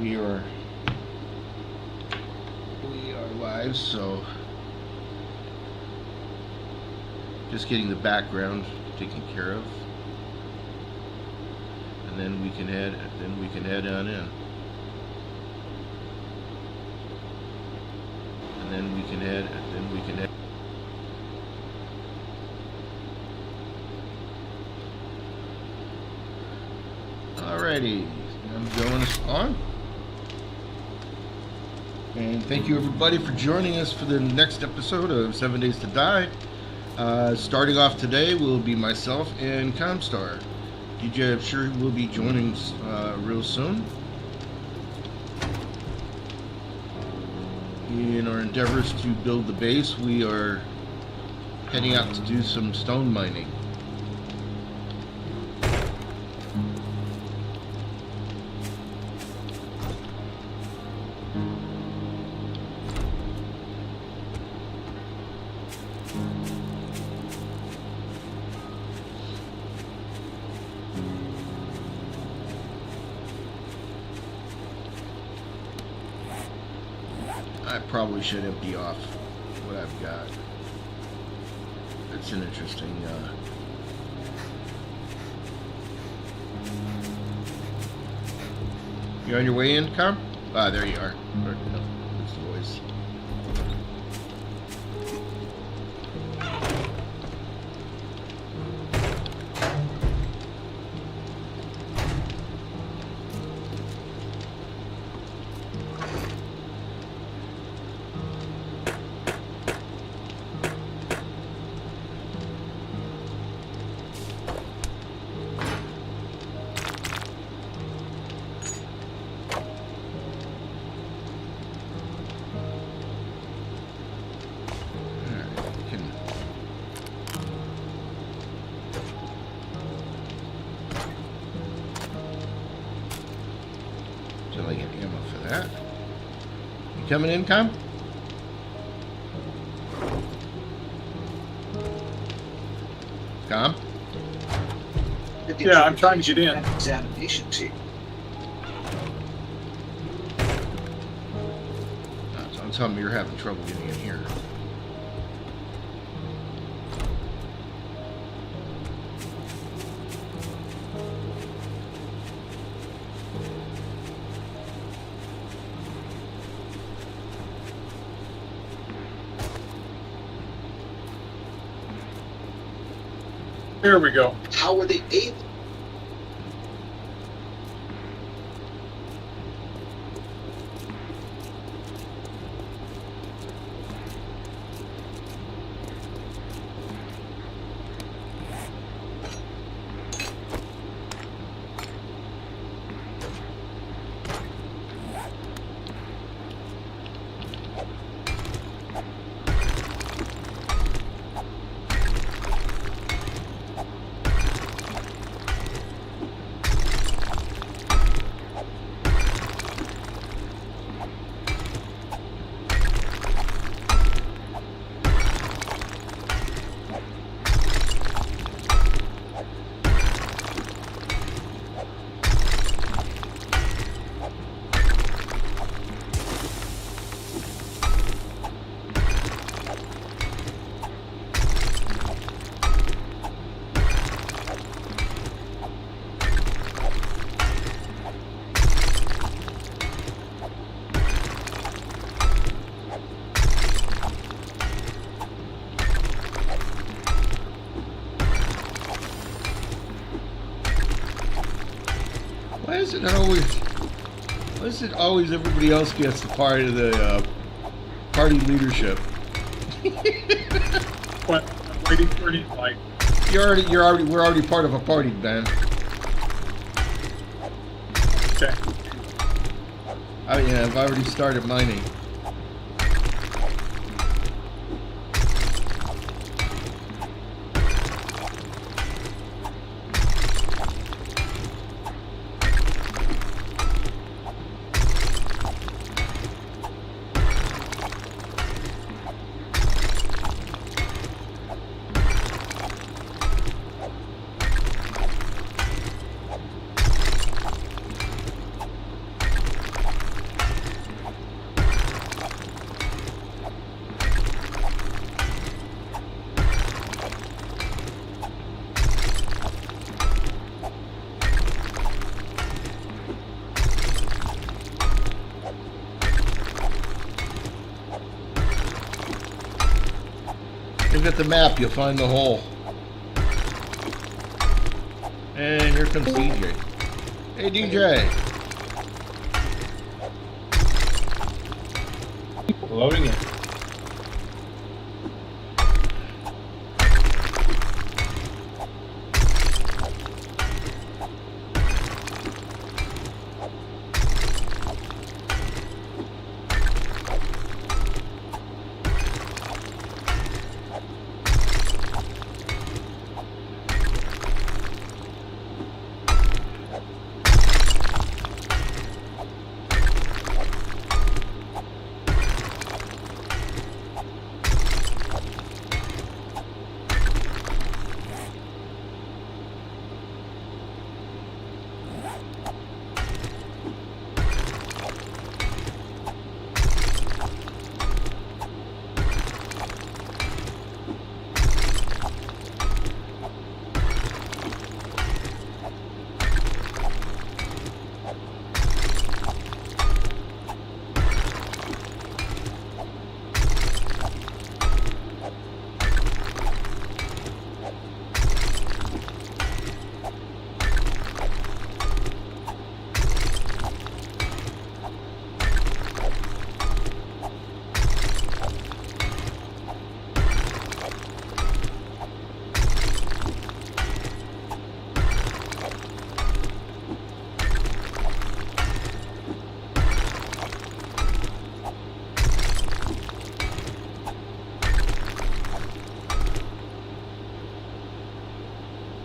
we are live, so just getting the background taken care of, and then we can head on in, and then we can head. Alrighty, I'm going us on. And thank you everybody for joining us for the next episode of 7 Days to Die. Starting off today will be myself and Comstar. DJ, I'm sure will be joining real soon. In our endeavors to build the base, we are heading out to do some stone mining. I probably should empty off what I've got. It's an interesting You on your way in, Com? Ah, there you are. No, it's the voice. Until I get ammo for that. You coming in, Com? Com? Yeah, I'm trying to get in. Examination team. Don't tell me you're having trouble getting in here. There we go. How were they able? Why is it always everybody else gets the part of the party leadership? What? I'm waiting for an invite. We're already part of a party, Ben. Okay. Yeah, I've already started mining. Look at the map, you'll find the hole. And here comes DJ. Hey, DJ. Loading it.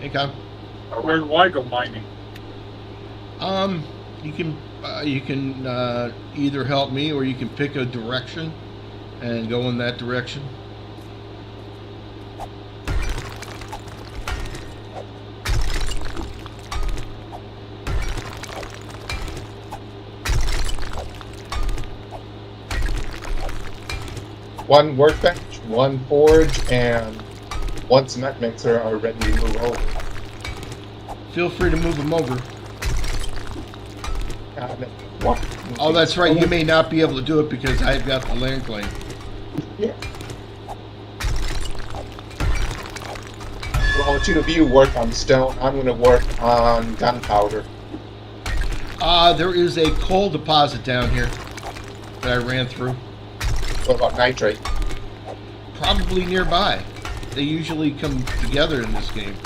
Hey, Con. Where do I go mining? You can either help me or you can pick a direction and go in that direction. One workbench, one forge, and one cement mixer are ready to move over. Feel free to move them over. What? Oh, that's right. You may not be able to do it because I've got the land claim. Yeah. Well, two of you work on stone. I'm going to work on gunpowder. There is a coal deposit down here that I ran through. What about nitrate? Probably nearby. They usually come together in this game.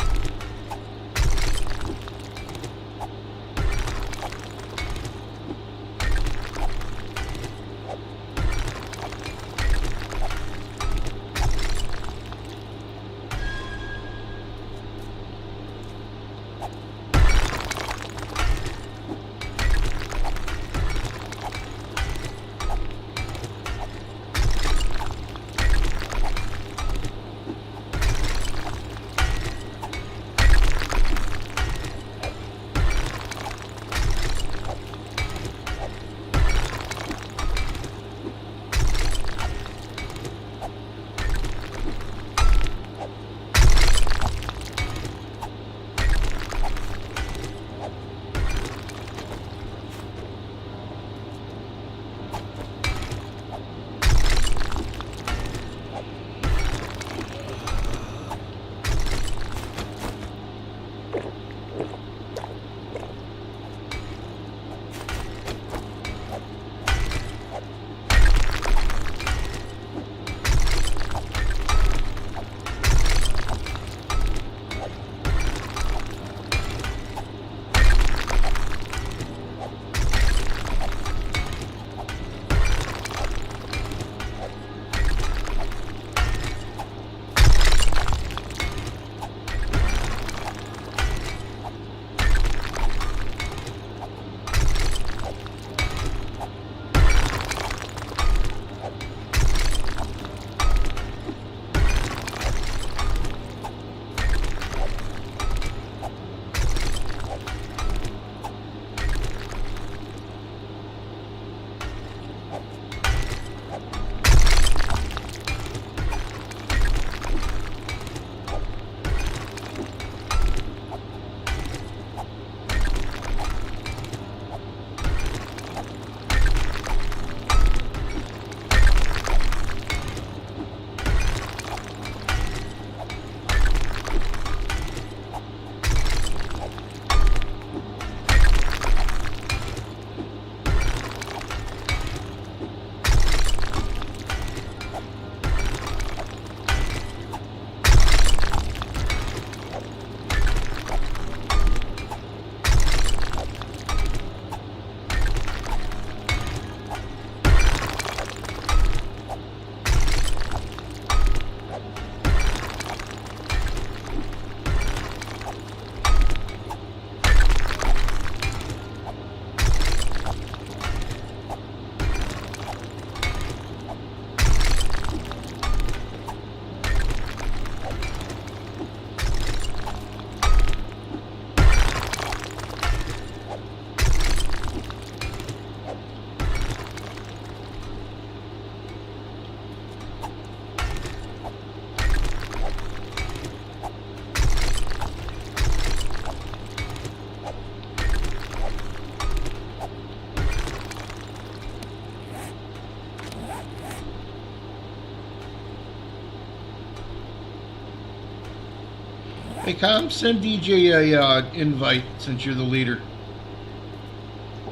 Hey, Com, send DJ a invite since you're the leader.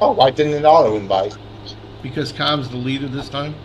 Oh, why didn't it auto invite? Because Com's the leader this time.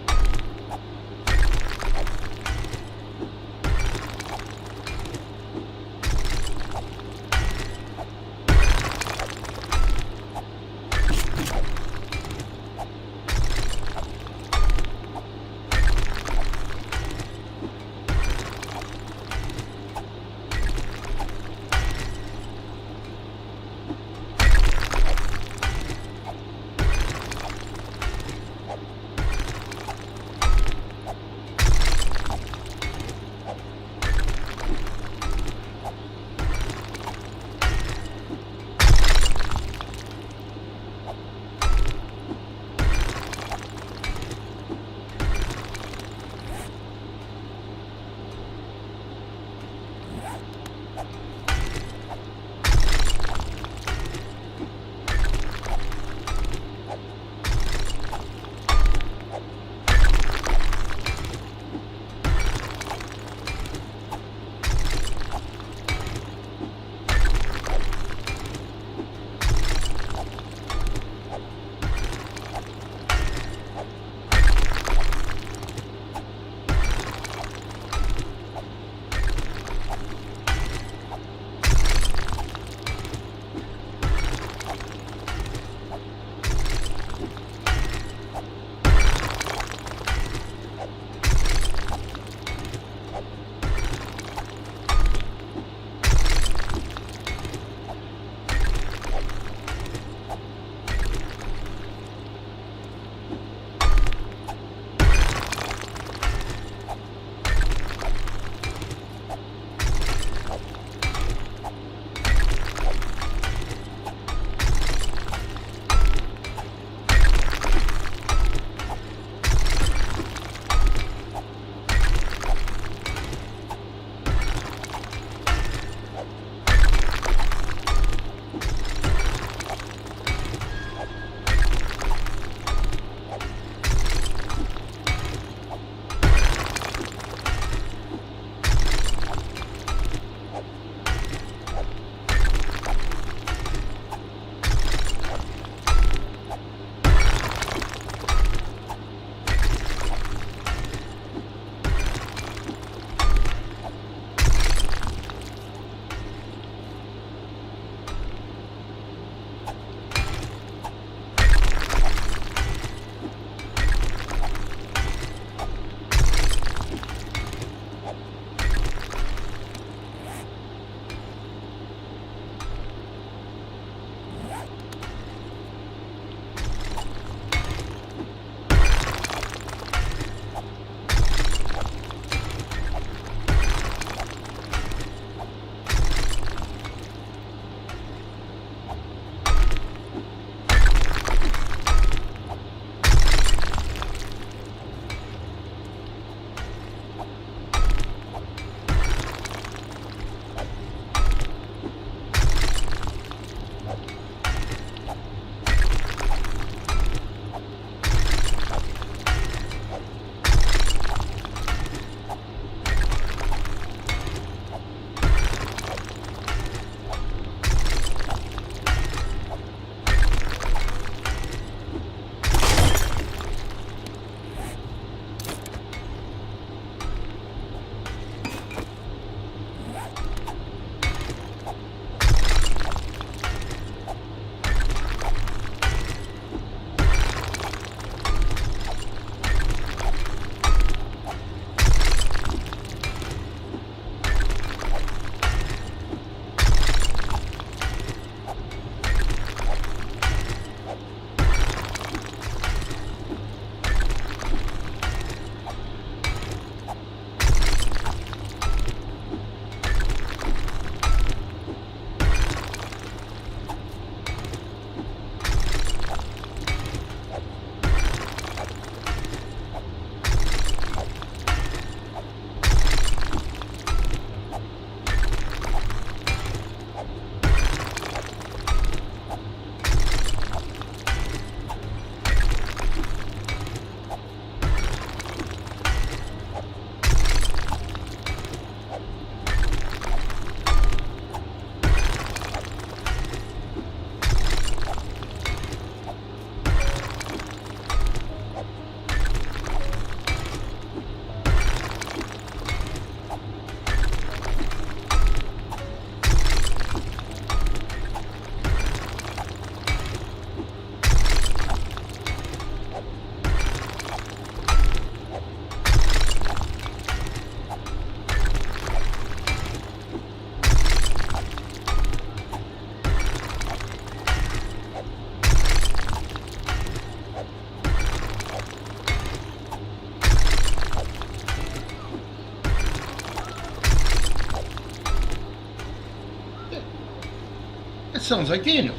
sounds like Daniel.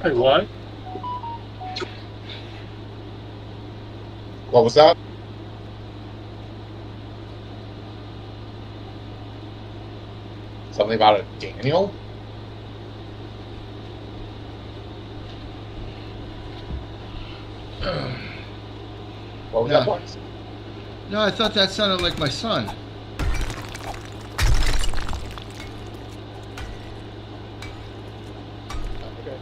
Hey, what? What was that? Something about a Daniel? What was Yeah. that voice? No, I thought that sounded like my son. Okay.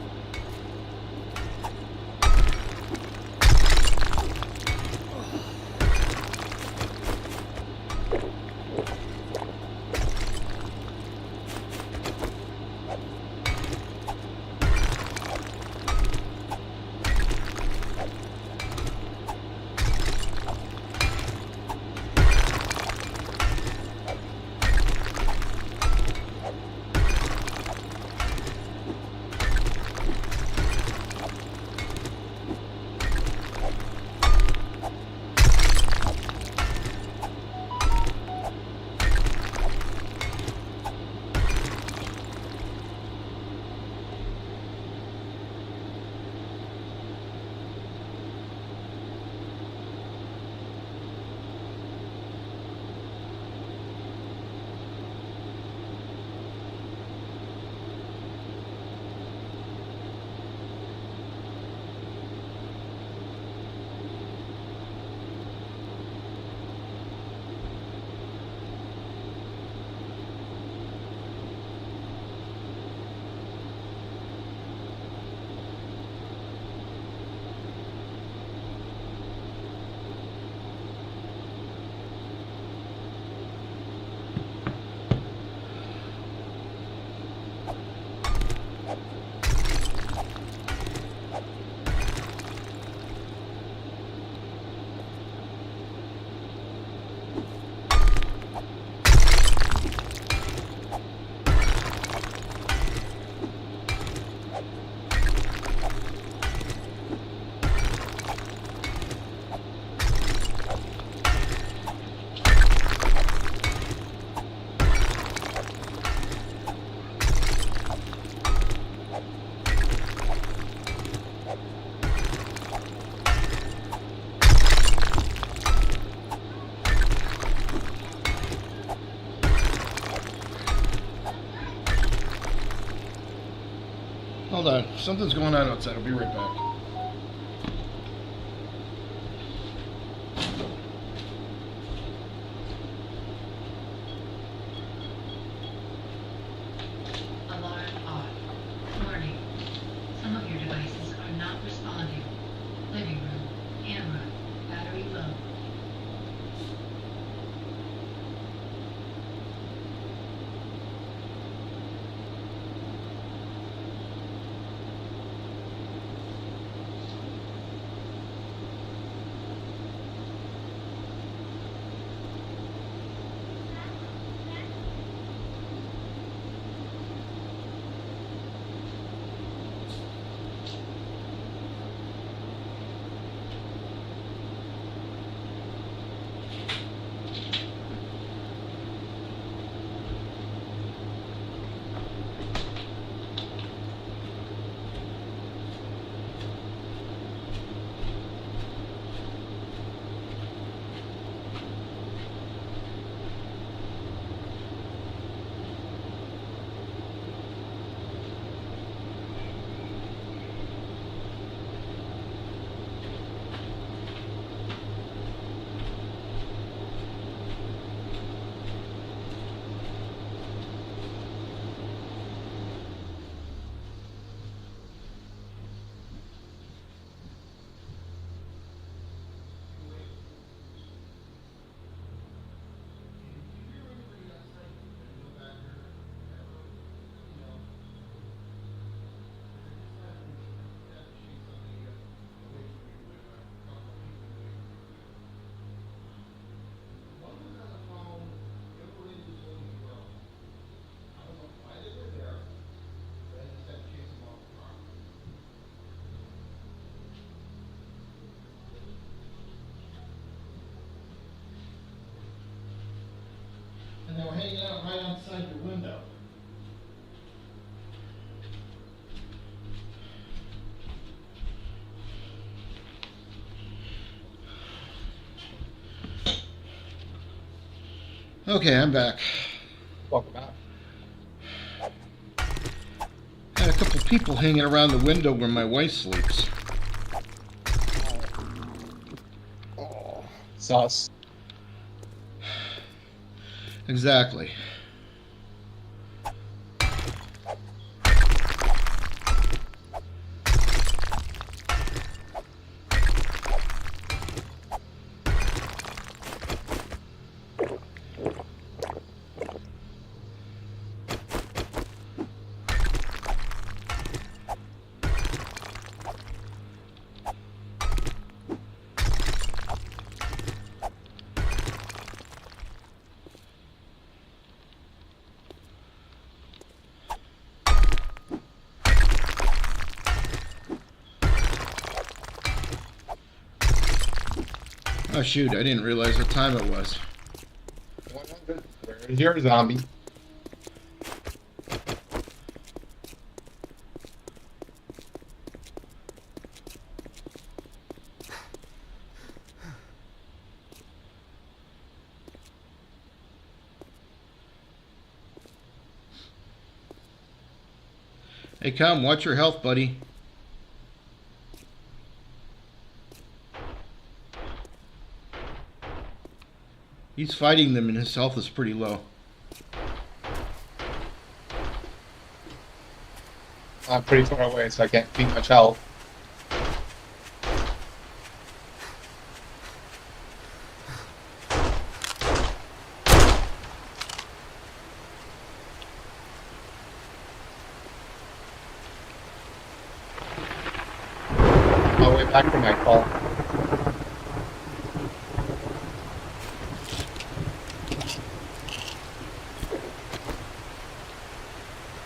Hold on. Something's going on outside. I'll be right back. Alarm off. Warning. Some of your devices are not responding. Living room. Camera. Battery low. And they were hanging out right outside your window. Okay, I'm back. Welcome back. Had a couple people hanging around the window where my wife sleeps. Oh, sus. Exactly. Oh shoot, I didn't realize what time it was. 100. Where's your zombie? Hey, come, watch your health, buddy. He's fighting them and his health is pretty low. I'm pretty far away, so I can't beat much health. I'll wait back for my call.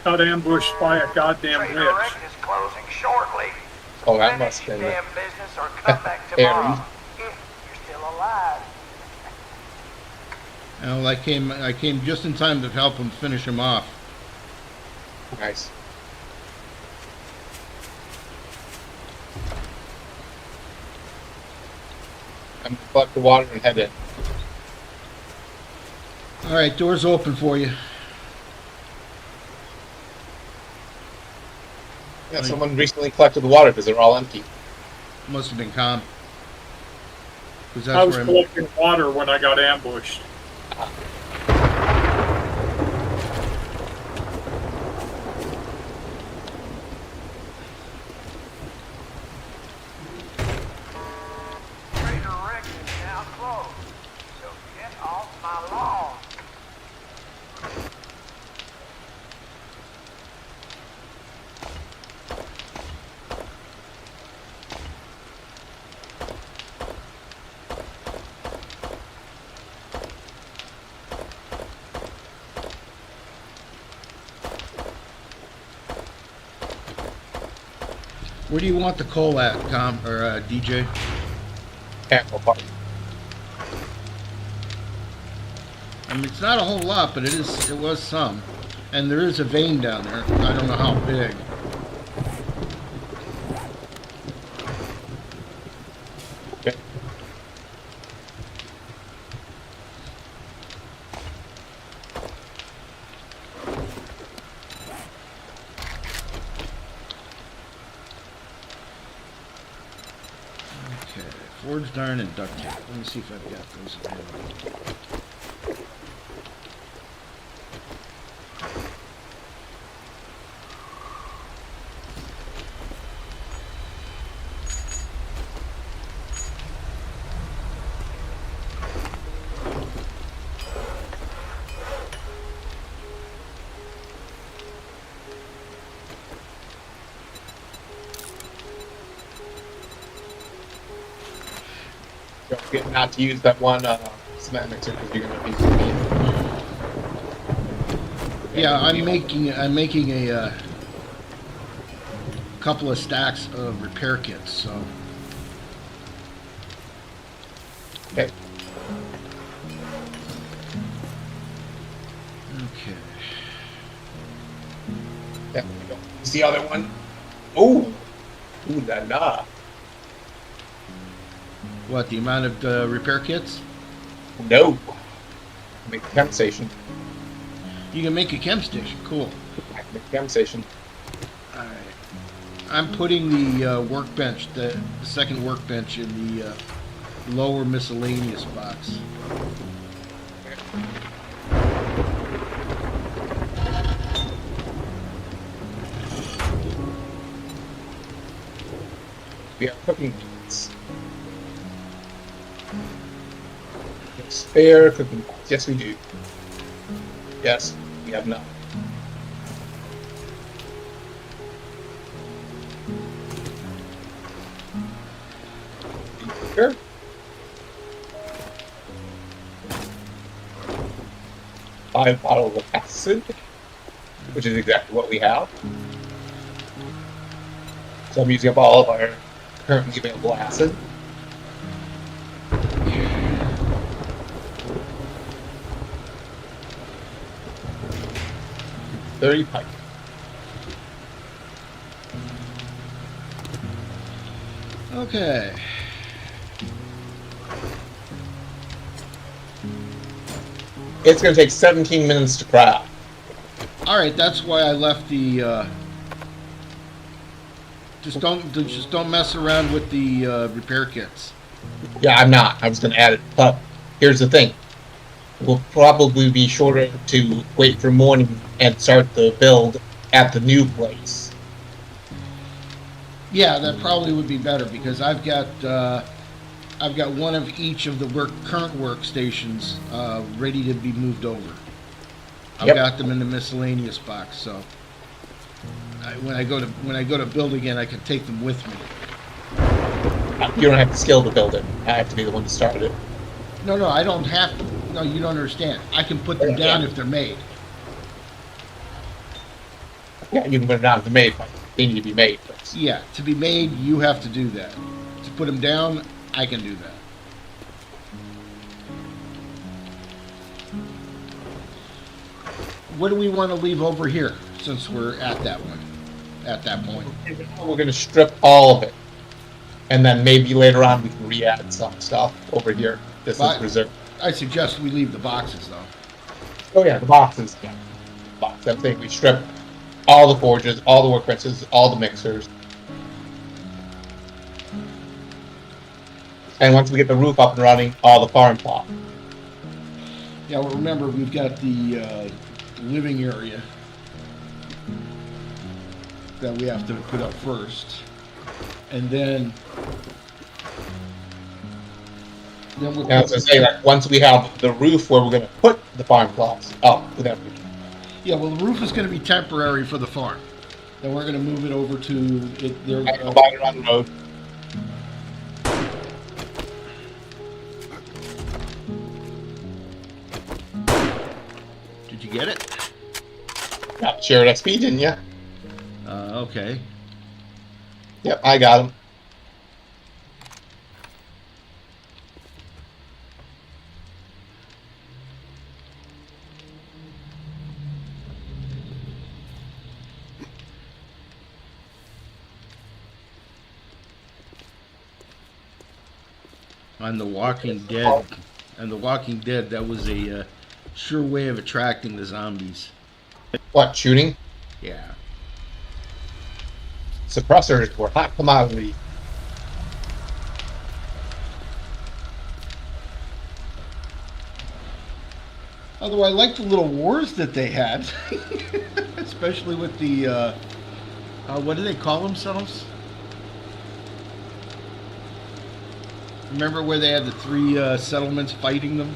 Got ambushed by a goddamn Trader witch. Rick is closing shortly. Oh, that Finish must have your been damn business or come back Harry. tomorrow. If you're still alive. Well, I came just in time to help him finish him off. Nice. I'm gonna collect the water and head in. All right, door's open for you. Yeah, someone recently collected the water because they're all empty. Must have been calm. Because I that's was where I'm. collecting water when I got ambushed. Trader Rick is now closed. So get off my lawn. Where do you want the coal at, DJ? Camel party. I mean, it's not a whole lot, but it was some. And there is a vein down there. I don't know how big. Okay. Okay, forged iron and duct tape. Let me see if I've got those available. Don't forget not to use that one cement mixer because you're gonna be. Yeah, I'm making a couple of stacks of repair kits. So Okay. okay. There we go. Is the other one? Ooh. Ooh la la. What, the amount of repair kits? No. Make a camp station. You can make a chem station. Cool. I can make a camp station. All right. I'm putting the workbench, the second workbench, in the lower miscellaneous box. We have cooking pots. Spare cooking pots. Yes, we do. Yes, we have none. Sure. 5 bottles of acid, which is exactly what we have. So I'm using up all of our currently available acid. $30 pipe. Okay. It's going to take 17 minutes to craft. All right. That's why I left the. Just don't mess around with the repair kits. Yeah, I'm not. I was going to add it. But here's the thing. We'll probably be shorter to wait for morning and start the build at the new place. Yeah, that probably would be better because I've got one of each of the current workstations ready to be moved over. I've Yep. got them in the miscellaneous box, so when I go to build again, I can take them with me. You don't have the skill to build it. I have to be the one to start it. No, I don't have to. No, you don't understand. I can put them down if they're made. Yeah, you can put it down to made, but they need to be made first. Yeah, to be made, you have to do that. To put them down, I can do that. What do we want to leave over here since we're at that point? We're going to strip all of it. And then maybe later on we can re-add some stuff over here. This is reserved. I suggest we leave the boxes though. Oh yeah, the boxes. Yeah. Box. I'm saying we strip all the forges, all the workbenches, all the mixers. And once we get the roof up and running, all the farm plot. Yeah, well remember we've got the living area that we have to put up first. And then we'll And as I say, like, once we have the roof where we're going to put the farm plots up with everything. yeah, well, the roof is going to be temporary for the farm. Then we're going to move it over to it. There, I can buy it on the road. did you get it? Got shared XP, didn't you? Okay. Yep, I got them. On The Walking Dead, that was a sure way of attracting the zombies. What, shooting? Yeah. Suppressors were hot commodity. Although I like the little wars that they had, especially with the what do they call themselves? Remember where they had the 3 settlements fighting them?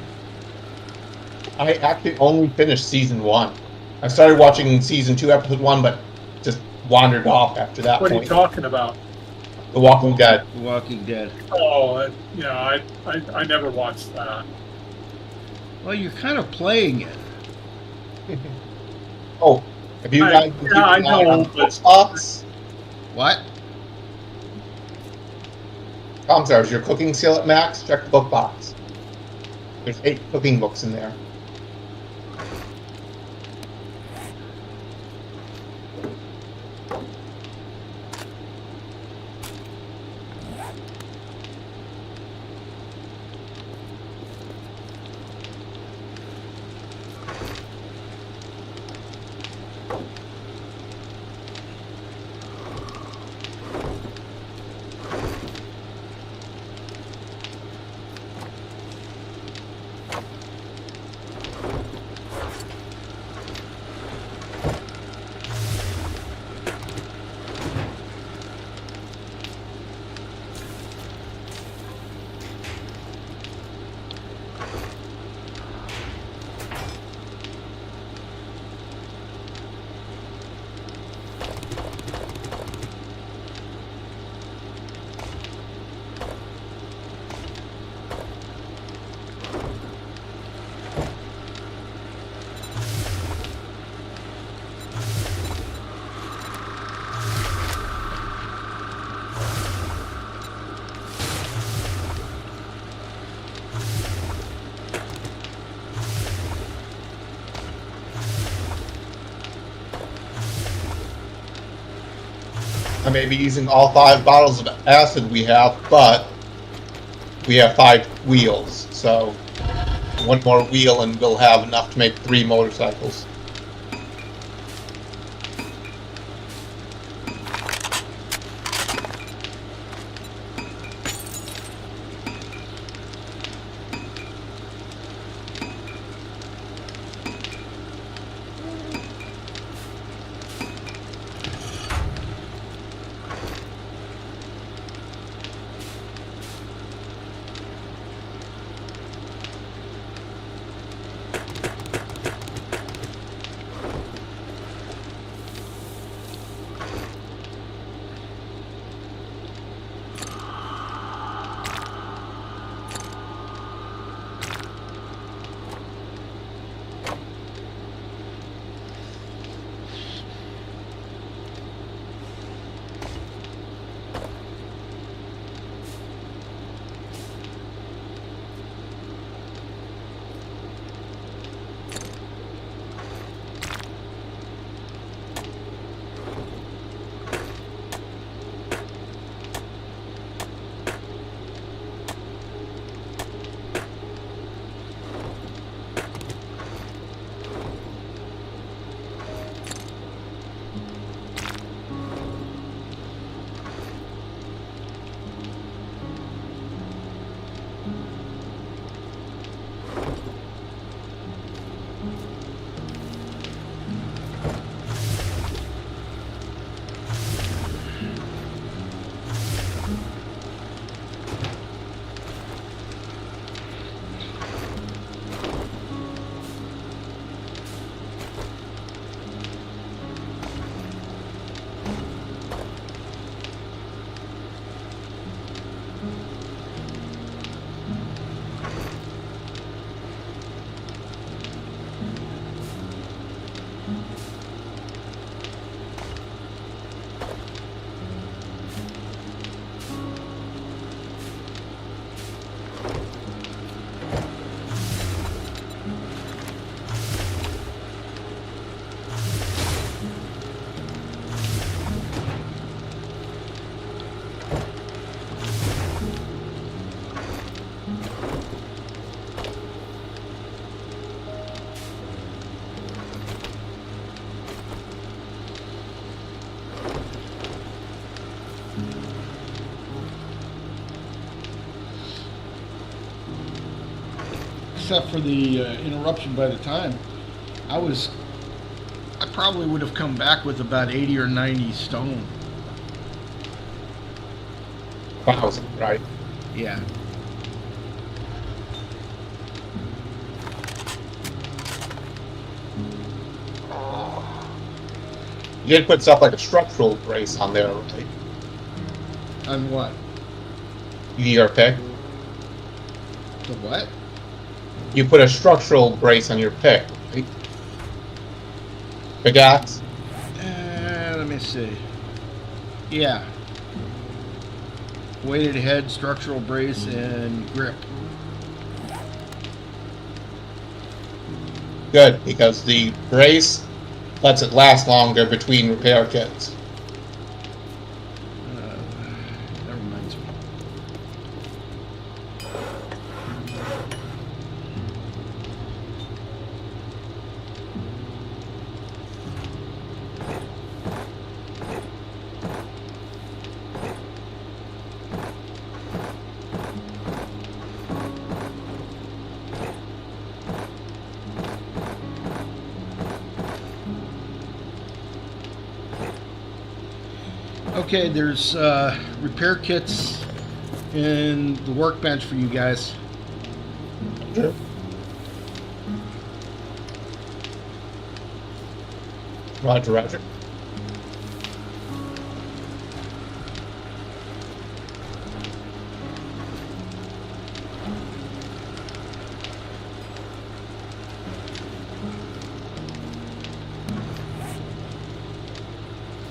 I actually only finished season 1. I started watching season 2, episode 1, but just wandered off after that What are point. you talking about? The Walking Dead. The Walking Dead. Oh, yeah, I never watched that. Well, you're kind of playing it. Oh, have you guys been I keeping an eye know, on the but- box? What? Comstars, your cooking skill at max, check the book box. There's 8 cooking books in there. I may be using all 5 bottles of acid we have, but we have 5 wheels, so 1 more wheel and we'll have enough to make 3 motorcycles. Except for the interruption by the time, I probably would have come back with about 80 or 90 stone. 1,000, right? Yeah. You did put stuff like a structural brace on there, right? On what? Your pick. The what? You put a structural brace on your pick, right? Pickaxe? Let me see. Yeah. Weighted head, structural brace, and grip. Good, because the brace lets it last longer between repair kits. That reminds me. Okay, there's repair kits in the workbench for you guys. Sure. Roger, roger.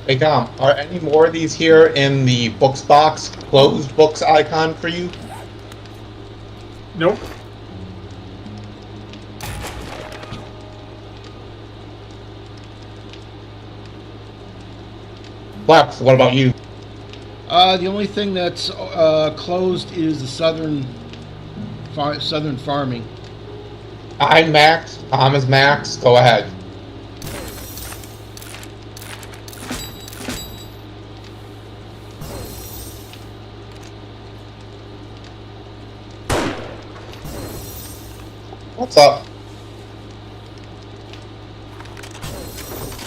Hey Tom, are any more of these here in the books box, closed books icon for you? Nope. Flaps, what about you? The only thing that's closed is the southern farming. I'm Max. Tom is Max. Go ahead. What's up?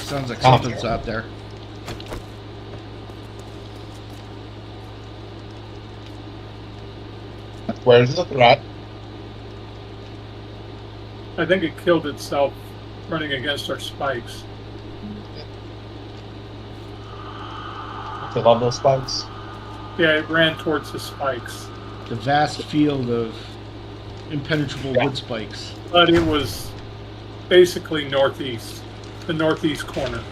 Sounds like Tom. something's out there. Where's the threat? I think it killed itself running against our spikes. I love those spikes. Yeah, it ran towards the spikes. The vast field of impenetrable wood spikes. But it was basically northeast, the northeast corner.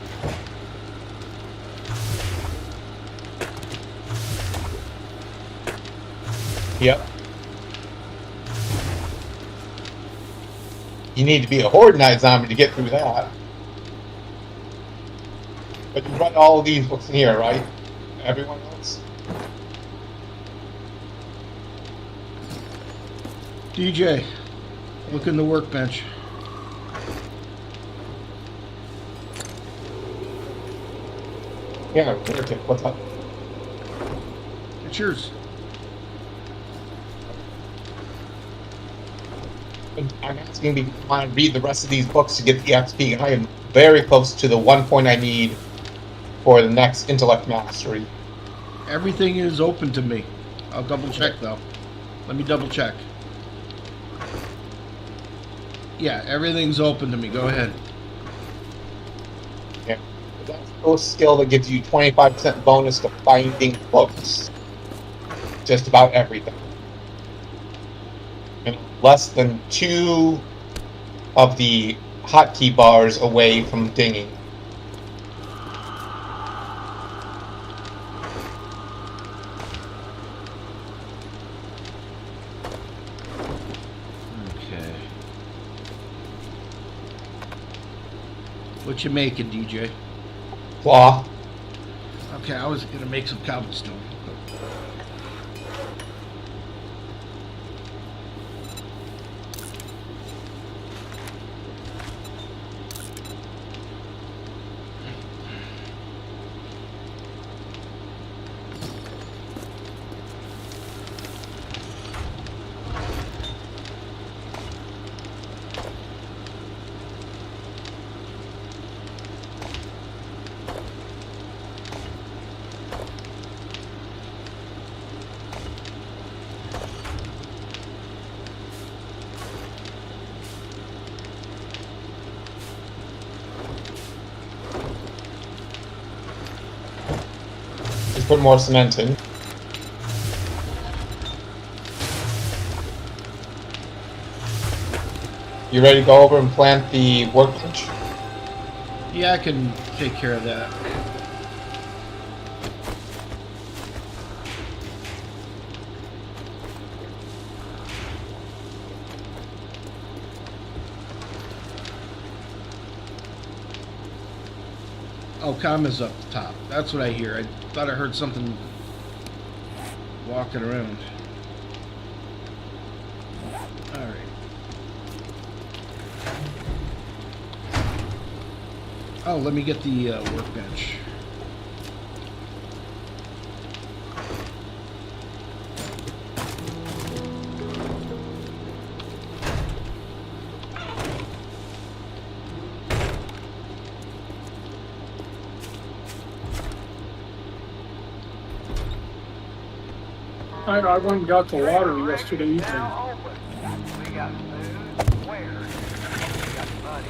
Yep. You need to be a Horde Knight zombie to get through that. But you run all of these books in here, right? Everyone else? DJ, look in the workbench. Yeah, okay, what's up? It's yours. I'm asking if you want to read the rest of these books to get the XP. I am very close to the 1 point I need for the next intellect mastery. Everything is open to me. I'll double check though. Let me double check. Yeah, everything's open to me. Go ahead. Yeah. That's a skill that gives you 25% bonus to finding books. Just about everything. And less than 2 of the hotkey bars away from dinging. Okay. What you making, DJ? Claw. Okay, I was gonna make some cobblestone. Just put more cement in. You ready to go over and plant the workbench? Yeah, I can take care of that. Oh, comma's up top. That's what I hear. I thought I heard something walking around. Alright. Oh, let me get the workbench. I went and got the water yesterday evening. Now open. We got food. Where? We got money.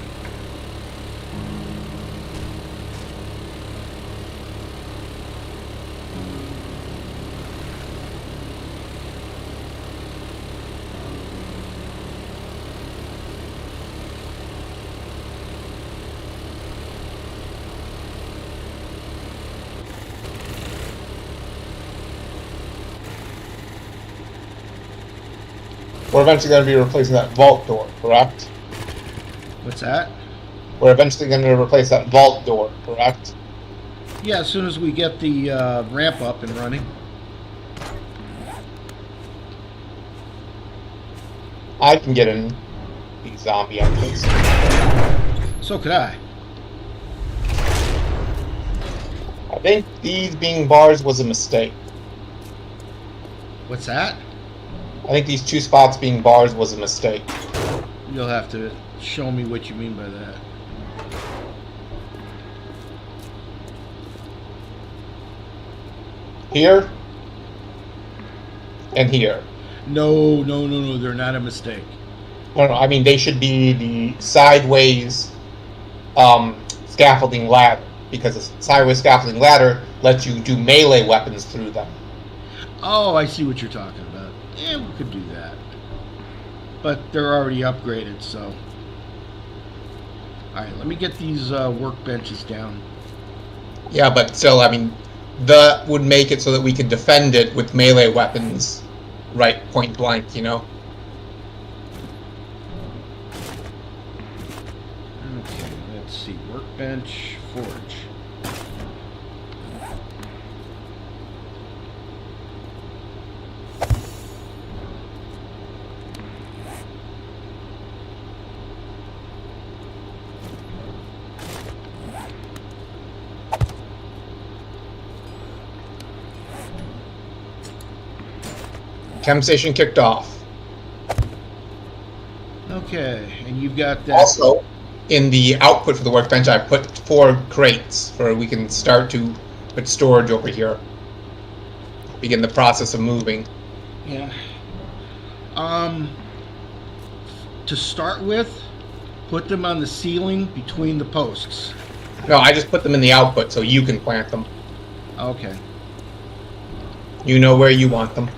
We're eventually going to be replacing that vault door, correct? What's that? We're eventually going to replace that vault door, correct? Yeah, as soon as we get the ramp up and running. I can get in these zombie outfits. So could I. I think these being bars was a mistake. What's that? I think these 2 spots being bars was a mistake. You'll have to show me what you mean by that. Here and here. No, they're not a mistake. No, I mean they should be the sideways scaffolding ladder, because the sideways scaffolding ladder lets you do melee weapons through them. Oh, I see what you're talking about. Yeah, we could do that. But they're already upgraded, so. Alright, let me get these workbenches down. Yeah, but still, I mean, that would make it so that we could defend it with melee weapons, right, point blank, you know? Okay, let's see. Workbench, forge. Chem station kicked off. Okay, and you've got that. Also, in the output for the workbench, I put 4 crates for we can start to put storage over here. Begin the process of moving. Yeah. To start with, put them on the ceiling between the posts. No, I just put them in the output so you can plant them. Okay. You know where you want them.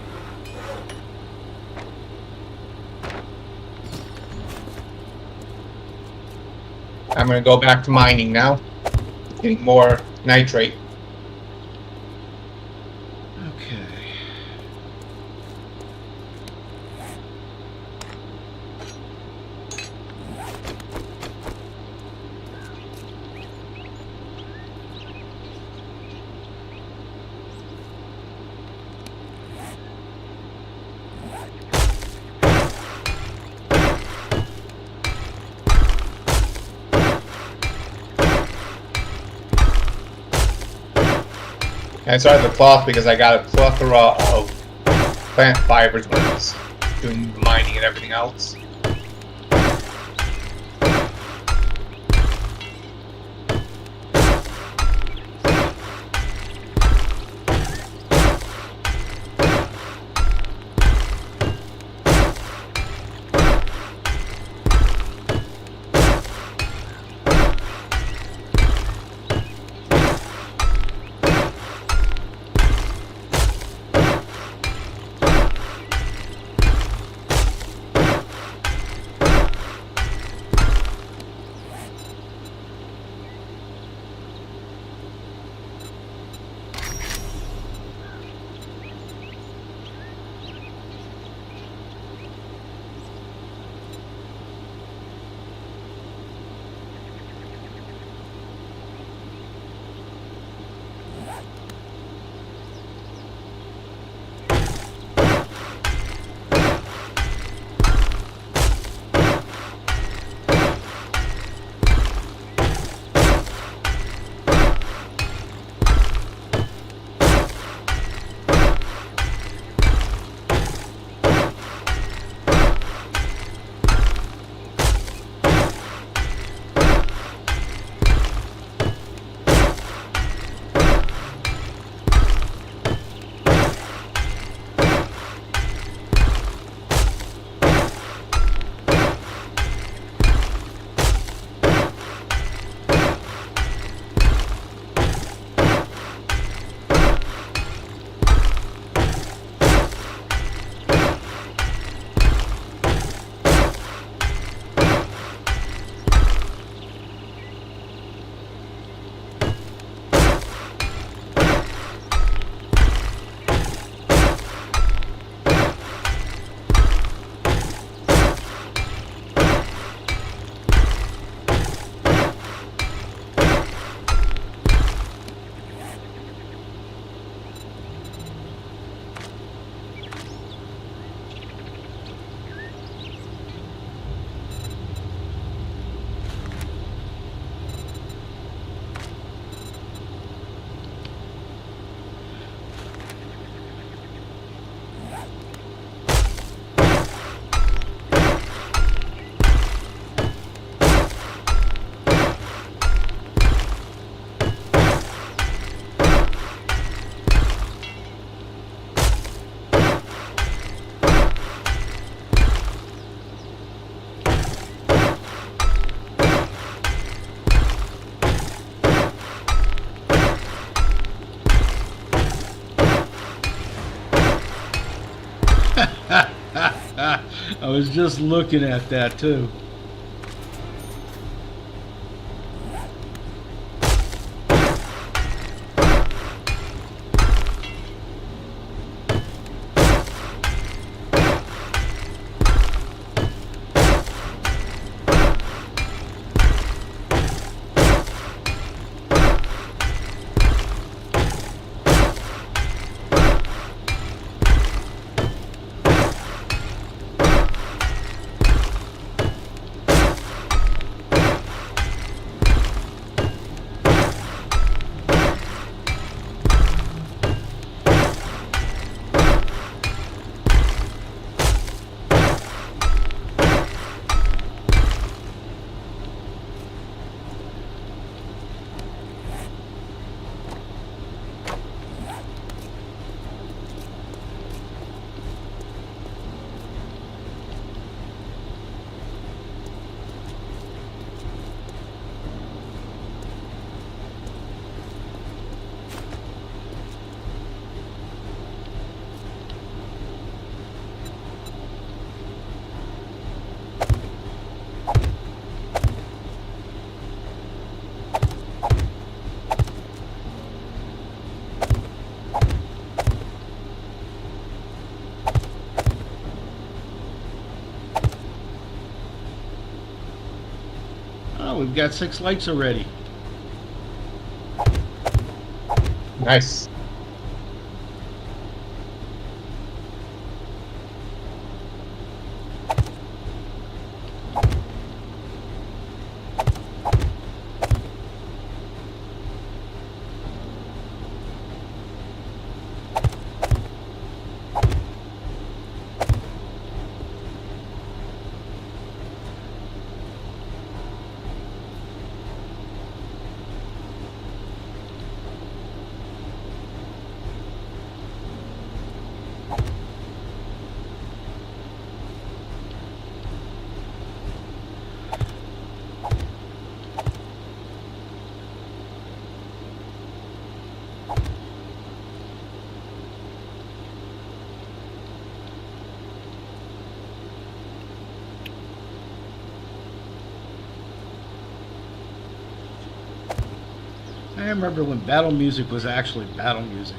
I'm going to go back to mining now. Getting more nitrate. Okay. I started the cloth because I got a plethora of plant fibers when I was doing the mining and everything else. I was just looking at that too. Oh, we've got 6 lights already. Nice. I remember when battle music was actually battle music.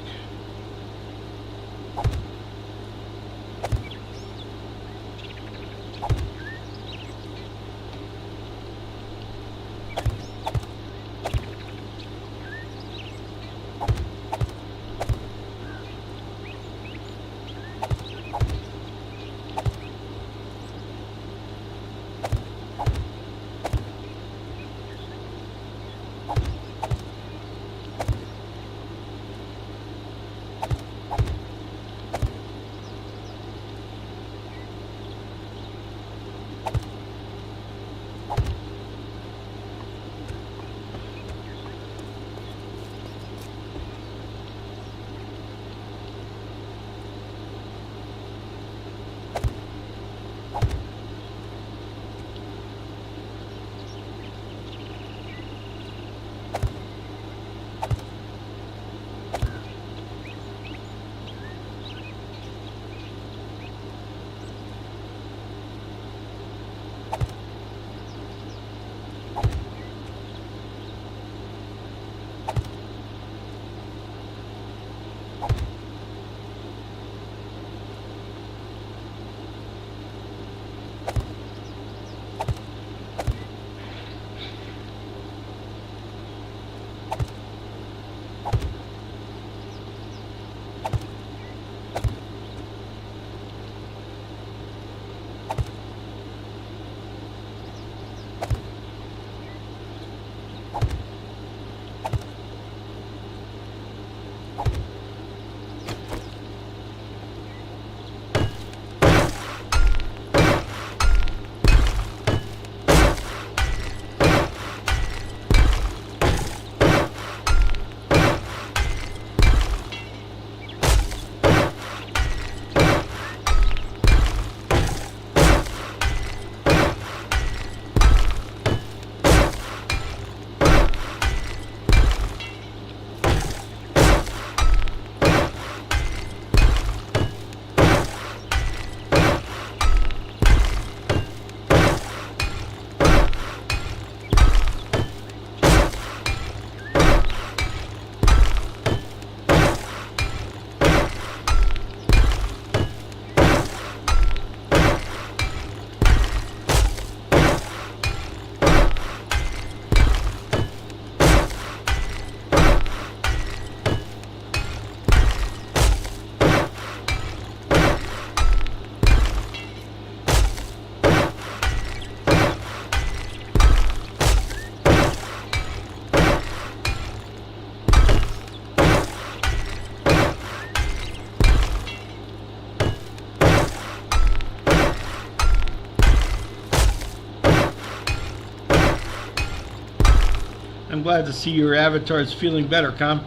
I'm glad to see your avatar is feeling better, Com.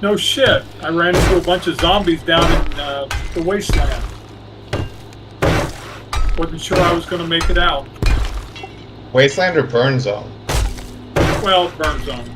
No shit. I ran into a bunch of zombies down in the wasteland. Wasn't sure I was going to make it out. Wasteland or burn zone? Well, burn zone.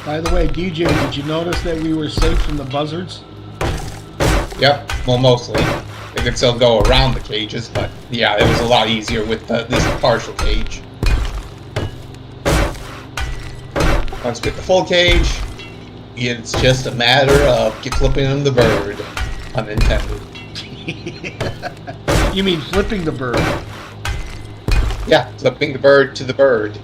By the way, DJ, did you notice that we were safe from the buzzards? Yep, well, mostly. They could still go around the cages, but yeah, it was a lot easier with this partial cage. Once we get the full cage, it's just a matter of flipping them the bird. Unintended. You mean flipping the bird? Yeah, flipping the bird to the bird.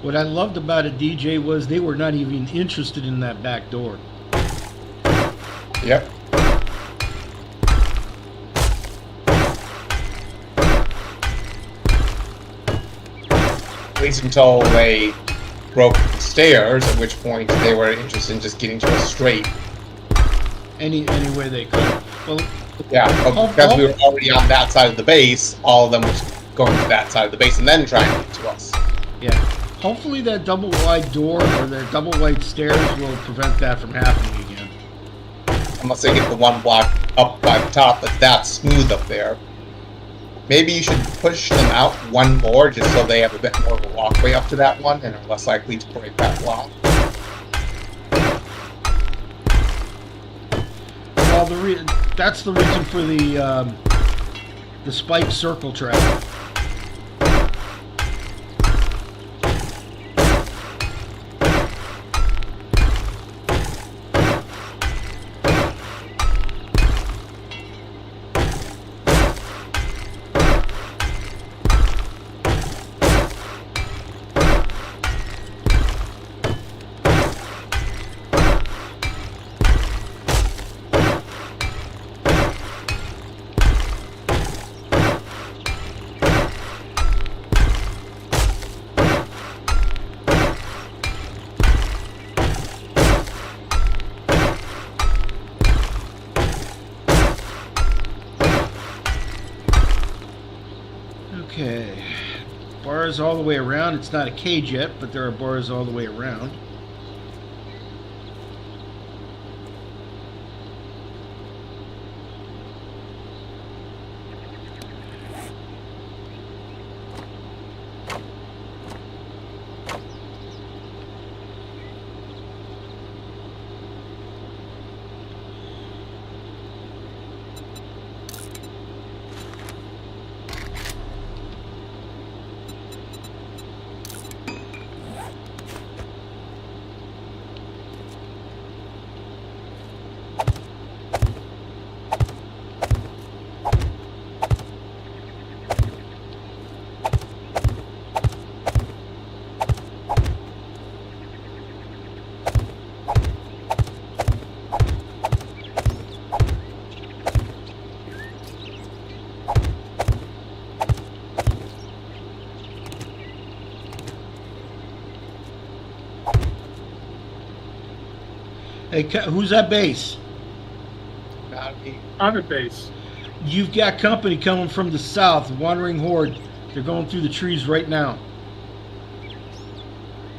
What I loved about a DJ was they were not even interested in that back door. Yep. At least until they broke the stairs, at which point they were interested in just getting to us straight. Any way they could. Well, Yeah, but because we were already on that side of the base, all of them were going to that side of the base and then trying to get to us. yeah. Hopefully that double wide door or that double wide stairs will prevent that from happening again. Unless they get the one block up by the top, but that's smooth up there. Maybe you should push them out one more just so they have a bit more of a walkway up to that one and are less likely to break that block. Well, that's the reason for the spike circle trap. Okay, bars all the way around. It's not a cage yet, but there are bars all the way around. Hey, who's at base? Not me. I'm at base. You've got company coming from the south, wandering horde. They're going through the trees right now.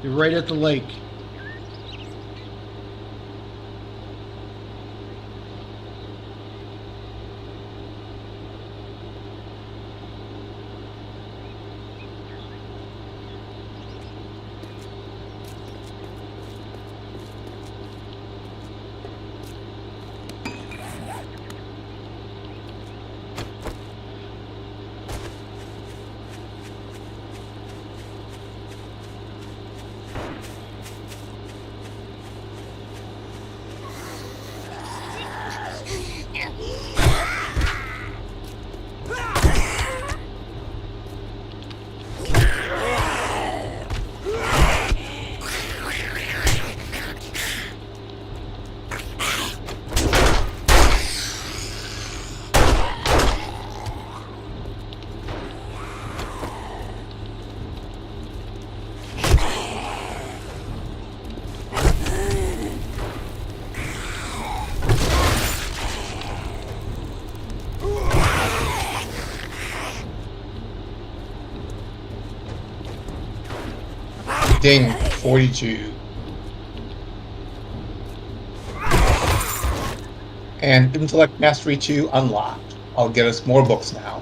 They're right at the lake. Ding, 42. And Intellect Mastery 2 unlocked. I'll get us more books now.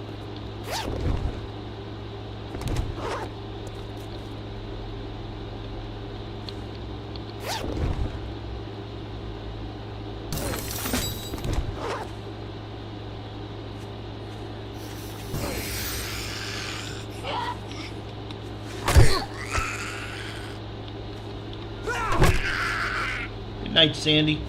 Good night, Sandy.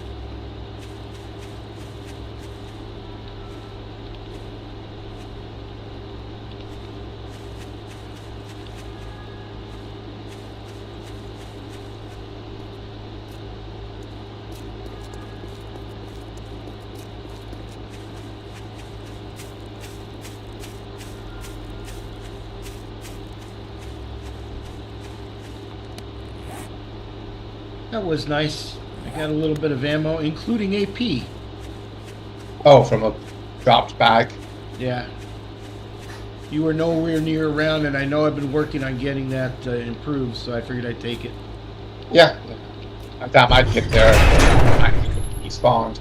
That was nice. I got a little bit of ammo, including AP. Oh, from a dropped bag. Yeah. You were nowhere near around, and I know I've been working on getting that improved, so I figured I'd take it. Yeah. I thought I'd get there. He spawned.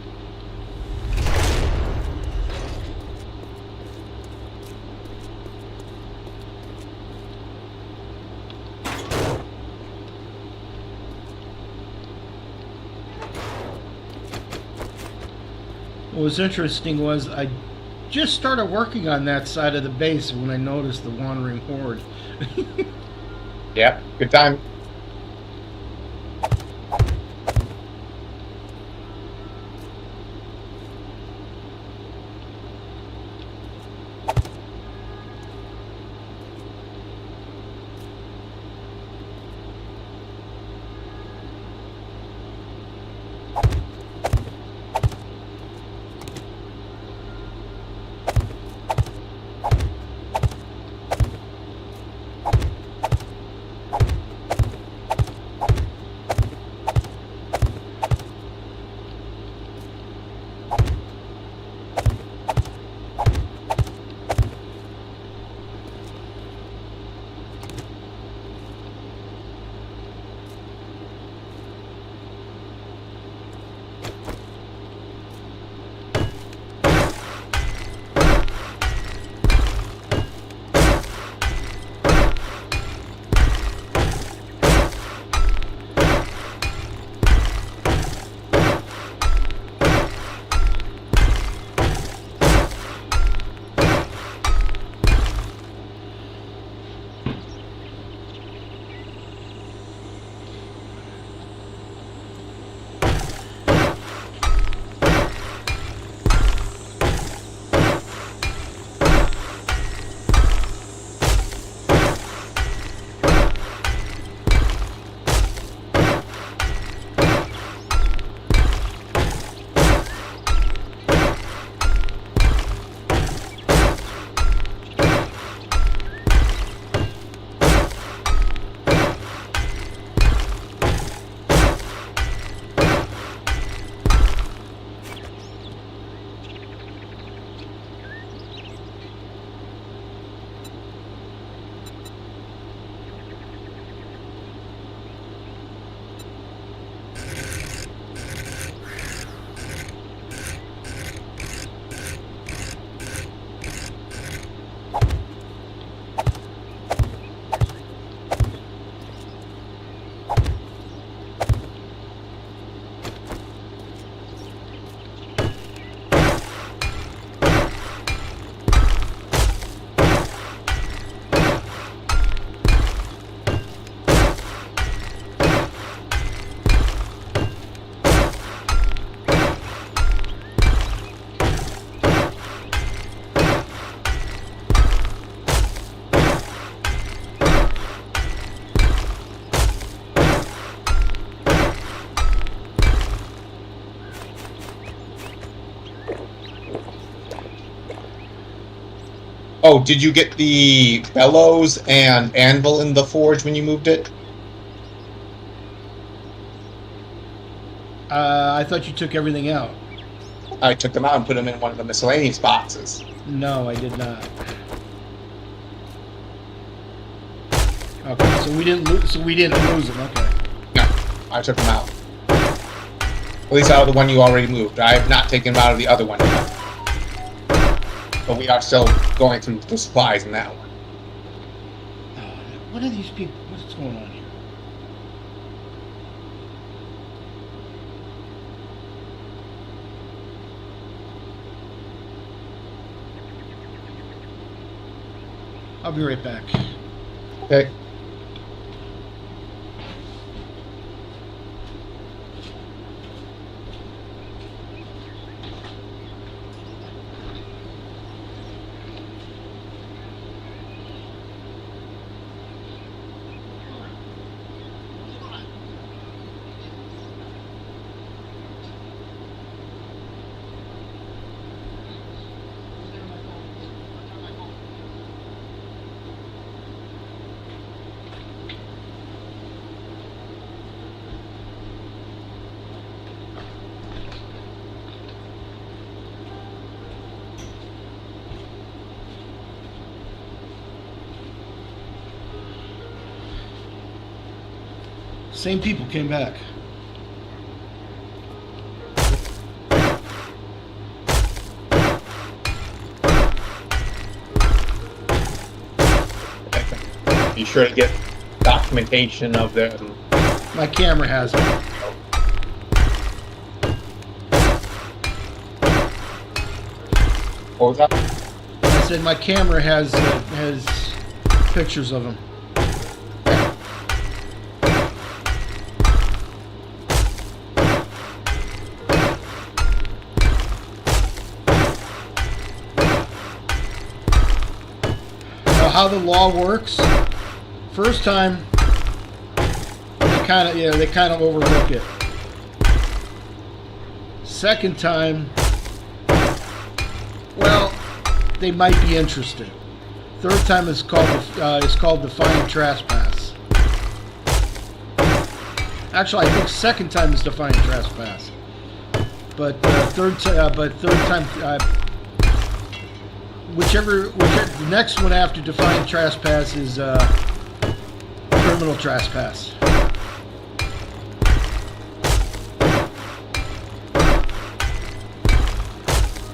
What was interesting was I just started working on that side of the base when I noticed the wandering horde. Yep. Good time. Oh, did you get the bellows and anvil in the forge when you moved it? I thought you took everything out. I took them out and put them in one of the miscellaneous boxes. No, I did not. Okay, so we didn't lose. So we didn't lose them. Okay. No, I took them out. At least out of the one you already moved. I have not taken them out of the other one yet. But we are still going through the supplies in that one. What are these people? What's going on here? I'll be right back. Okay. Same people came back. Be sure to get documentation of them. My camera has it. What was that? I said my camera has pictures of them. How the law works. First time, they kind of overlook it. Second time, well, they might be interested. Third time is called defiant trespass. Actually, I think second time is defiant trespass. But third time. Whichever the next one after defiant trespass is criminal trespass.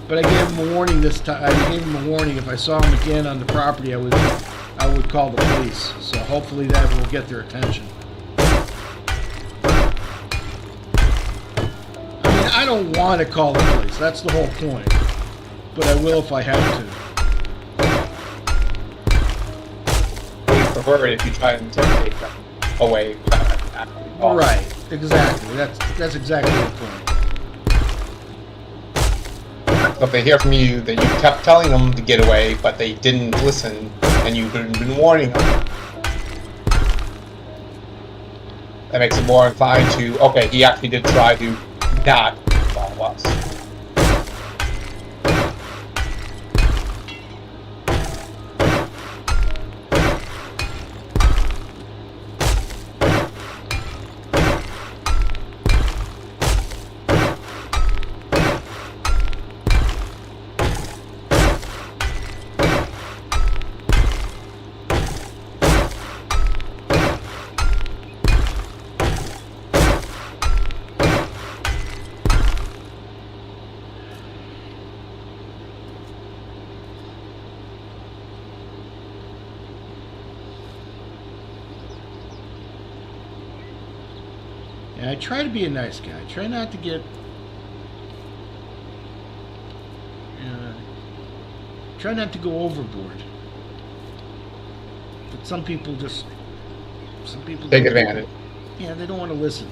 But I gave him a warning this time. I gave him a warning. If I saw him again on the property, I would call the police. So hopefully that will get their attention. I mean, I don't want to call the police. That's the whole point. But I will if I have to. Prefer it if you try and intimidate them away without actually calling. Right, exactly. That's exactly the point. So if they hear from you that you kept telling them to get away, but they didn't listen, and you've been warning them, that makes it more inclined to, okay, he actually did try to not involve us. And I try to be a nice guy. I try not to get... try not to go overboard. But some people just... Take advantage. Yeah, they don't want to listen.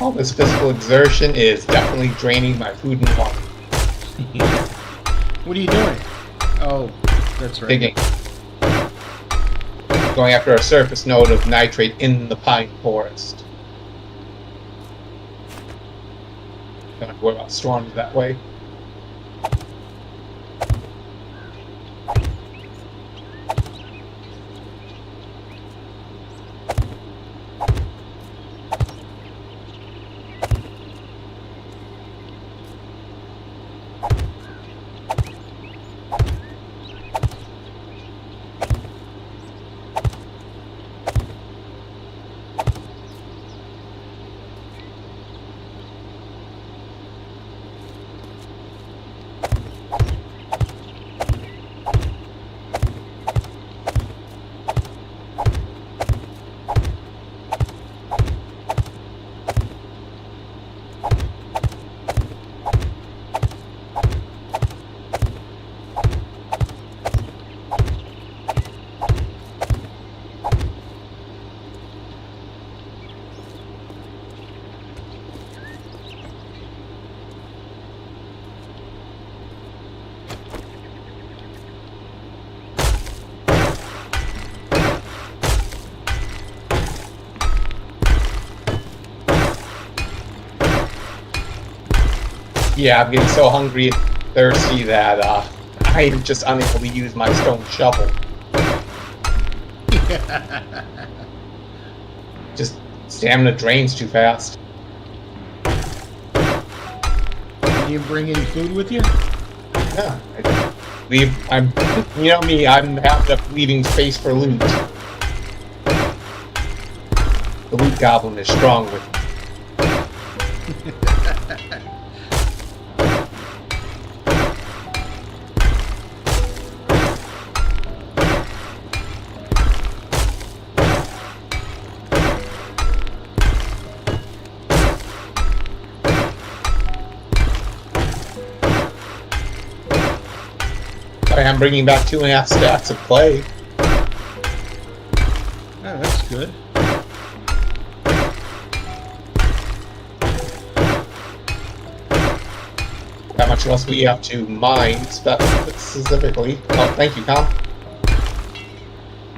All this physical exertion is definitely draining my food and water. What are you doing? Oh, that's right. Digging. Going after a surface node of nitrate in the pine forest. Don't have to worry about storms that way. Yeah, I'm getting so hungry and thirsty that I am just unable to use my stone shovel. Just stamina drains too fast. You didn't bring any food with you? Yeah, you know me, I'm having up leaving space for loot. The loot goblin is strong with me. I'm bringing back 2.5 stacks of clay. Oh, that's good. How much else we have to mine specifically? Oh, thank you, Tom.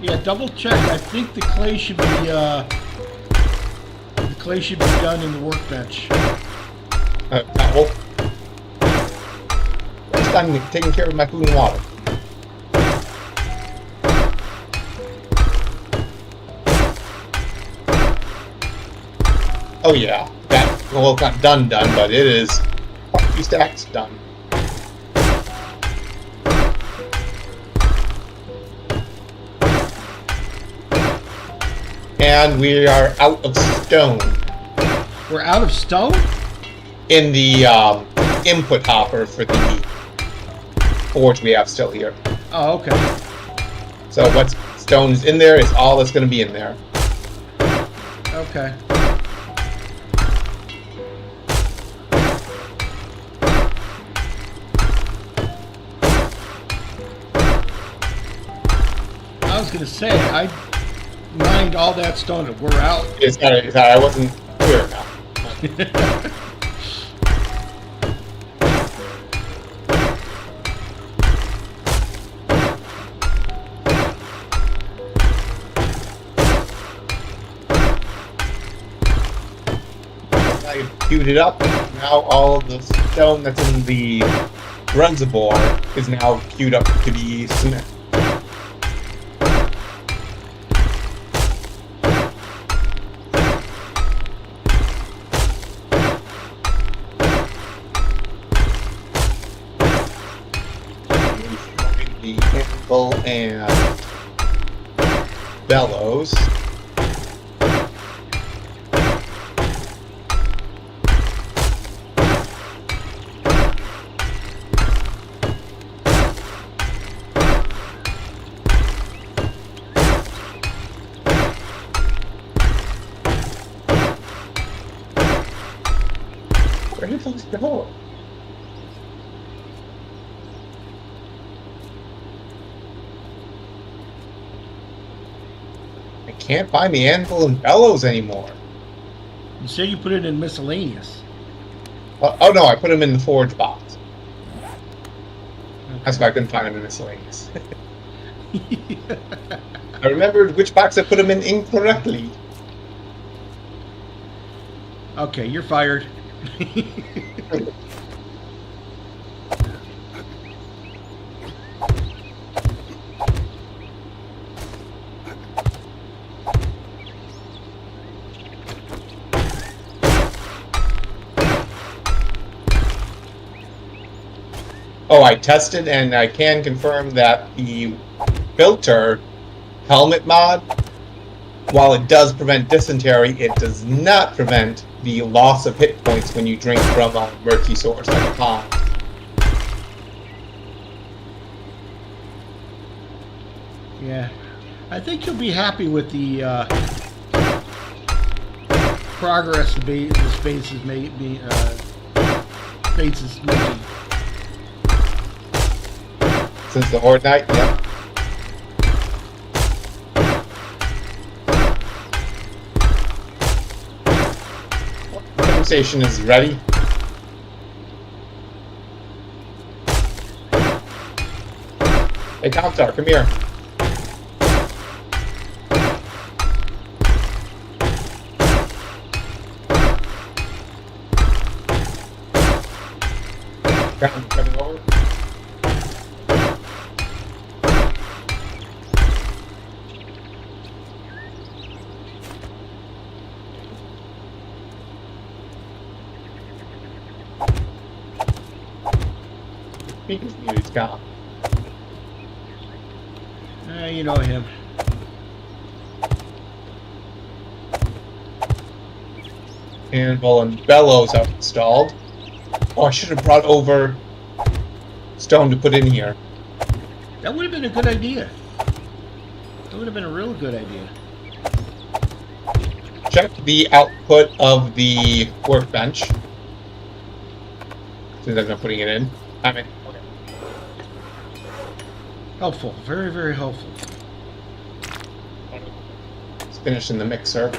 Yeah, double check. I think the clay should be done in the workbench. Well, I'm taking care of my food and water. Oh yeah, well, it's not done, but it is quite a few stacks done. And we are out of stone. We're out of stone? In the input hopper for the forge we have still here. Oh, okay. So what stone is in there is all that's going to be in there. Okay. I was gonna say, I mined all that stone and we're out. It's not, I wasn't clear enough. I queued it up. Now all of the stone that's in the reservoir is now queued up to be cement. The anvil and bellows. Where did those go? I can't find the anvil and bellows anymore. You said you put it in miscellaneous. Oh no, I put them in the forge box. That's why I couldn't find them in miscellaneous. I remembered which box I put them in incorrectly. Okay, you're fired. Oh, I tested and I can confirm that the filter helmet mod, while it does prevent dysentery, it does not prevent the loss of hit points when you drink from a murky source like a pond. Yeah, I think you'll be happy with the progress the space is making. Space is making. Since the Horde Night, yep. Conversation is ready. Hey, Comstar, come here. Coming over. Speaker's muted, Scott. You know him. Anvil and bellows are installed. Oh, I should have brought over stone to put in here. That would have been a good idea. That would have been a real good idea. Check the output of the workbench. Since I'm not putting it in. I'm in. Okay. Helpful. Very, very helpful. It's finished in the mixer.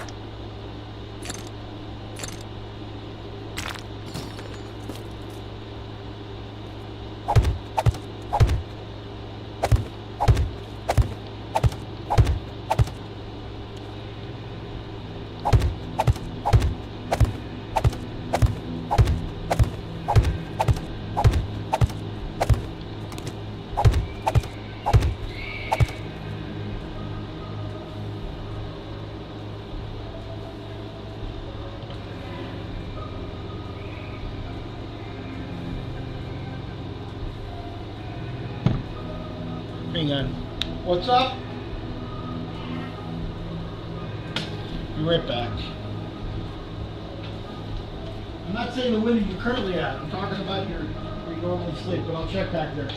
Hang on. What's up? Be right back. I'm not saying the window you're currently at. I'm talking about where you normally sleep, but I'll check back there.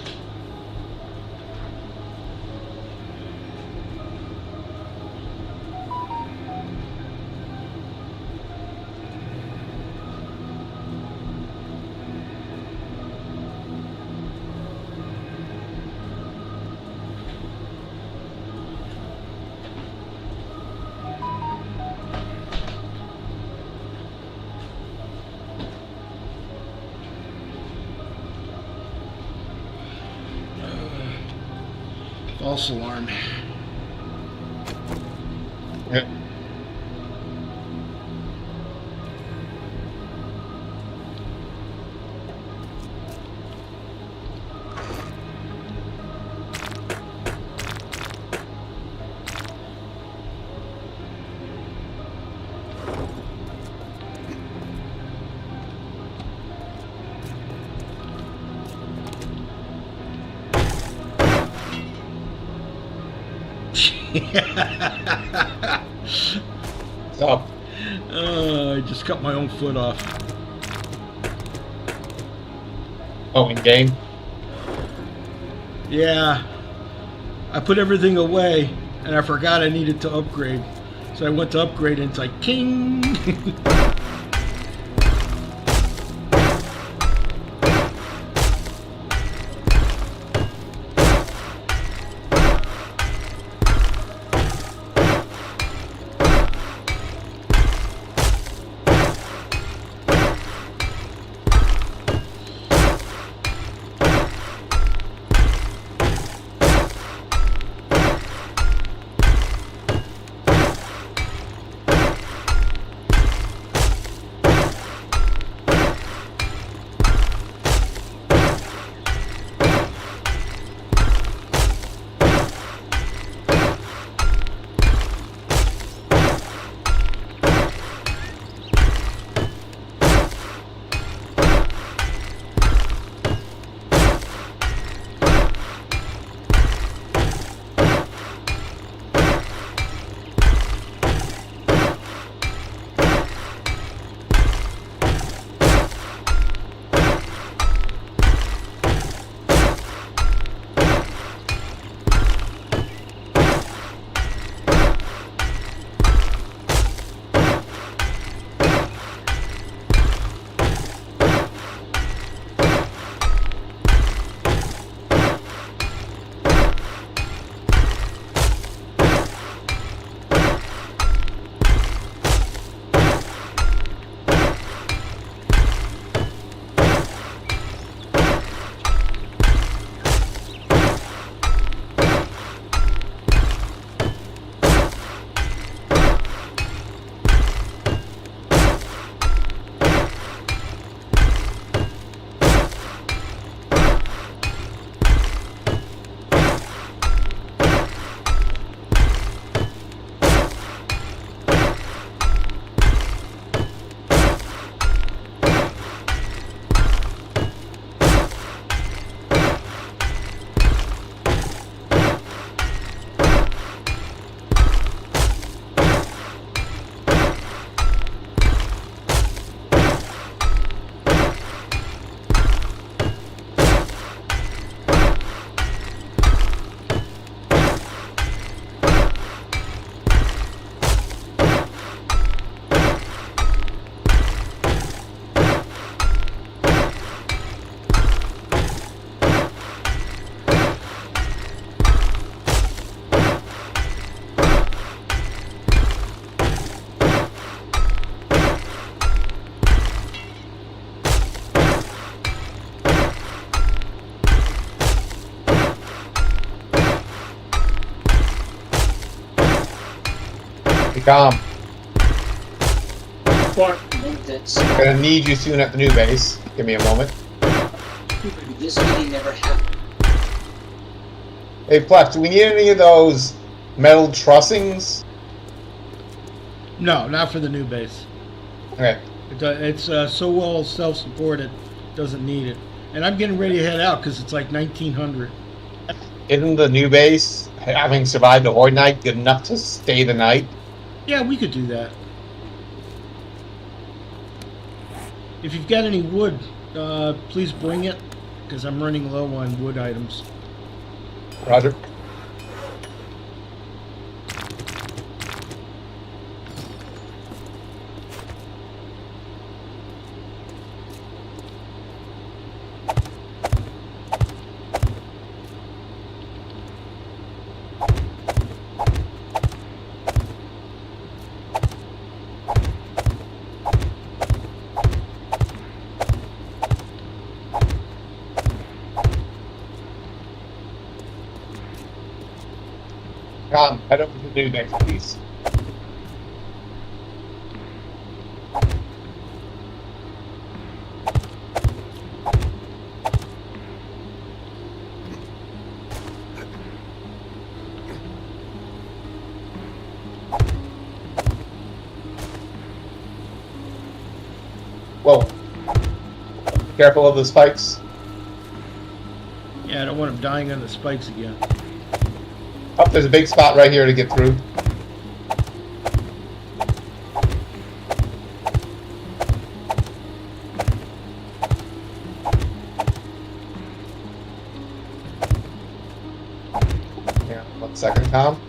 False alarm. Yeah. So, I just cut my own foot off. oh, in game. Yeah. I put everything away and I forgot I needed to upgrade. So I went to upgrade and it's like king. Tom, What? That's I'm gonna need you soon at the new base. Give me a moment. this really never happened. Hey, Plex, do we need any of those metal trussings? No, not for the new base. Okay. It's so well self-supported, doesn't need it. And I'm getting ready to head out because it's like 1900. Isn't the new base, having survived the Horde night, good enough to stay the night? Yeah, we could do that. If you've got any wood, please bring it because I'm running low on wood items. Roger. Tom, head over to the new base, please. Whoa. Careful of the spikes. Yeah, I don't want them dying on the spikes again. Oh, there's a big spot right here to get through. Yeah, 1 second, Tom.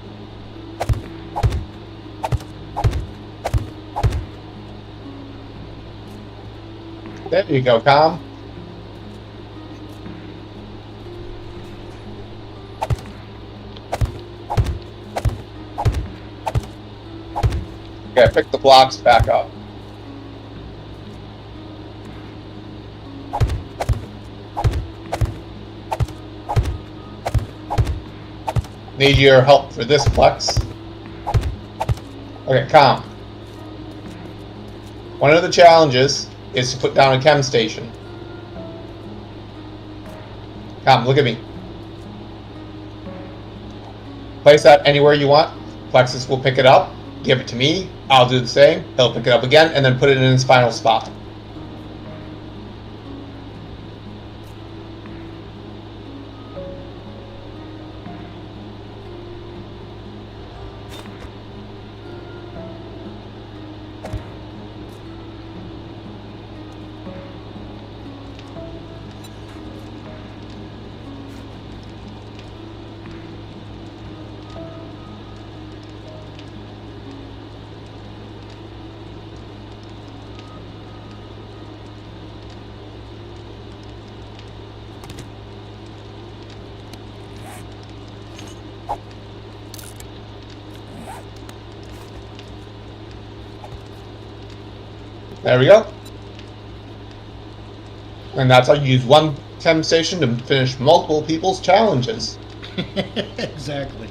There you go, Tom. Okay, pick the blocks back up. Need your help for this, Plex. Okay, calm. One of the challenges is to put down a chem station. Calm, look at me. Place that anywhere you want. Plexus will pick it up, give it to me. I'll do the same. He'll pick it up again and then put it in its final spot. There we go. And that's how you use one chem station to finish multiple people's challenges. Exactly.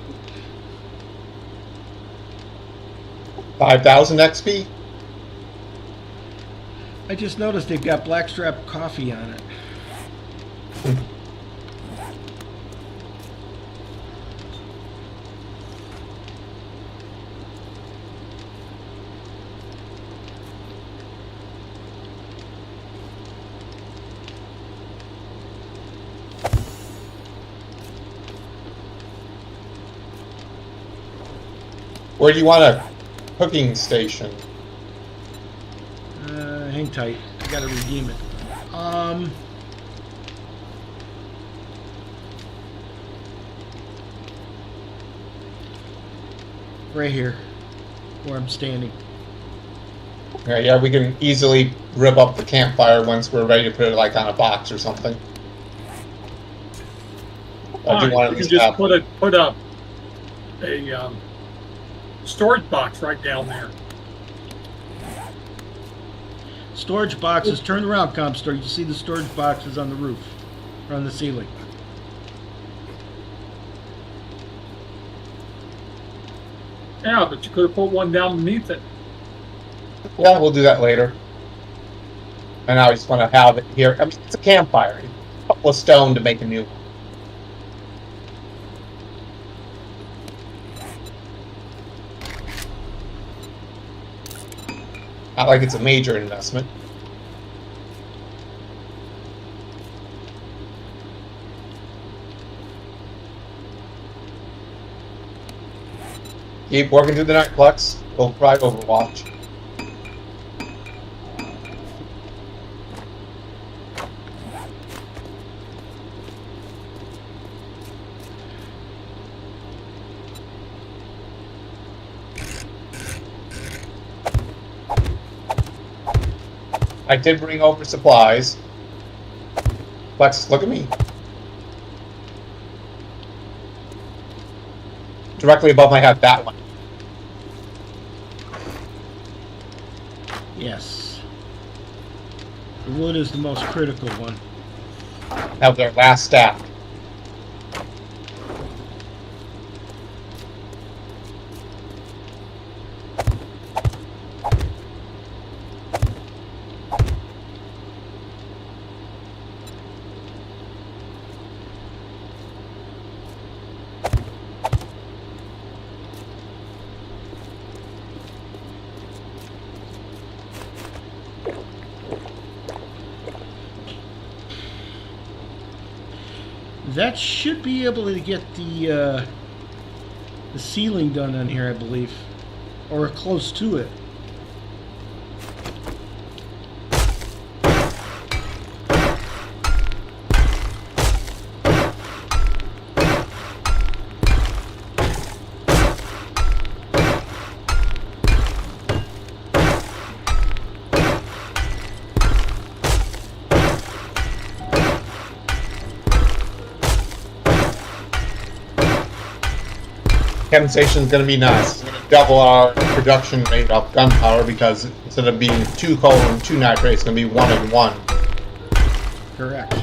5,000 XP. I just noticed they've got blackstrap coffee on it. Where do you want a cooking station? Hang tight. I gotta redeem it. Right here, where I'm standing. Yeah, we can easily rip up the campfire once we're ready to put it like on a box or something. I do want You to can just put up a storage box right down there. Storage boxes. Turn around, Comstar. You see the storage boxes on the roof, or on the ceiling. Yeah, but you could have put one down beneath it. Yeah, we'll do that later. And now I just want to have it here. I mean, it's a campfire. A couple of stone to make a new one. Not like it's a major investment. Keep working through the night, Plex. We'll try Overwatch. I did bring over supplies. Plex, look at me. Directly above my head, that one. Yes. The wood is the most critical one. That was our last stack. That should be able to get the ceiling done on here, I believe, or close to it. Chem station is going to be nice. It's going to double our production rate of gunpowder because instead of being 2 coal and 2 nitrate, it's going to be 1 and 1. Correct.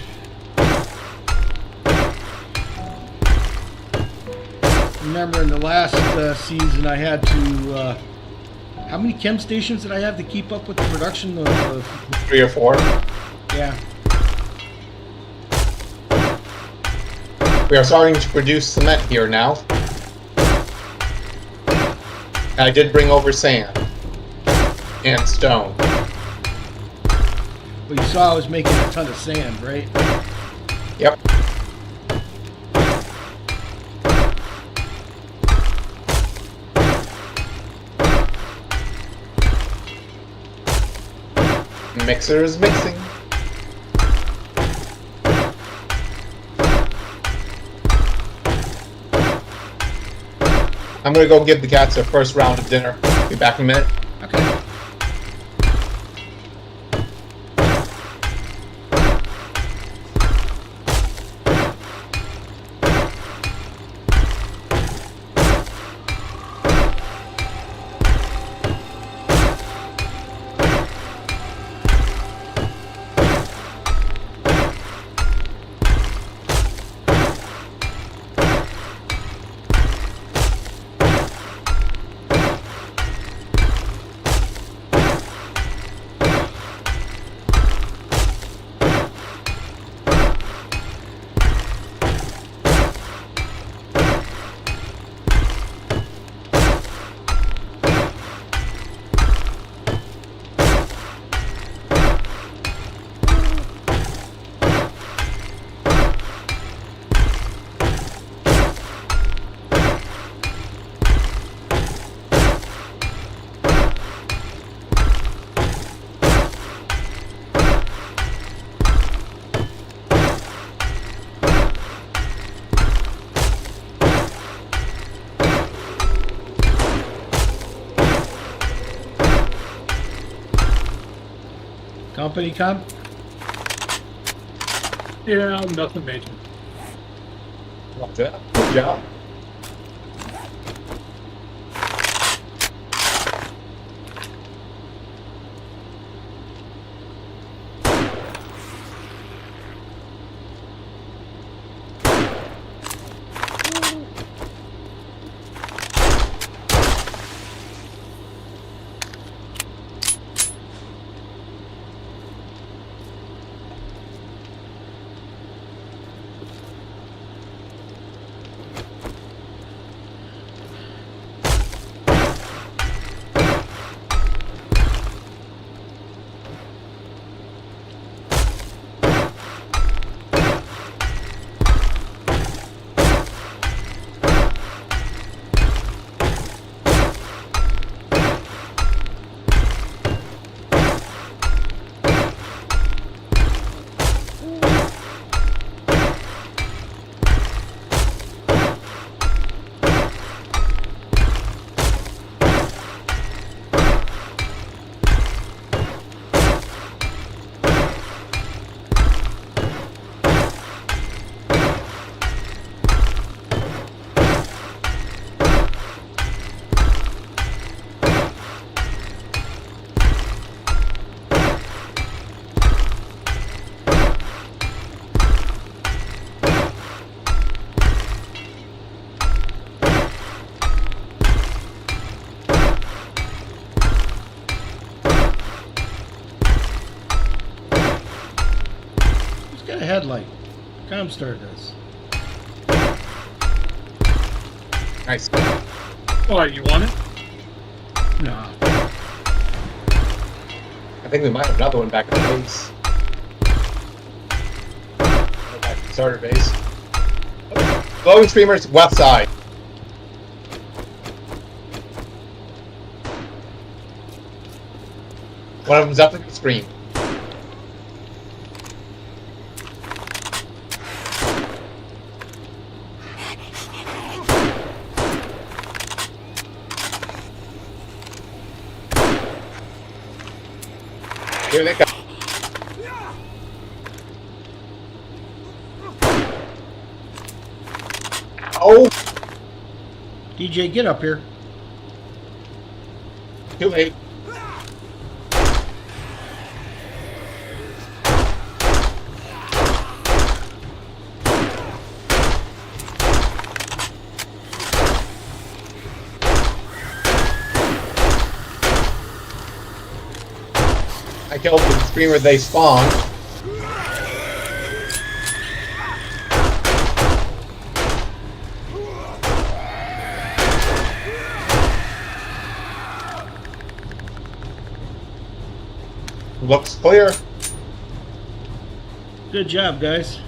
Remember in the last season I had to, how many chem stations did I have to keep up with the production of 3 or 4. yeah. We are starting to produce cement here now. I did bring over sand and stone. Well, you saw I was making a ton of sand, right? Yep. Mixer is mixing. I'm gonna go give the cats their first round of dinner. Be back in a minute. Okay. Company comp? Yeah, nothing major. Like that. Good job. Comstar does. Nice. Oh, you want it? No. I think we might have another one back at the base. Go back to the starter base. Glowing streamers, west side. One of them's up to the screen. Here they come. Oh, DJ, get up here. too late. I killed the screamer they spawned. Looks clear. Good job, guys.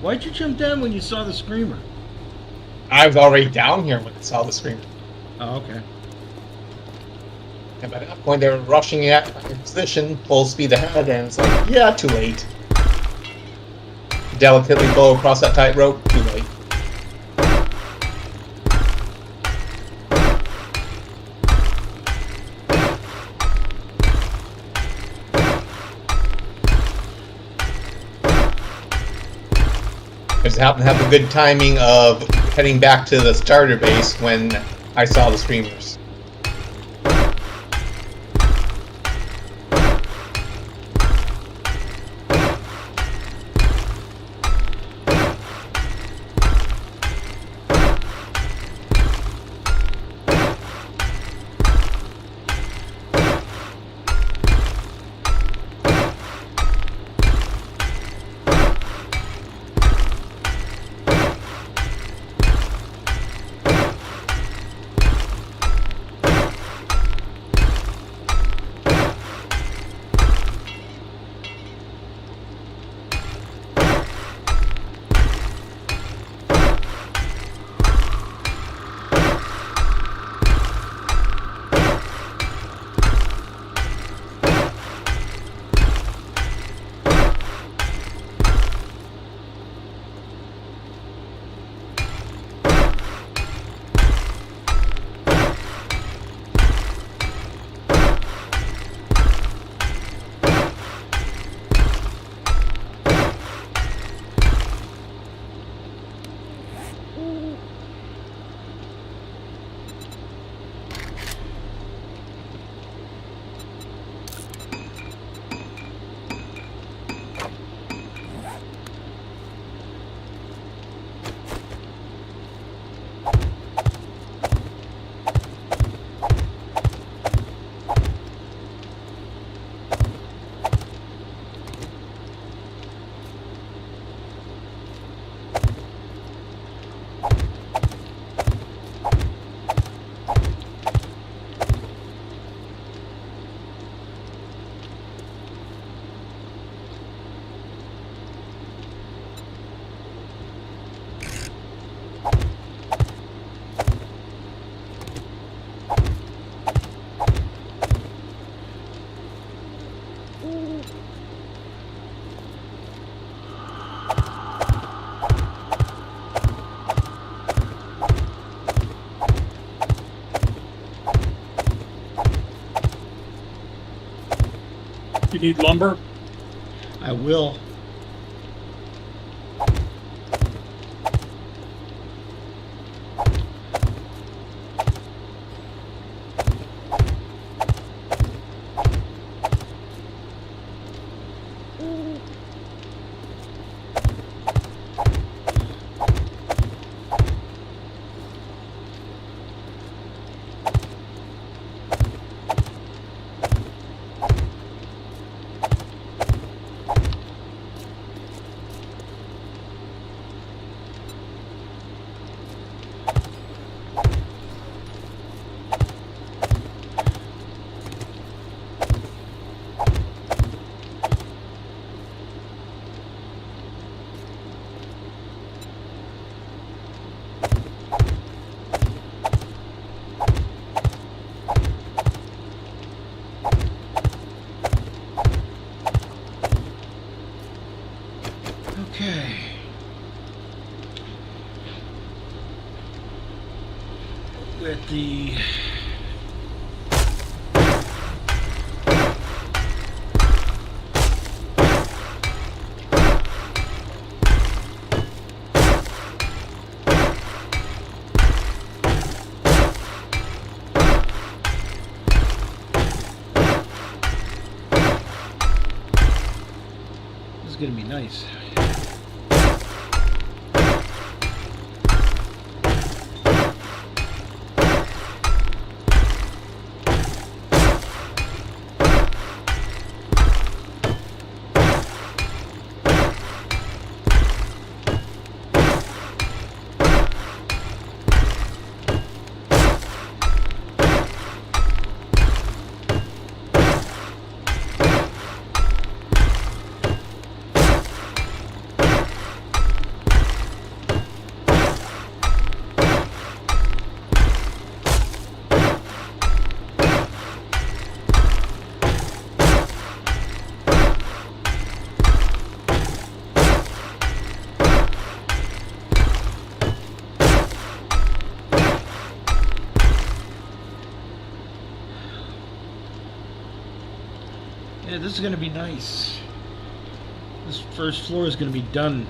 Why'd you jump down when you saw the screamer? I was already down here when I saw the screamer. Oh, okay. And by that point, they were rushing at my position, full speed ahead, and it's like, yeah, too late. Delicately blow across that tightrope, too late. I just happened to have the good timing of heading back to the starter base when I saw the screamers. You need lumber? I will. Okay. With the this is gonna be nice. Yeah, this is gonna be nice. This first floor is gonna be done.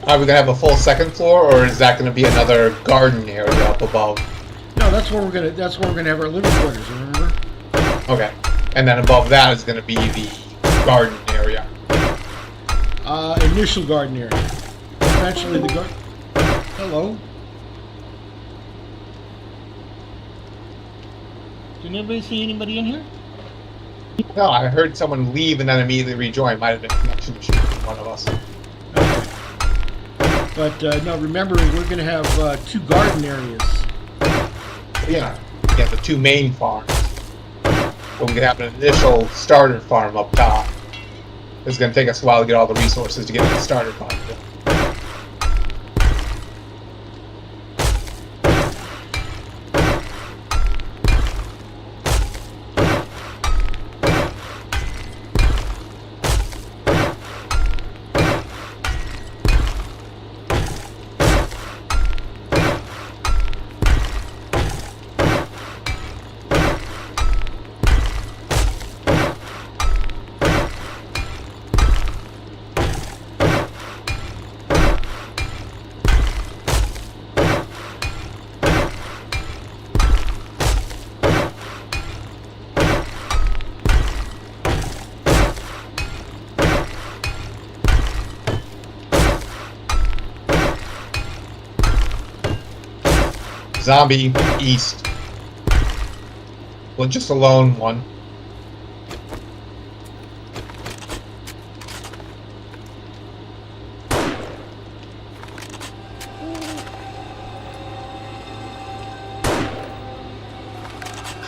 Are we gonna have a full second floor, or is that gonna be another garden area up above? No, that's where we're gonna have our living quarters, remember? Okay. And then above that is gonna be the garden area. Initial garden area. Eventually the garden. Hello. Did anybody see anybody in here? No, I heard someone leave and then immediately rejoin. Might have been a connection issue from one of us. But no, remember we're gonna have 2 garden areas. Yeah. Yeah, the 2 main farms. But we could have an initial starter farm up top. It's gonna take us a while to get all the resources to get to the starter farm. Zombie east. Well, just a lone one.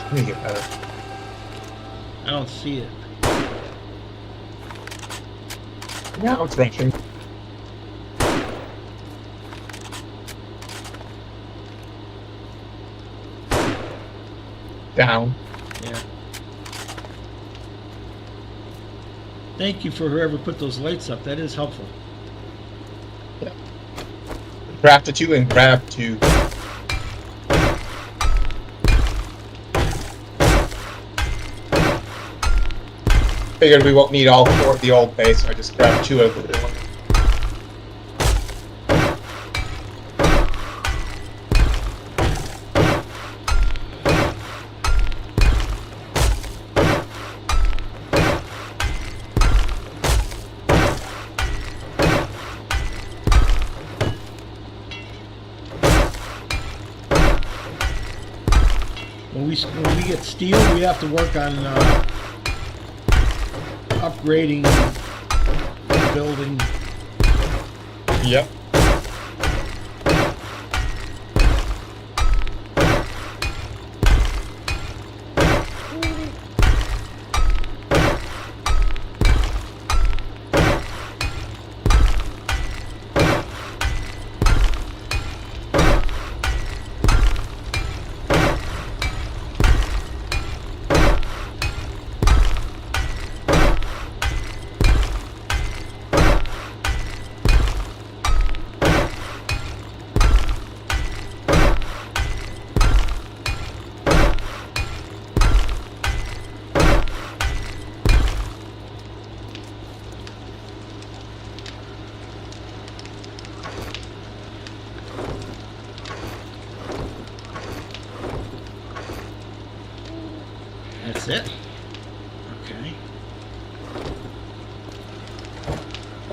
Let me get better. I don't see it. Now it's rushing. Down. Yeah. Thank you for whoever put those lights up. That is helpful. Craft a 2 and grab 2. Figured we won't need all 4 of the old base, so I just grabbed 2 of the new one. When we get steel, we have to work on upgrading the building. Yep.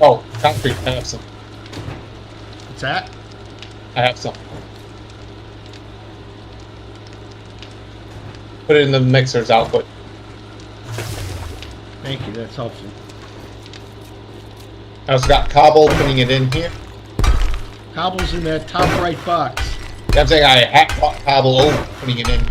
Oh, concrete. I have some. What's that? I have some. Put it in the mixer's output. Thank you, that's helpful. I also got cobble, putting it in here. Cobble's in that top right box. I'm saying I hack cobble over, putting it in here.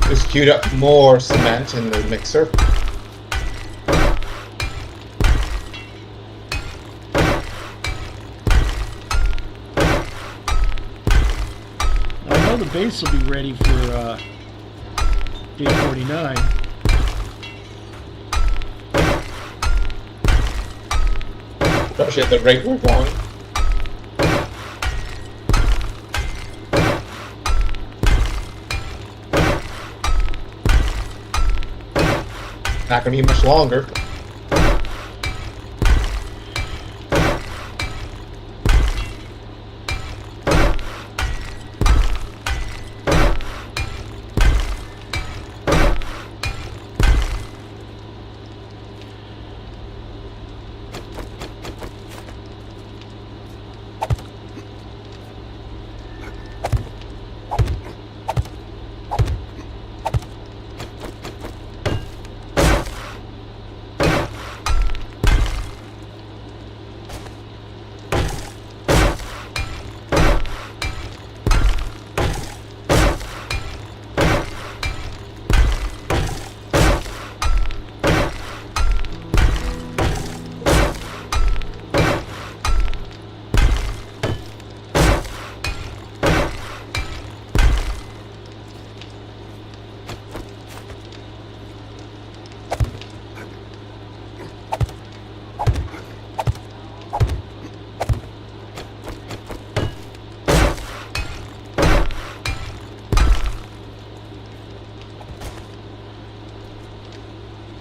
Just queued up more cement in the mixer. I know the base will be ready for day 49. Especially at the rate we're going. Not gonna be much longer.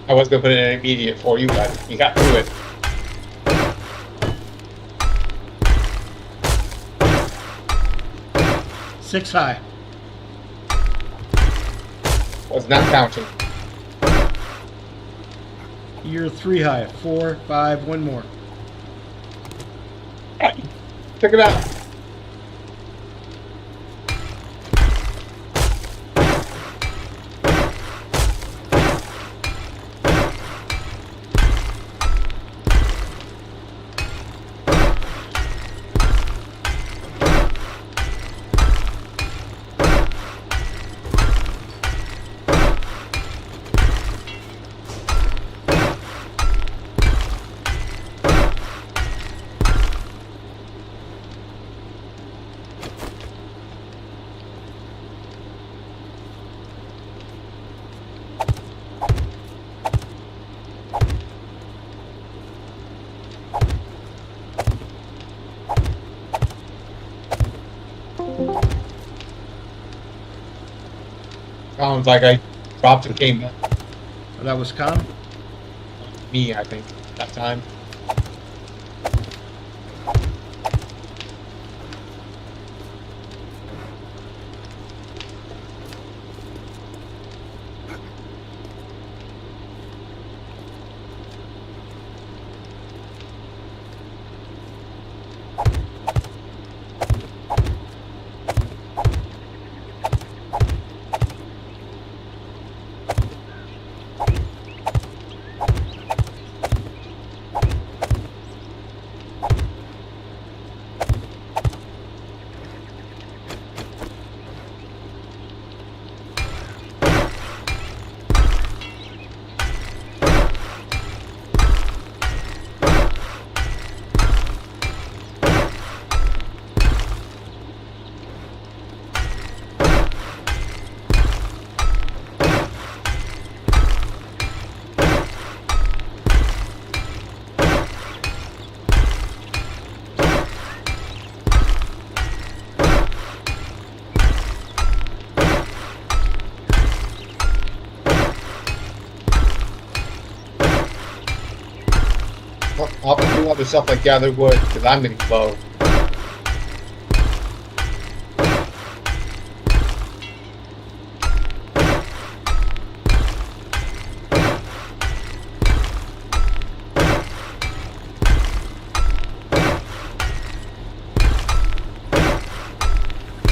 I was gonna put it in immediate for you, but you got through it. Six high. Was not counting. You're 3 high. 4, 5, one more. Check it out. Sounds like I dropped and came back. Oh, that was calm? Me, I think, that time. I'll do other stuff like gather wood, because I'm getting low.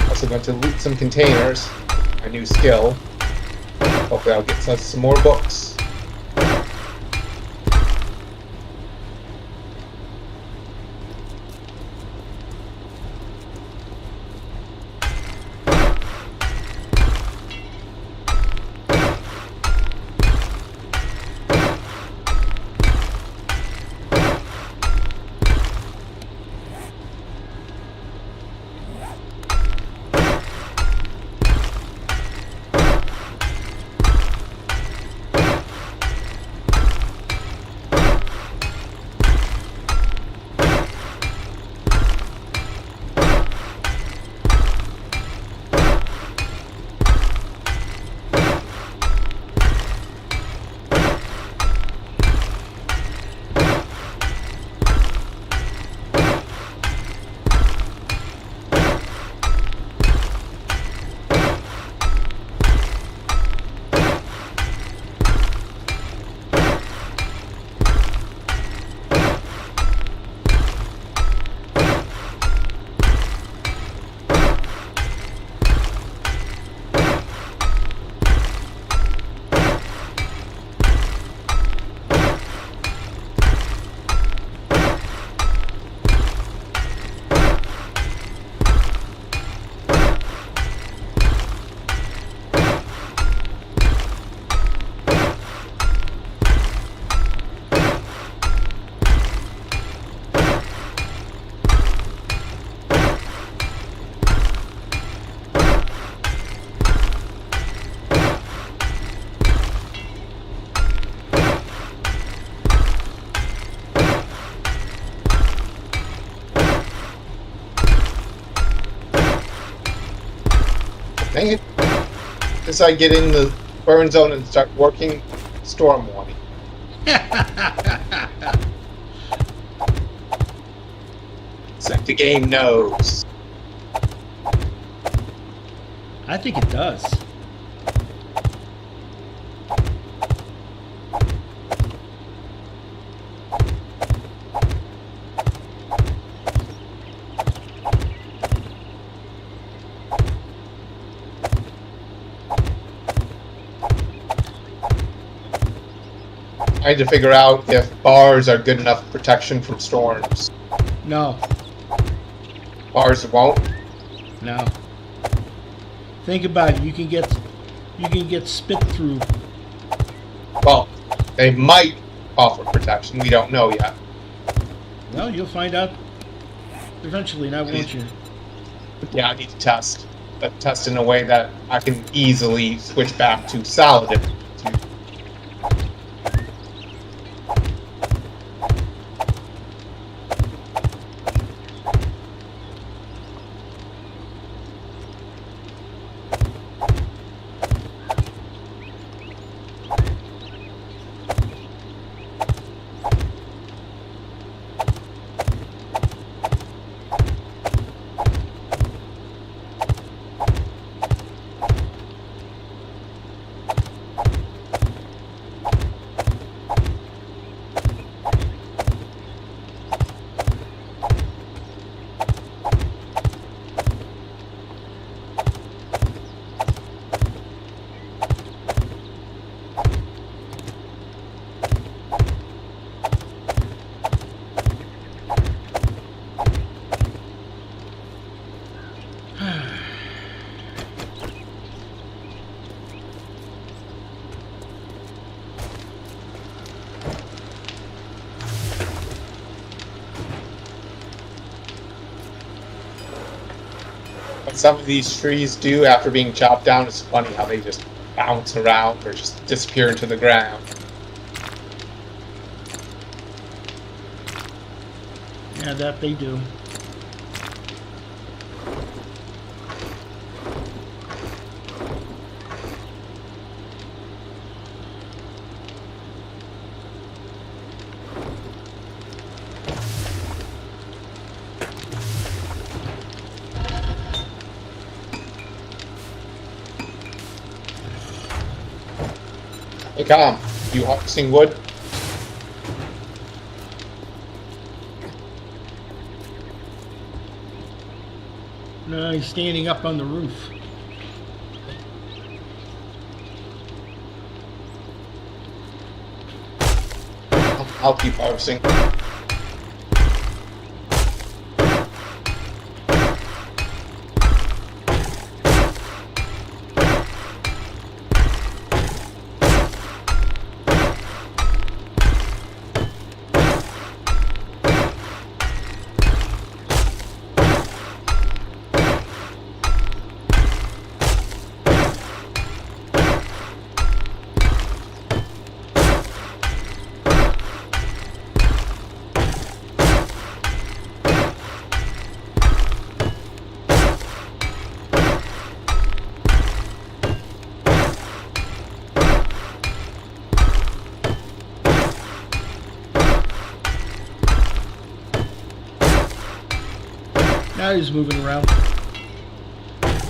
Also going to loot some containers. My new skill. Hopefully I'll get some more books. Dang it. As I get in the burn zone and start working storm warning. It's like the game knows. I think it does. I need to figure out if bars are good enough protection from storms. No, Bars won't. no. Think about it. You can get spit through. Well, they might offer protection. We don't know yet. Well, you'll find out eventually, now won't you? Yeah, I need to test. But test in a way that I can easily switch back to solid if to what some of these trees do after being chopped down is funny how they just bounce around or just disappear into the ground. Yeah, that they do. Hey, Colin, you harvesting wood? No, he's standing up on the roof. I'll keep harvesting. Now he's moving around.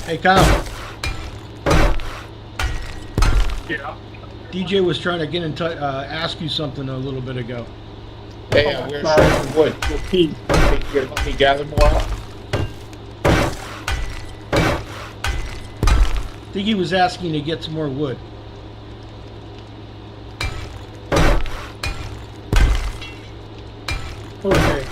Hey, Kyle. Yeah. DJ was trying to get in touch, ask you something a little bit ago. Hey, we're short of wood. Repeat. Think you can help me gather more up? I think he was asking to get some more wood. Okay.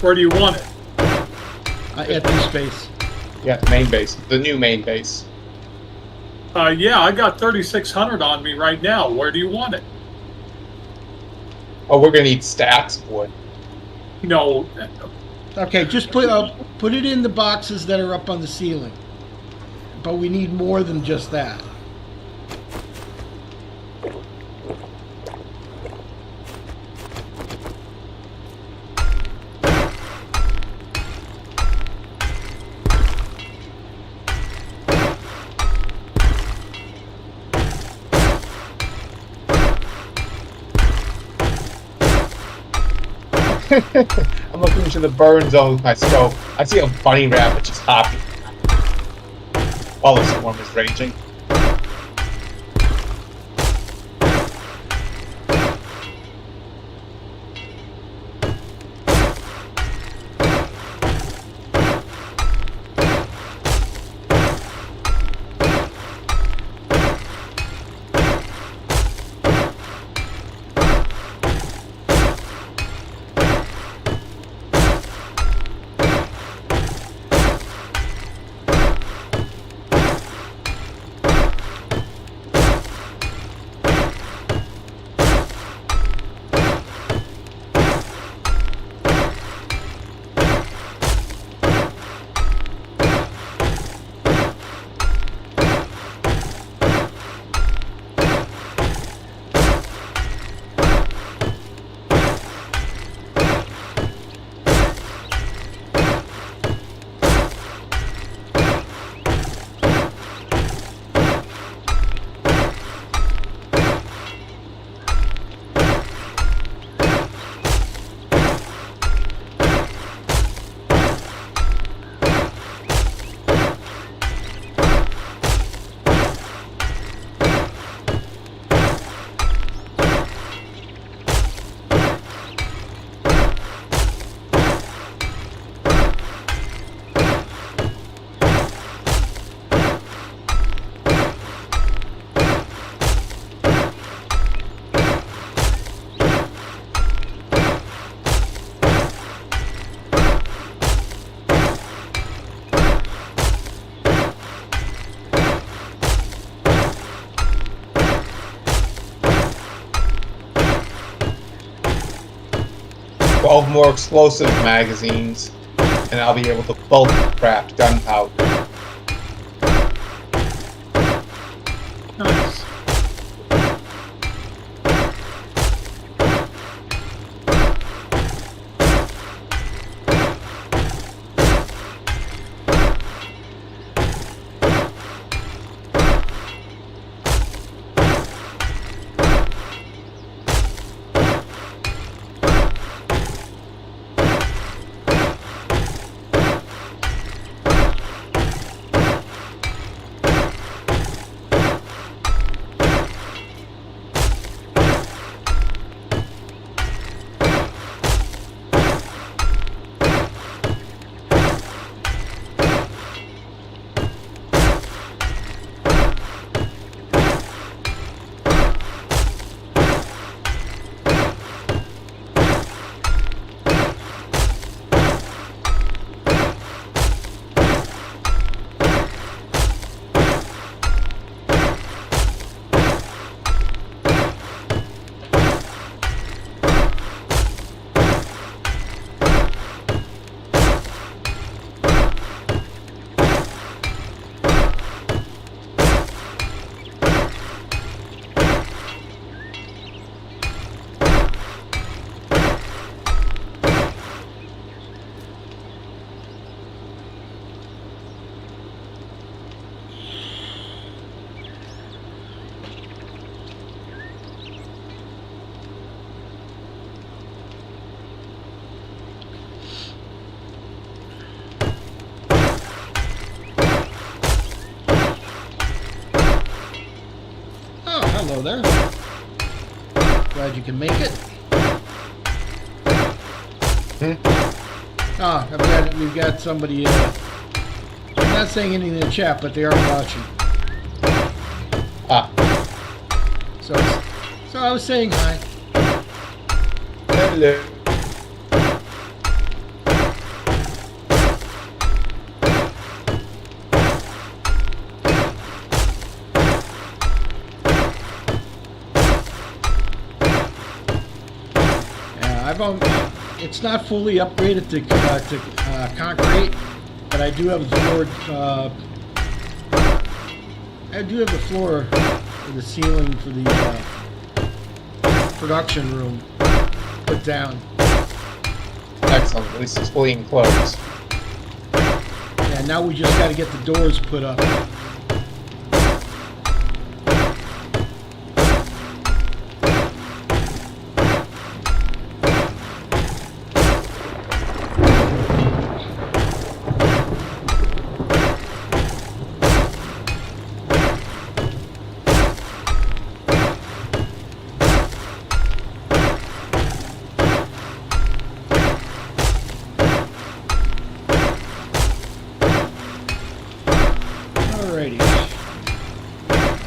Where do you want it? At this space. Yeah, main base. The new main base. Yeah, I got 3,600 on me right now. Where do you want it? Oh, we're gonna need stacks of wood. No, Okay, just put it in the boxes that are up on the ceiling. But we need more than just that. I'm looking into the burn zone with my scope. I see a bunny rabbit just hopping while the storm is raging. More explosive magazines, and I'll be able to bulk craft gunpowder. Nice. hello there. Glad you can make it. Ah, we've got somebody. I'm not saying anything in the chat, but they are watching. Ah, So I was saying hi. hello. It's not fully upgraded to concrete, but I do have the floor. I do have the floor or the ceiling for the production room put down. Excellent. At least it's fully enclosed. Yeah, now we just got to get the doors put up.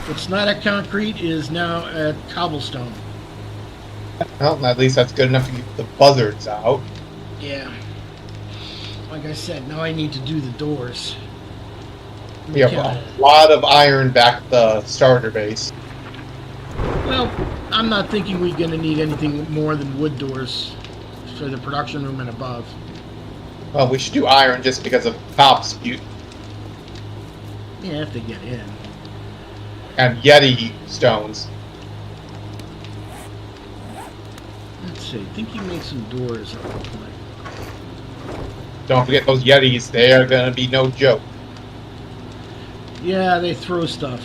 It's not at concrete, it is now at cobblestone. Well, at least that's good enough to keep the buzzards out. Yeah. Like I said, now I need to do the doors. We have a lot of iron back at the starter base. Well, I'm not thinking we're going to need anything more than wood doors for the production room and above. Well, we should do iron just because of cops Yeah, if they get in. and Yeti stones. Let's see, I think you make some doors. Don't forget those Yetis, they are going to be no joke. Yeah, they throw stuff.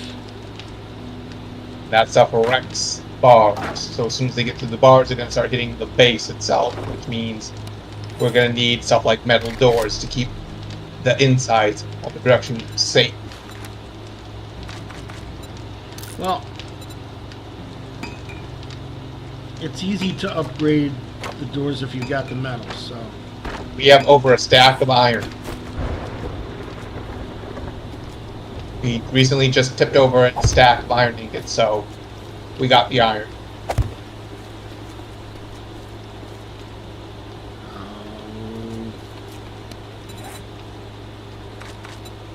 That stuff wrecks bars. So as soon as they get to the bars, they're going to start hitting the base itself, which means we're going to need stuff like metal doors to keep the insides of the production safe. Well, it's easy to upgrade the doors if you've got the metal, so. We have over a stack of iron. We recently just tipped over a stack of iron ingots, so we got the iron.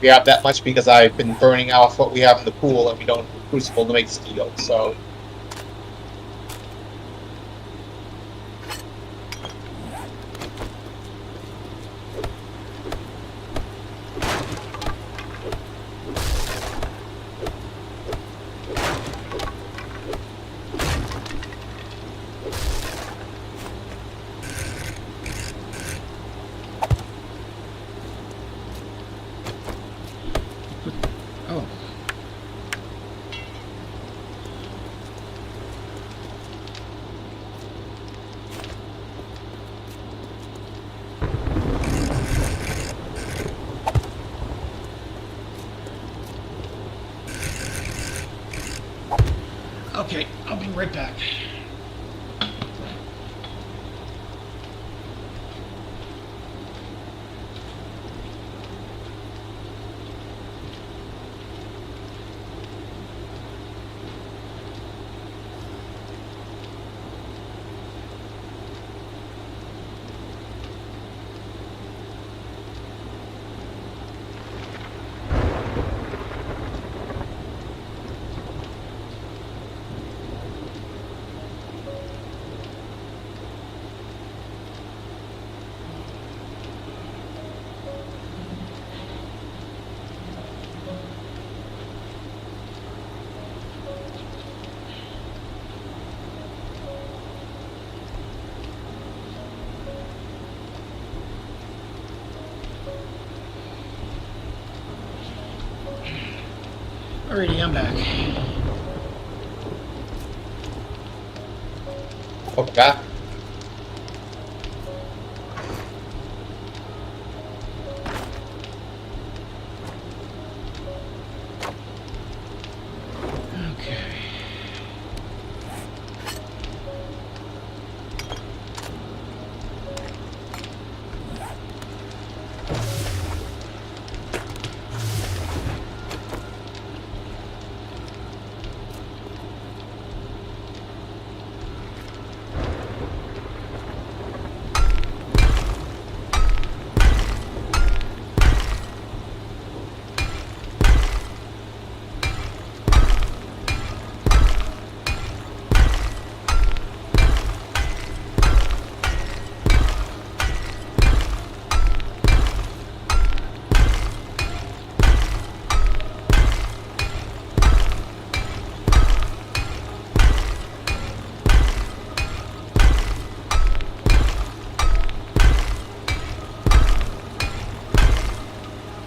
We have that much because I've been burning off what we have in the pool, and we don't have a crucible to make steel, so. Oh. Okay, I'll be right back. Alrighty, I'm back. Okay. Okay.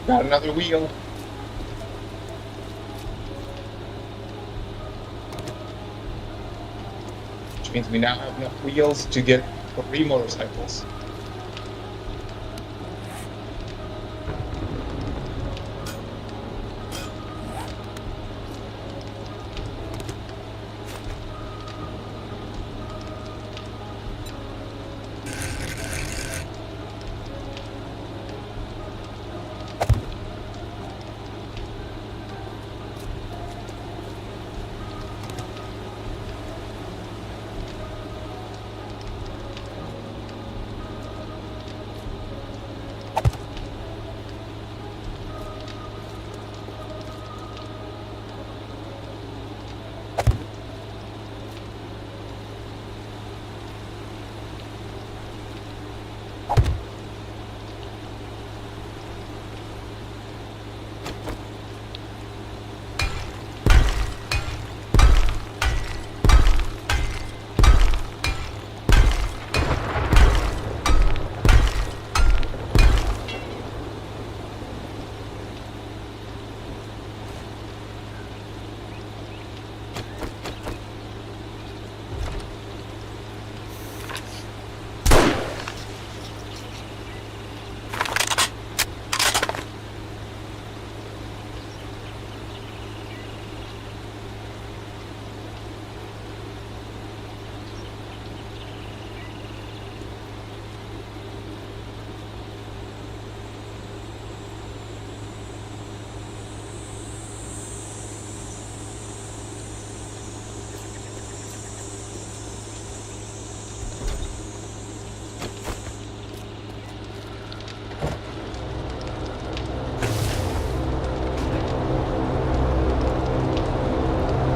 Got another wheel. Which means we now have enough wheels to get 3 motorcycles.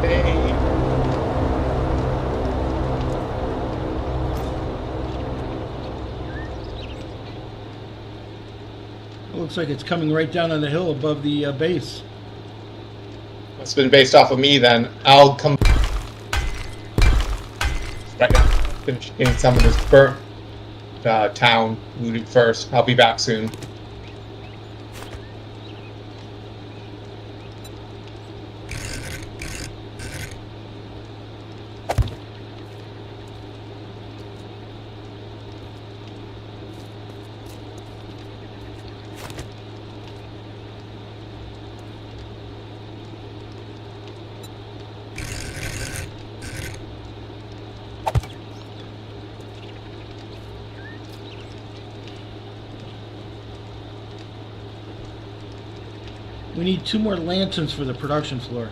Hey. It looks like it's coming right down on the hill above the base. It's been based off of me then. I'll come right now. Finish getting some of this burnt town looted first. I'll be back soon. We need 2 more lanterns for the production floor.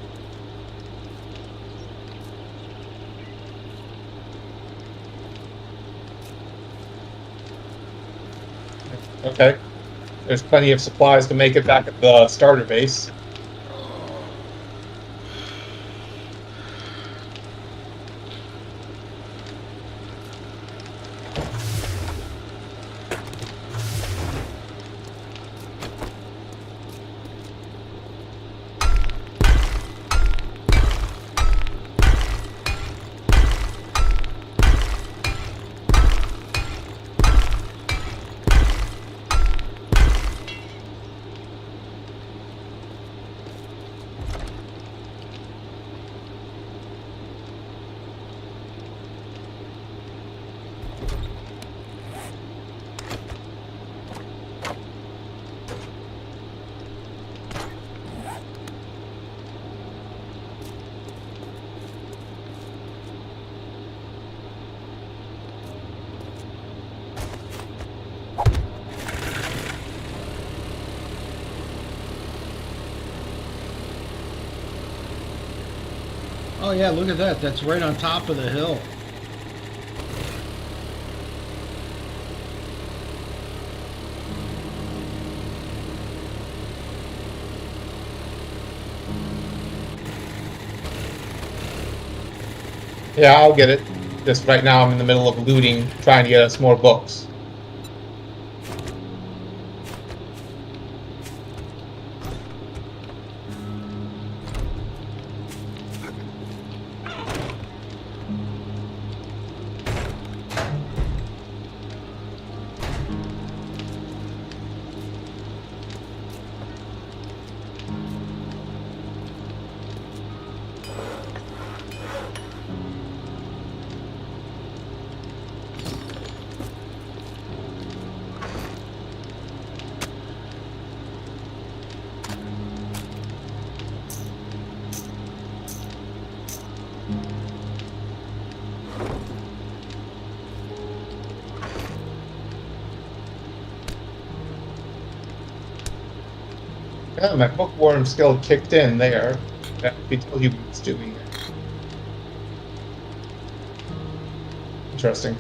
Okay. There's plenty of supplies to make it back at the starter base. Oh yeah, look at that. That's right on top of the hill. Yeah, I'll get it. Just right now I'm in the middle of looting, trying to get us more books. Yeah, my bookworm skill kicked in there. That he told you what it's doing. Interesting.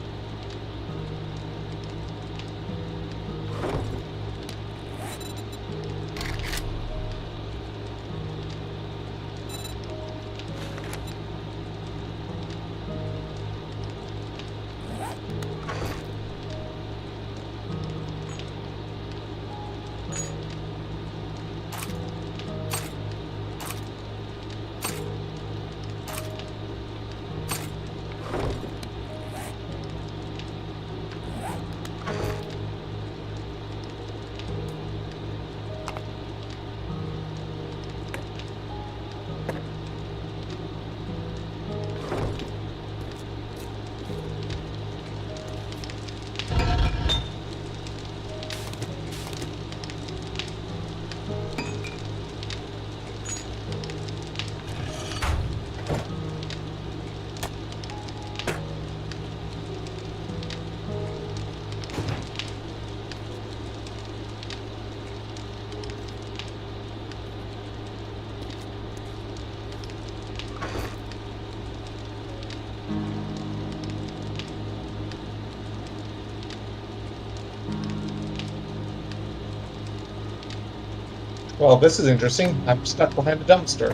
Well, this is interesting. I'm stuck behind a dumpster.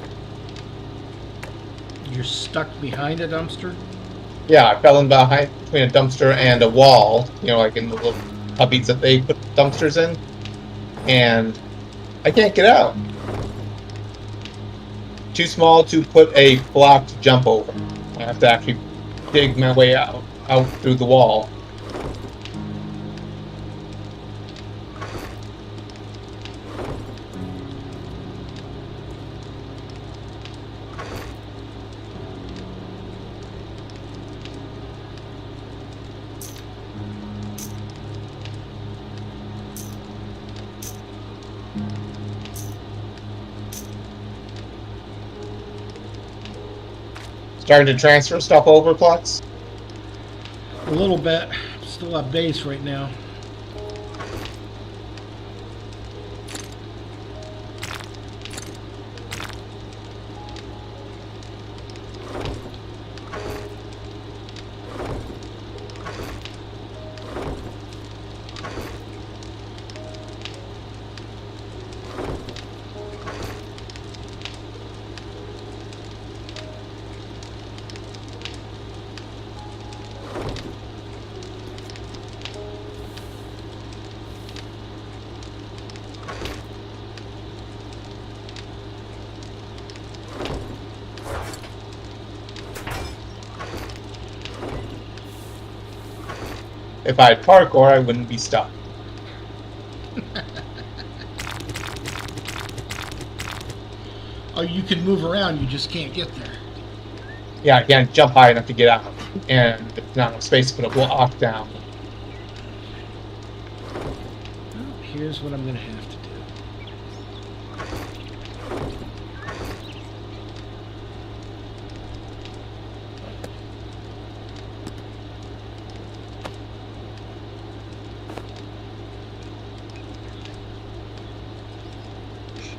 You're stuck behind a dumpster? Yeah, I fell in behind between a dumpster and a wall, you know, like in the little cubbies that they put dumpsters in. And I can't get out. Too small to put a block to jump over. I have to actually dig my way out through the wall. Starting to transfer stuff over, Plux? A little bit. Still at base right now. If I had parkour, I wouldn't be stuck. Oh, you can move around, you just can't get there. Yeah, I can't jump high enough to get out. And there's not enough space to put a block down. Well, here's what I'm going to have to do.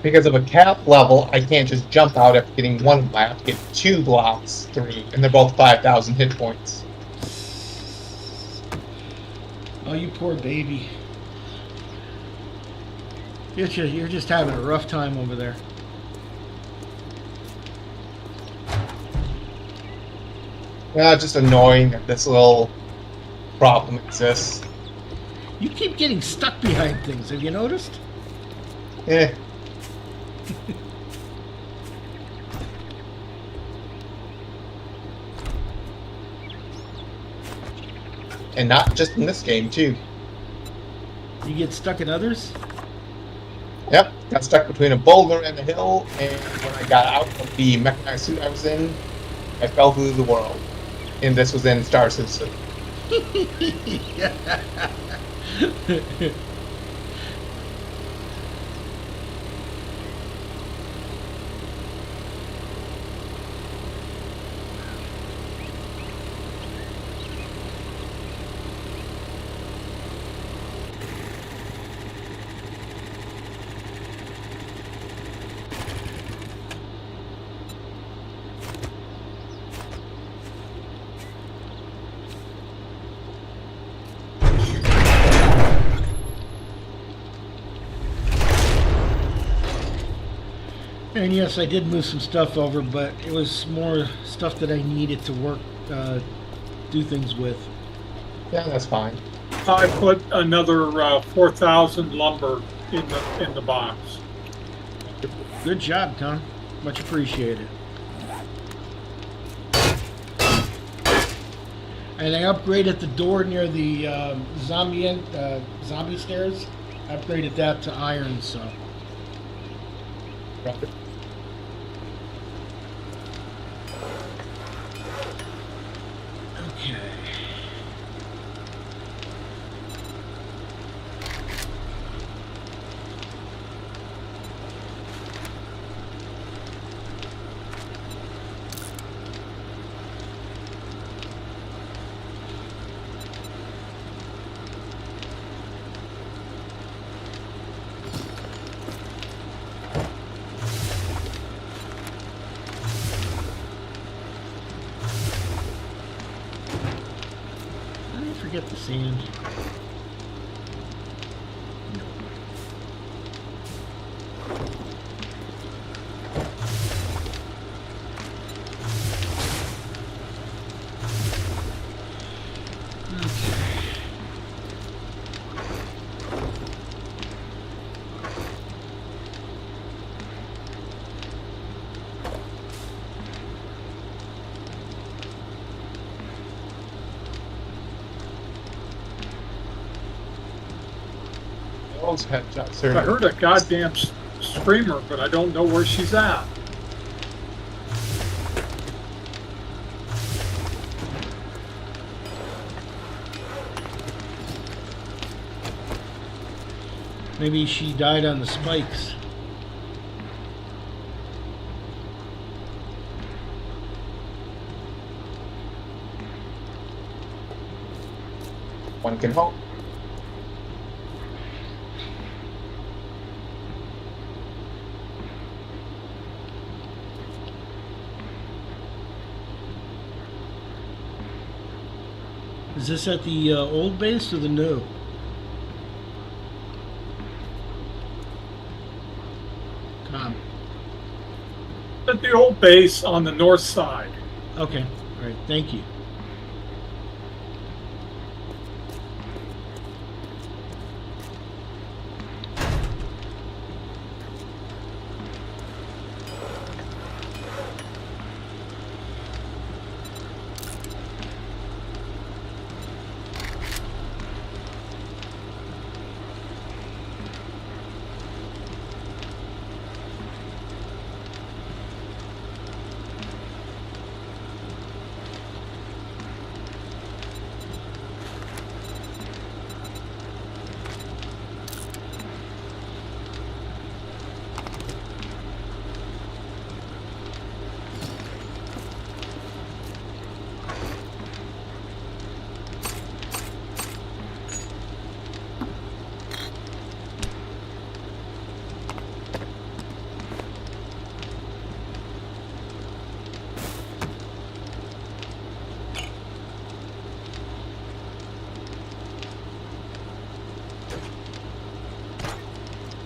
Because of a cap level, I can't just jump out after getting one of them. I have to get 2 blocks through, and they're both 5,000 hit points. Oh, you poor baby. You're just having a rough time over there. Yeah, it's just annoying that this little problem exists. You keep getting stuck behind things, have you noticed? Eh. And not just in this game, too. You get stuck in others? Yep, got stuck between a boulder and a hill, and when I got out of the mechanized suit I was in, I fell through the world. And this was in Star Citizen. And yes, I did move some stuff over, but it was more stuff that I needed to work, do things with. Yeah, that's fine. I put another 4,000 lumber in the box. Good job, Tom. Much appreciated. And I upgraded the door near the zombie stairs. I upgraded that to iron, so. Roger. Okay. I didn't forget the sand. Those headshots I are. heard a goddamn screamer, but I don't know where she's at. Maybe she died on the spikes. One can hope. Is this at the old base or the new? Tom. At the old base on the north side. Okay. All right. Thank you.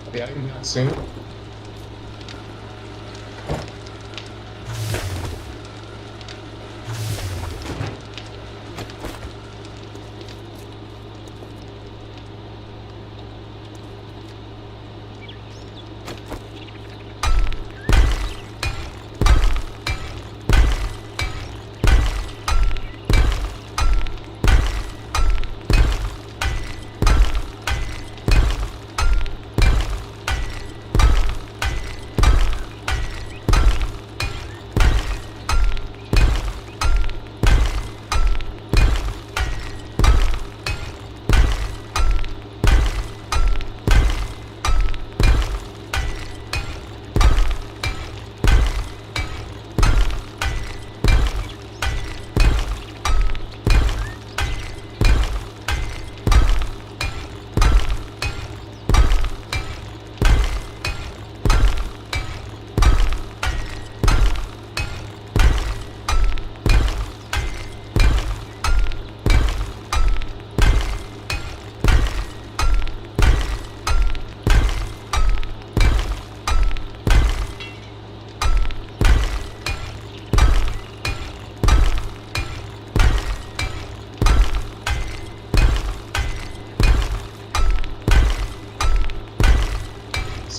I'll be out of that soon.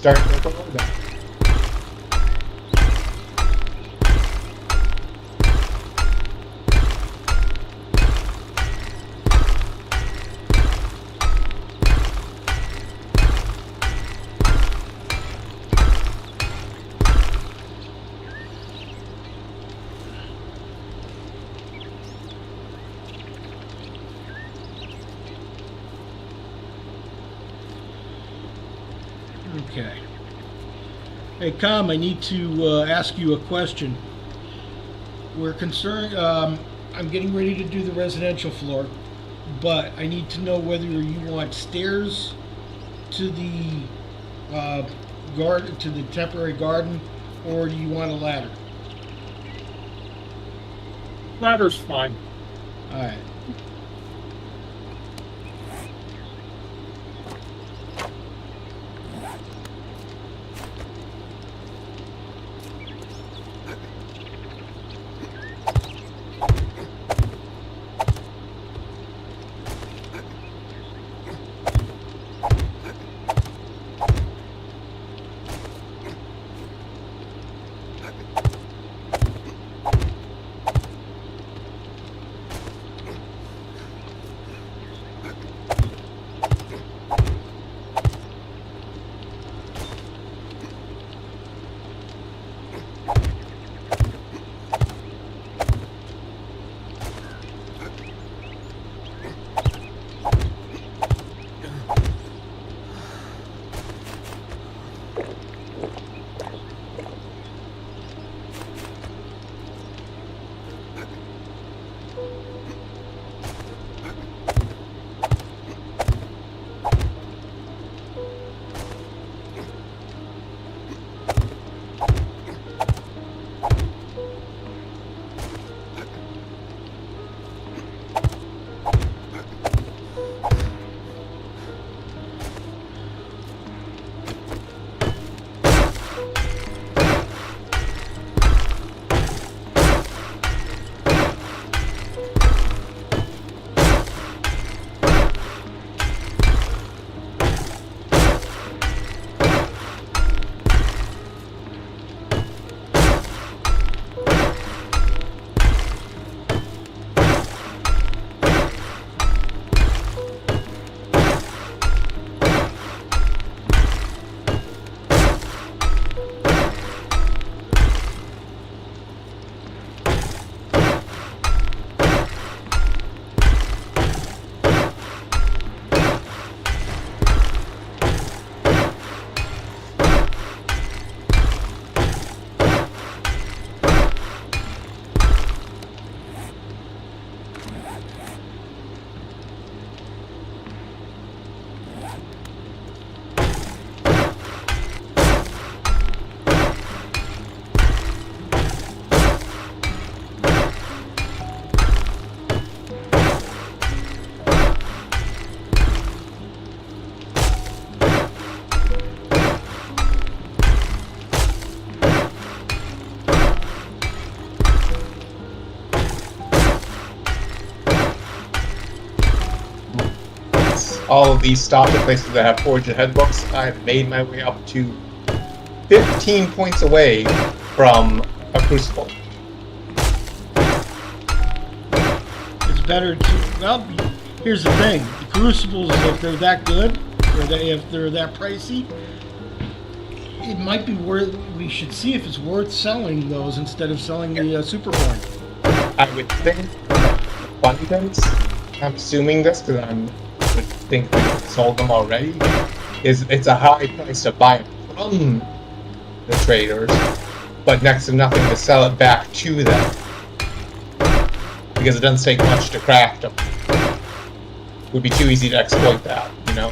start to go then. Okay. Hey, Com, I need to ask you a question. We're concerned, I'm getting ready to do the residential floor, but I need to know whether you want stairs to the garden, to the temporary garden, or do you want a ladder? Ladder's fine. All right. All of these stop at places that have forged ahead books. I've made my way up to 15 points away from a crucible. It's better to, well, here's the thing. The crucibles, if they're that good, or if they're that pricey, it might be worth, we should see if it's worth selling those instead of selling the Superborn. I would think abundance, I'm assuming this because I would think we sold them already, is it's a high price to buy them from the traders, but next to nothing to sell it back to them. Because it doesn't take much to craft them. It would be too easy to exploit that, you know?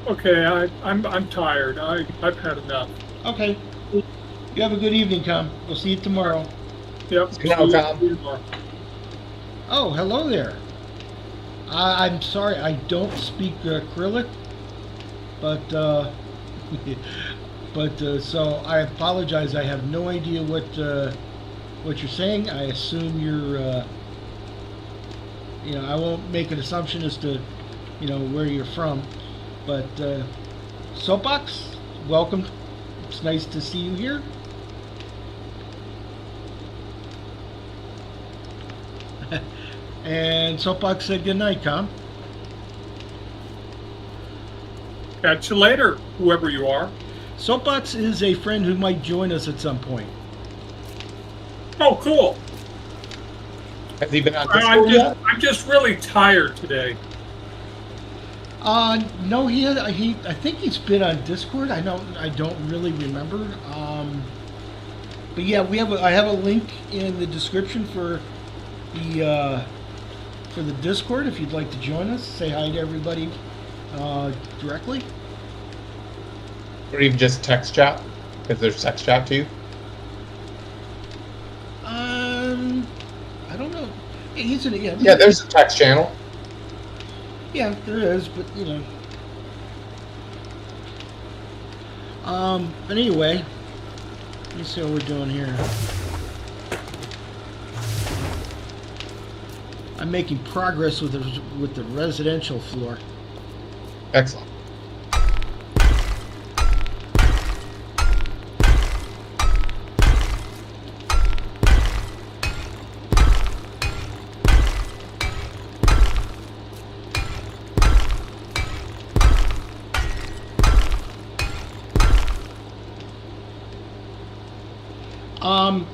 Okay, I'm tired. I've had enough. Okay. You have a good evening, Com. We'll see you tomorrow. Yep. Good night, Tom. See you tomorrow. Oh, hello there. I'm sorry, I don't speak Cyrillic, but so I apologize. I have no idea what you're saying. I assume you're, I won't make an assumption as to, where you're from, but Soapbox, welcome. It's nice to see you here. And Soapbox said good night, Com. Catch you later, whoever you are. Soapbox is a friend who might join us at some point. Oh, cool. Has he been on Discord yet? I'm just really tired today. No, I think he's been on Discord. I don't really remember. But yeah, I have a link in the description for the Discord if you'd like to join us. Say hi to everybody directly. Or even just text chat? Because there's text chat too? I don't know. Yeah, Yeah, there's a text channel. Yeah, there is, but But anyway, let me see what we're doing here. I'm making progress with the residential floor. Excellent.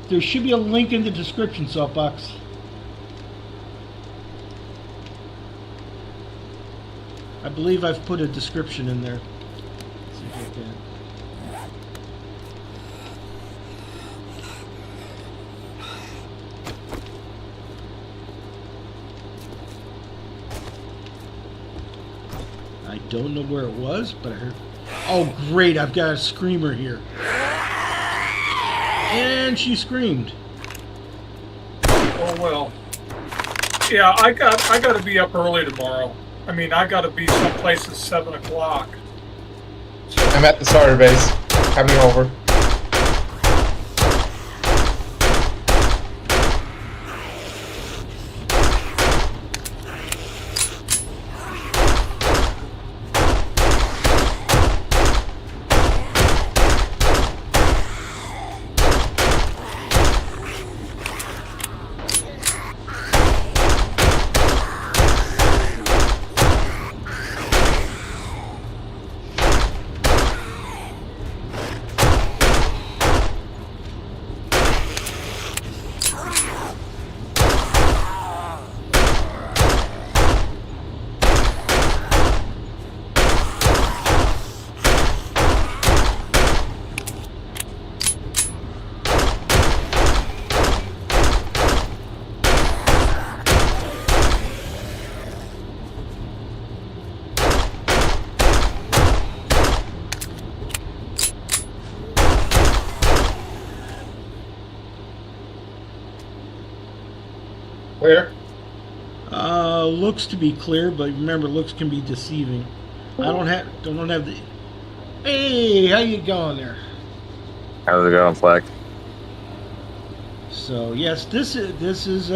There should be a link in the description, Soapbox. I believe I've put a description in there. Let's see if I can. I don't know where it was, but I heard. Oh, great! I've got a screamer here. And she screamed. Oh well. Yeah, I got to be up early tomorrow. I mean, I got to be someplace at 7 o'clock. I'm at the starter base. Coming over. Where? Looks to be clear, but remember, looks can be deceiving. I don't have the. Hey, how you going there? How's it going, Fleck? So yes, this is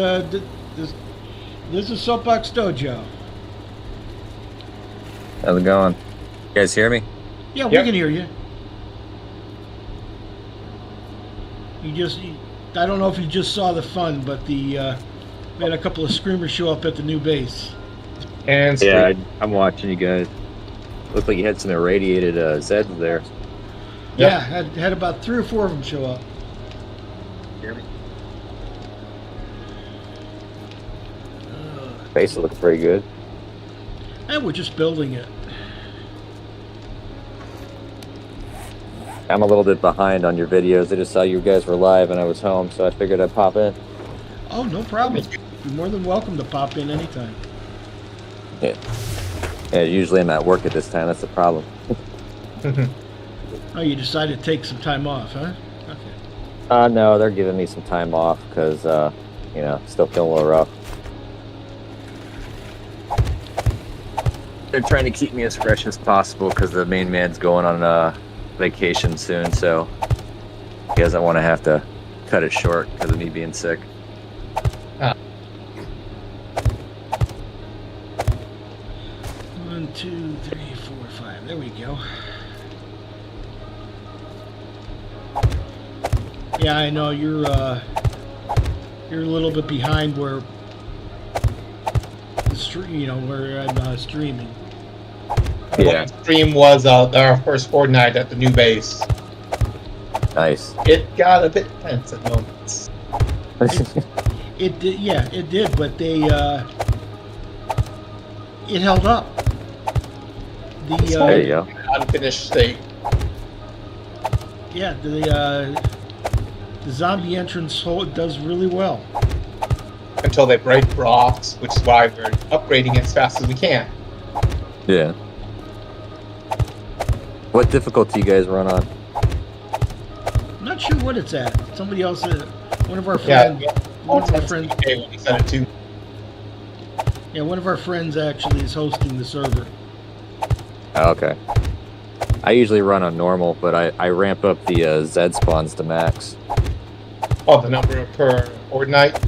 Soapbox Dojo. How's it going? You guys hear me? Yeah, we can hear you. I don't know if you just saw the fun, but we had a couple of screamers show up at the new base. And yeah, I'm watching you guys. Looked like you had some irradiated Zeds there. Yeah, had about 3 or 4 of them show up. Hear me? Base looks pretty good. And we're just building it. I'm a little bit behind on your videos. I just saw you guys were live and I was home, so I figured I'd pop in. Oh, no problem. You're more than welcome to pop in anytime. Yeah, usually I'm at work at this time. That's the problem. Oh, you decided to take some time off, huh? Okay. No, they're giving me some time off because, still feeling a little rough. they're trying to keep me as fresh as possible because the main man's going on vacation soon, so he doesn't want to have to cut it short because of me being sick. 1, 2, 3, 4, 5. There we go. Yeah, I know you're a little bit behind where where I'm streaming. Yeah. Stream was our first fortnight at the new base. Nice. It got a bit tense at moments. It did, yeah, it did, but they it held up. There you go. Unfinished state. Yeah, the zombie entrance does really well. Until they break rocks, which is why we're upgrading as fast as we can. Yeah. What difficulty you guys run on? I'm not sure what it's at. Somebody else, one of our Yeah, friends, one of our friends, okay, when we sent it to. yeah, one of our friends actually is hosting the server. Oh, okay. I usually run on normal, but I ramp up the Z spawns to max. Oh, the number per fortnight.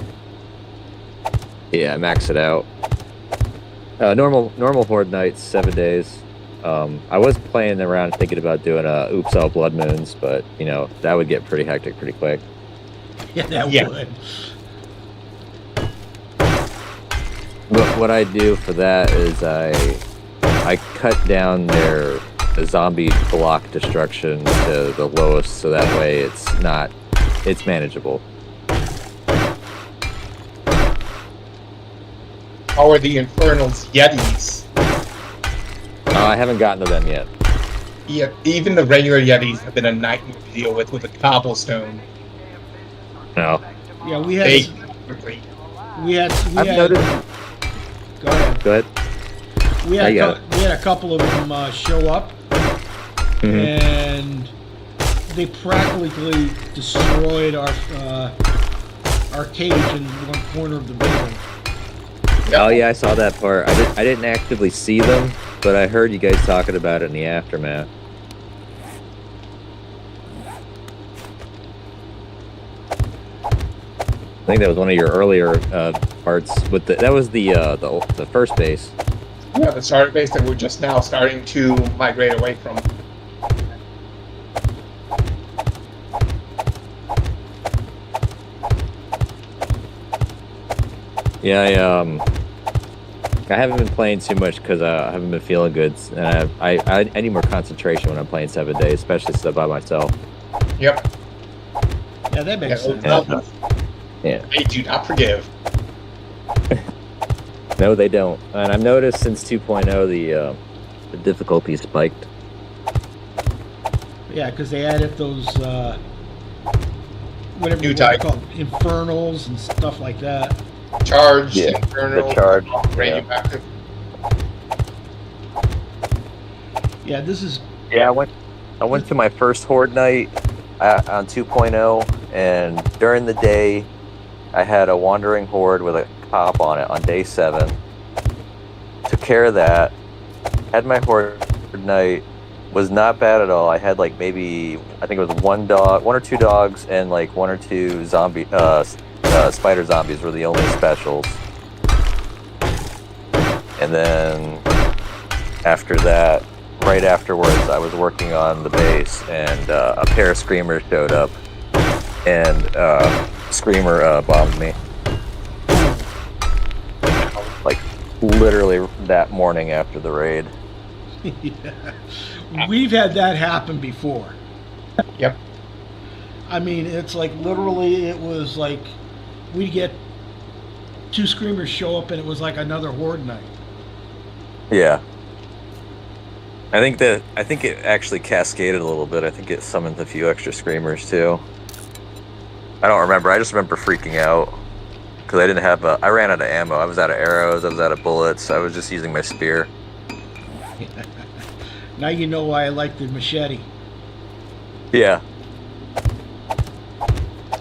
Yeah, I max it out. Normal horde nights, 7 days. I was playing around thinking about doing oops all blood moons, but you know that would get pretty hectic pretty quick. Yeah, that Yeah. would. But what I do for that is I cut down their zombie block destruction to the lowest, so that way it's manageable. How are the Infernals Yetis? I haven't gotten to them yet. Yeah, even the regular Yetis have been a nightmare to deal with a cobblestone. No. Yeah, we They had, quickly. we had, I've noticed. go ahead. Go ahead. We I got had, we had a couple of them show up, Mhm. and they practically destroyed our cage in one corner of the building. Oh yeah, I saw that part. I didn't actively see them, but I heard you guys talking about it in the aftermath. I think that was one of your earlier parts. With that was the first base. Yeah, the starter base that we're just now starting to migrate away from. Yeah, I haven't been playing too much because I haven't been feeling good, and I need more concentration when I'm playing 7 days, especially since I'm by myself. Yep. Yeah, that makes those sense. numbers, Yeah. they do not forgive. No, they don't. And I've noticed since 2.0 the difficulty spiked. Yeah, because they added those whatever New you want type. to call them, infernals and stuff like that. Charged, Yeah, Infernal, the charge, radioactive. Yeah, this is Yeah, I went to my first horde night on 2.0, and during the day I had a wandering horde with a cop on it on day 7. Took care of that. Had my horde night. Was not bad at all. I had like maybe I think it was one or two dogs, and like 1 or 2 zombie spider zombies were the only specials. And then after that, right afterwards, I was working on the base, and a pair of screamers showed up, and screamer bombed me. Like literally that morning after the raid. yeah. We've had that happen before. Yep. I mean, it's like literally, it was like we'd get 2 screamers show up, and it was like another horde night. Yeah. I think it actually cascaded a little bit. I think it summoned a few extra screamers too. I don't remember. I just remember freaking out because I didn't have I ran out of ammo. I was out of arrows. I was out of bullets. I was just using my spear. Now you know why I like the machete. Yeah.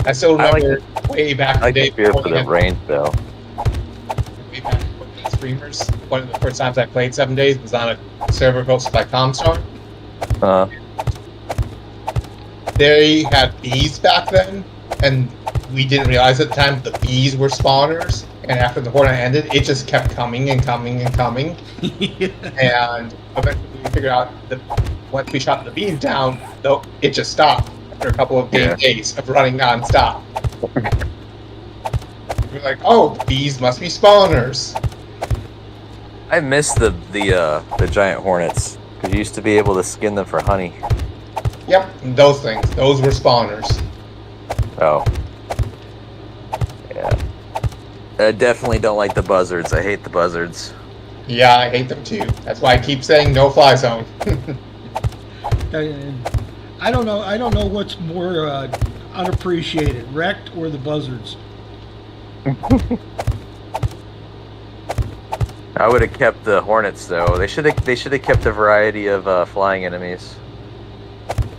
I still I like remember way back I in the like day. the spear for before the range though. Way back before these streamers. One of the first times I played 7 Days was on a server hosted by Comstar. Uh, They had bees back then, and we didn't realize at the time the bees were spawners. And after the horde ended, it just kept coming and coming and coming. And eventually we figured out that once we shot the bees down, though, it just stopped after a couple of days of running non-stop. We're like, oh, the bees must be spawners. I miss the giant hornets because you used to be able to skin them for honey. Yep, those things. Those were spawners. Oh. Yeah. I definitely don't like the buzzards. I hate the buzzards. Yeah, I hate them too. That's why I keep saying no fly zone. I don't know. I don't know what's more unappreciated, wrecked or the buzzards. I would have kept the hornets though. They should have kept a variety of flying enemies.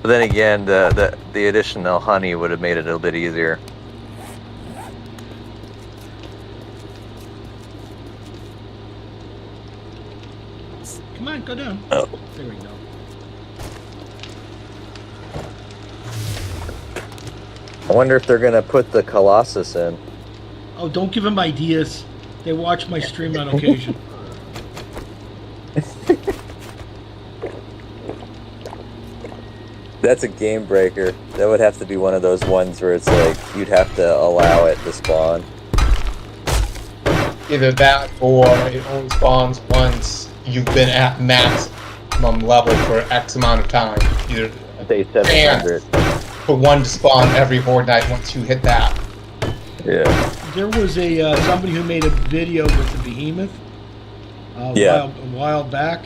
But then again, the additional honey would have made it a little bit easier. Come on, go down. Oh. There we go. I wonder if they're gonna put the Colossus in. Oh, don't give them ideas. They watch my stream on occasion. That's a game breaker. That would have to be one of those ones where it's like you'd have to allow it to spawn. Either that or it only spawns once you've been at maximum level for X amount of time. Either Say 700. for one to spawn every horde night once you hit that. Yeah. There was a somebody who made a video with the behemoth a while back,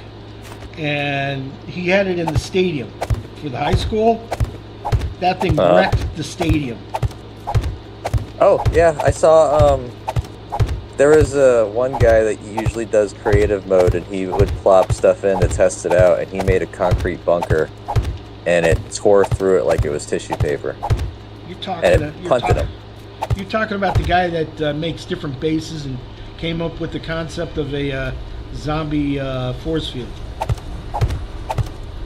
and he had it in the stadium for the high school. That thing wrecked the stadium. Oh yeah, I saw. There was one guy that usually does creative mode, and he would plop stuff in to test it out, and he made a concrete bunker, and it tore through it like it was tissue paper. You're talking. And it punted him. You're talking about the guy that makes different bases and came up with the concept of a zombie force field.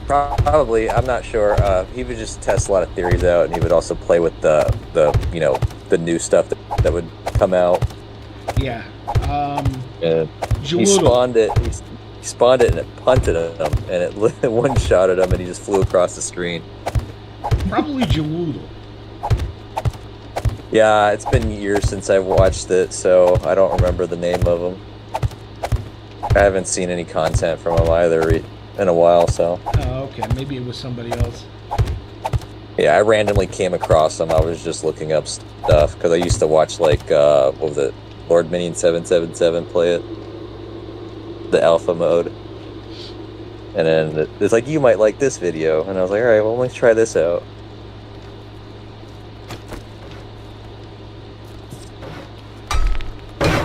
Probably, I'm not sure. He would just test a lot of theories out, and he would also play with the new stuff that would come out. Yeah. And he spawned it. He spawned it, and it punted him, and it one shot at him, and he just flew across the screen. Probably Jawoodle. Yeah, it's been years since I've watched it, so I don't remember the name of him. I haven't seen any content from him either in a while, so. Oh, okay. Maybe it was somebody else. Yeah, I randomly came across him. I was just looking up stuff, because I used to watch, like, what was it? Lord Minion 777 play it. The alpha mode. And then it's like, you might like this video. And I was like, alright, well, let's try this out.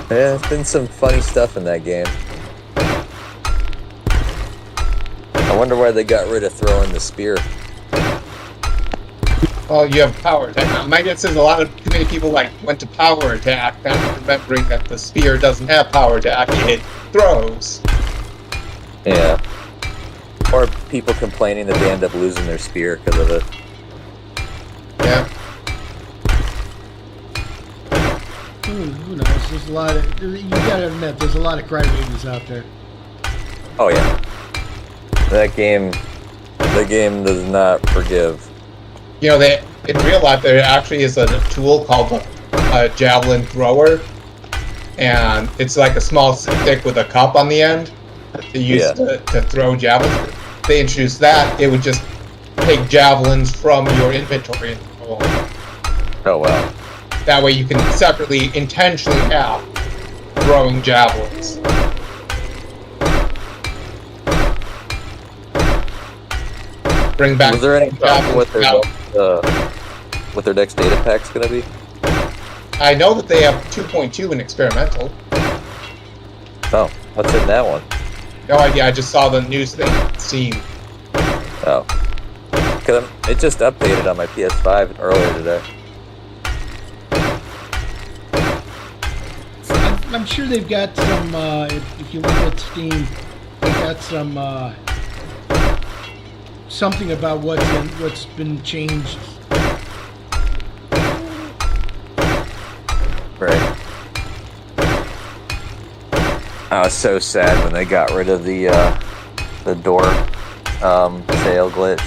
Yeah, there's been some funny stuff in that game. I wonder why they got rid of throwing the spear. Well, you have power attack. My guess is a lot of too many people went to power attack, not remembering that the spear doesn't have power attack. It throws. Yeah. Or people complaining that they end up losing their spear because of it. Yeah. Who knows? There's a lot of. You gotta admit, there's a lot of crybabies out there. Oh yeah. The game does not forgive. You know, in real life there actually is a tool called a javelin thrower, and it's like a small stick with a cup on the end that they use to throw javelins. If they introduced that, it would just take javelins from your inventory and throw them. Oh wow. That way you can separately, intentionally have throwing javelins. Bring back. Was there any problem with their next data pack's gonna be? I know that they have 2.2 in experimental. Oh, what's in that one? No idea. I just saw the news thing on Steam. Oh, because it just updated on my PS5 earlier today. I'm sure they've got some. If you look at Steam, they've got some something about what's been changed. Right. I was so sad when they got rid of the door sale glitch.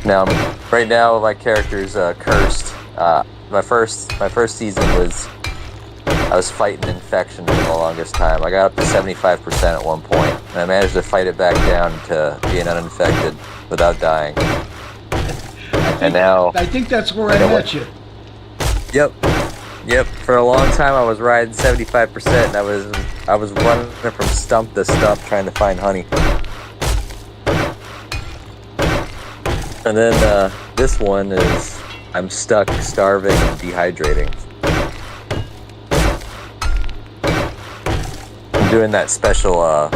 Now, right now my character's cursed. My first season was I was fighting infection for the longest time. I got up to 75% at one point, and I managed to fight it back down to being uninfected without dying. And now I think that's where I met you. Yep. For a long time, I was riding 75%, and I was running from stump to stump trying to find honey. And then this one is I'm stuck, starving, and dehydrating. I'm doing that special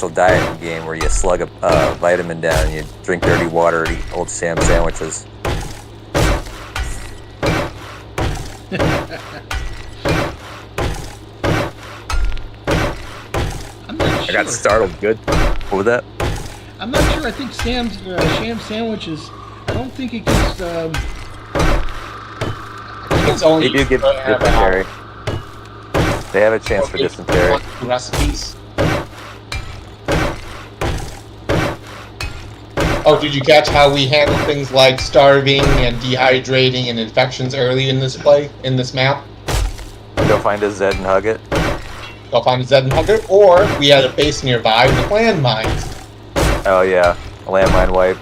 diet game where you slug a vitamin down and you drink dirty water and eat old Sam sandwiches. I'm not sure. I got startled good. What was that? I'm not sure. I think Sam's Sham sandwiches. I don't think it gets. It's only They do give dysentery. They have a chance for dysentery. Recipes. Oh, did you catch how we handle things like starving and dehydrating and infections early in this map? Go find a Zed and hug it. Go find a Zed and hug it, or we had a base nearby with landmines. Oh yeah, a landmine wipe.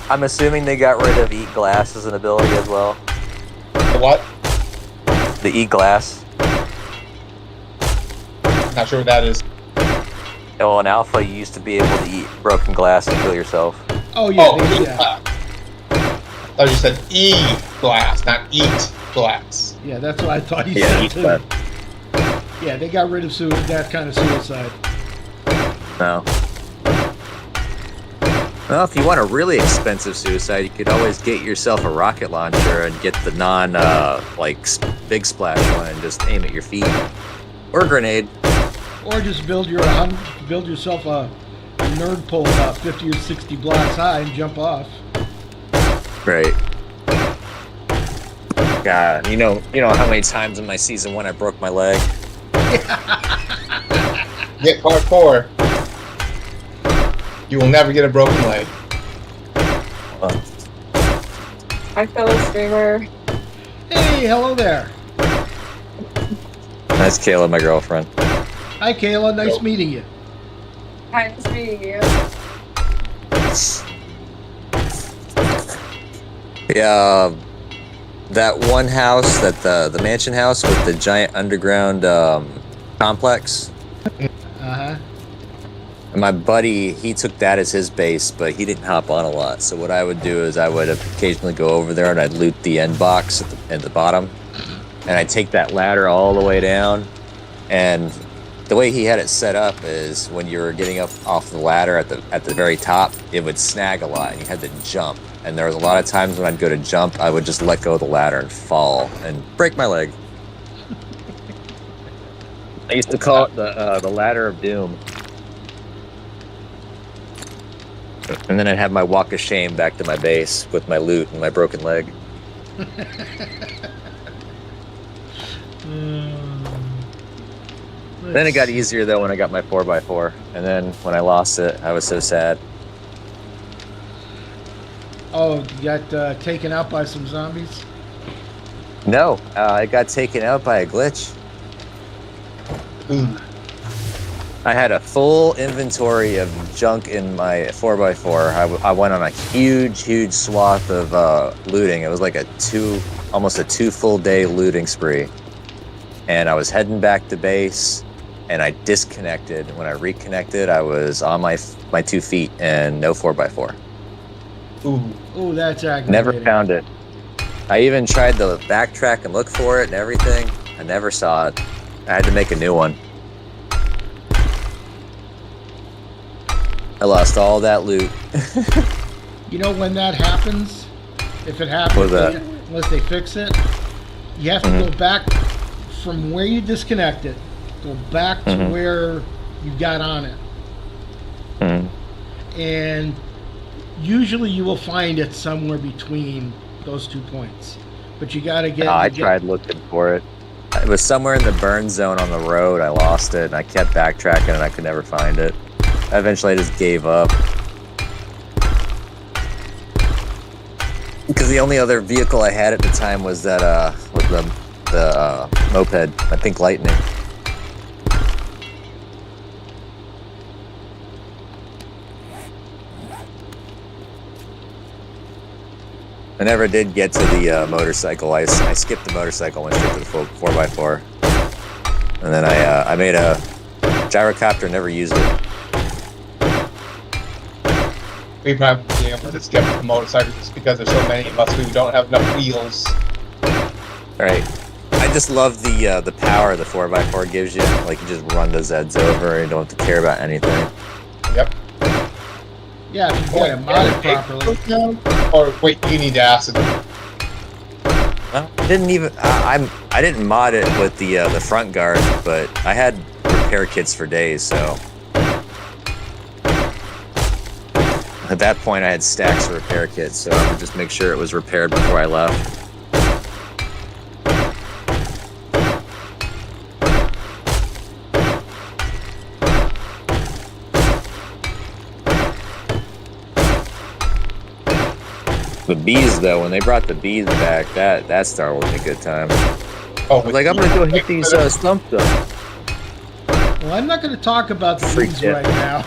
I'm assuming they got rid of Eat Glass as an ability as well. The what? The Eat Glass. Not sure what that is. Oh, in Alpha, you used to be able to eat broken glass and kill yourself. Oh yeah. Oh, yeah. I thought you said glass, not eat glass. Yeah, that's what I thought you Yeah, said Eat too. Glass. Yeah, they got rid of that kind of suicide. No. Well, if you want a really expensive suicide, you could always get yourself a rocket launcher and get the big splash one and just aim at your feet. Or a grenade. Or just build yourself a nerd pole about 50 or 60 blocks high and jump off. Right. God, you know how many times in my season 1 I broke my leg? Get parkour. You will never get a broken leg. Hi, fellow streamer. Hey, hello there. That's Kayla, my girlfriend. Hi, Kayla. Nice meeting you. Hi, nice meeting you. Yeah, that one house, the mansion house with the giant underground complex. Uh-huh. And my buddy, he took that as his base, but he didn't hop on a lot. So what I would do is I would occasionally go over there and I'd loot the end box at the bottom. And I'd take that ladder all the way down. And the way he had it set up is when you were getting up off the ladder at the very top, it would snag a lot and you had to jump. And there was a lot of times when I'd go to jump, I would just let go of the ladder and fall and break my leg. I used to call it the ladder of doom. And then I'd have my walk of shame back to my base with my loot and my broken leg. Then it got easier though when I got my 4x4. And then when I lost it, I was so sad. Oh, you got taken out by some zombies? No, it got taken out by a glitch. I had a full inventory of junk in my 4x4. I went on a huge swath of looting. It was like almost a 2 full day looting spree. And I was heading back to base, and I disconnected. When I reconnected, I was on my 2 feet and no 4x4. Ooh, that's aggravating. Never found it. I even tried to backtrack and look for it and everything. I never saw it. I had to make a new one. I lost all that loot. You know, when that happens, if it happens, What's that? unless they fix it. You have to go back from where you disconnected, go back to where you got on it. And usually you will find it somewhere between those 2 points. But you got to get... I tried looking for it. It was somewhere in the burn zone on the road. I lost it, and I kept backtracking, and I could never find it. Eventually, I just gave up. Because the only other vehicle I had at the time was that, was the moped, I think Lightning. I never did get to the motorcycle. I skipped the motorcycle, went straight to the 4x4. And then I made a gyrocopter, never used it. We probably be able to skip the motorcycles just because there's so many of us who don't have enough wheels. Right. I just love the power the 4x4 gives you. Like, you just run the Zeds over and you don't have to care about anything. Yep. Yeah, if you get it modded properly. Or wait, you need to ask it. Well, I didn't even. I didn't mod it with the front guard, but I had repair kits for days. So at that point, I had stacks of repair kits. So I would just make sure it was repaired before I left. The bees, though, when they brought the bees back, that started with a good time. Oh, I was like, I'm gonna go hit these stumps though. Well, I'm not going to talk about the Freak bees it. right now.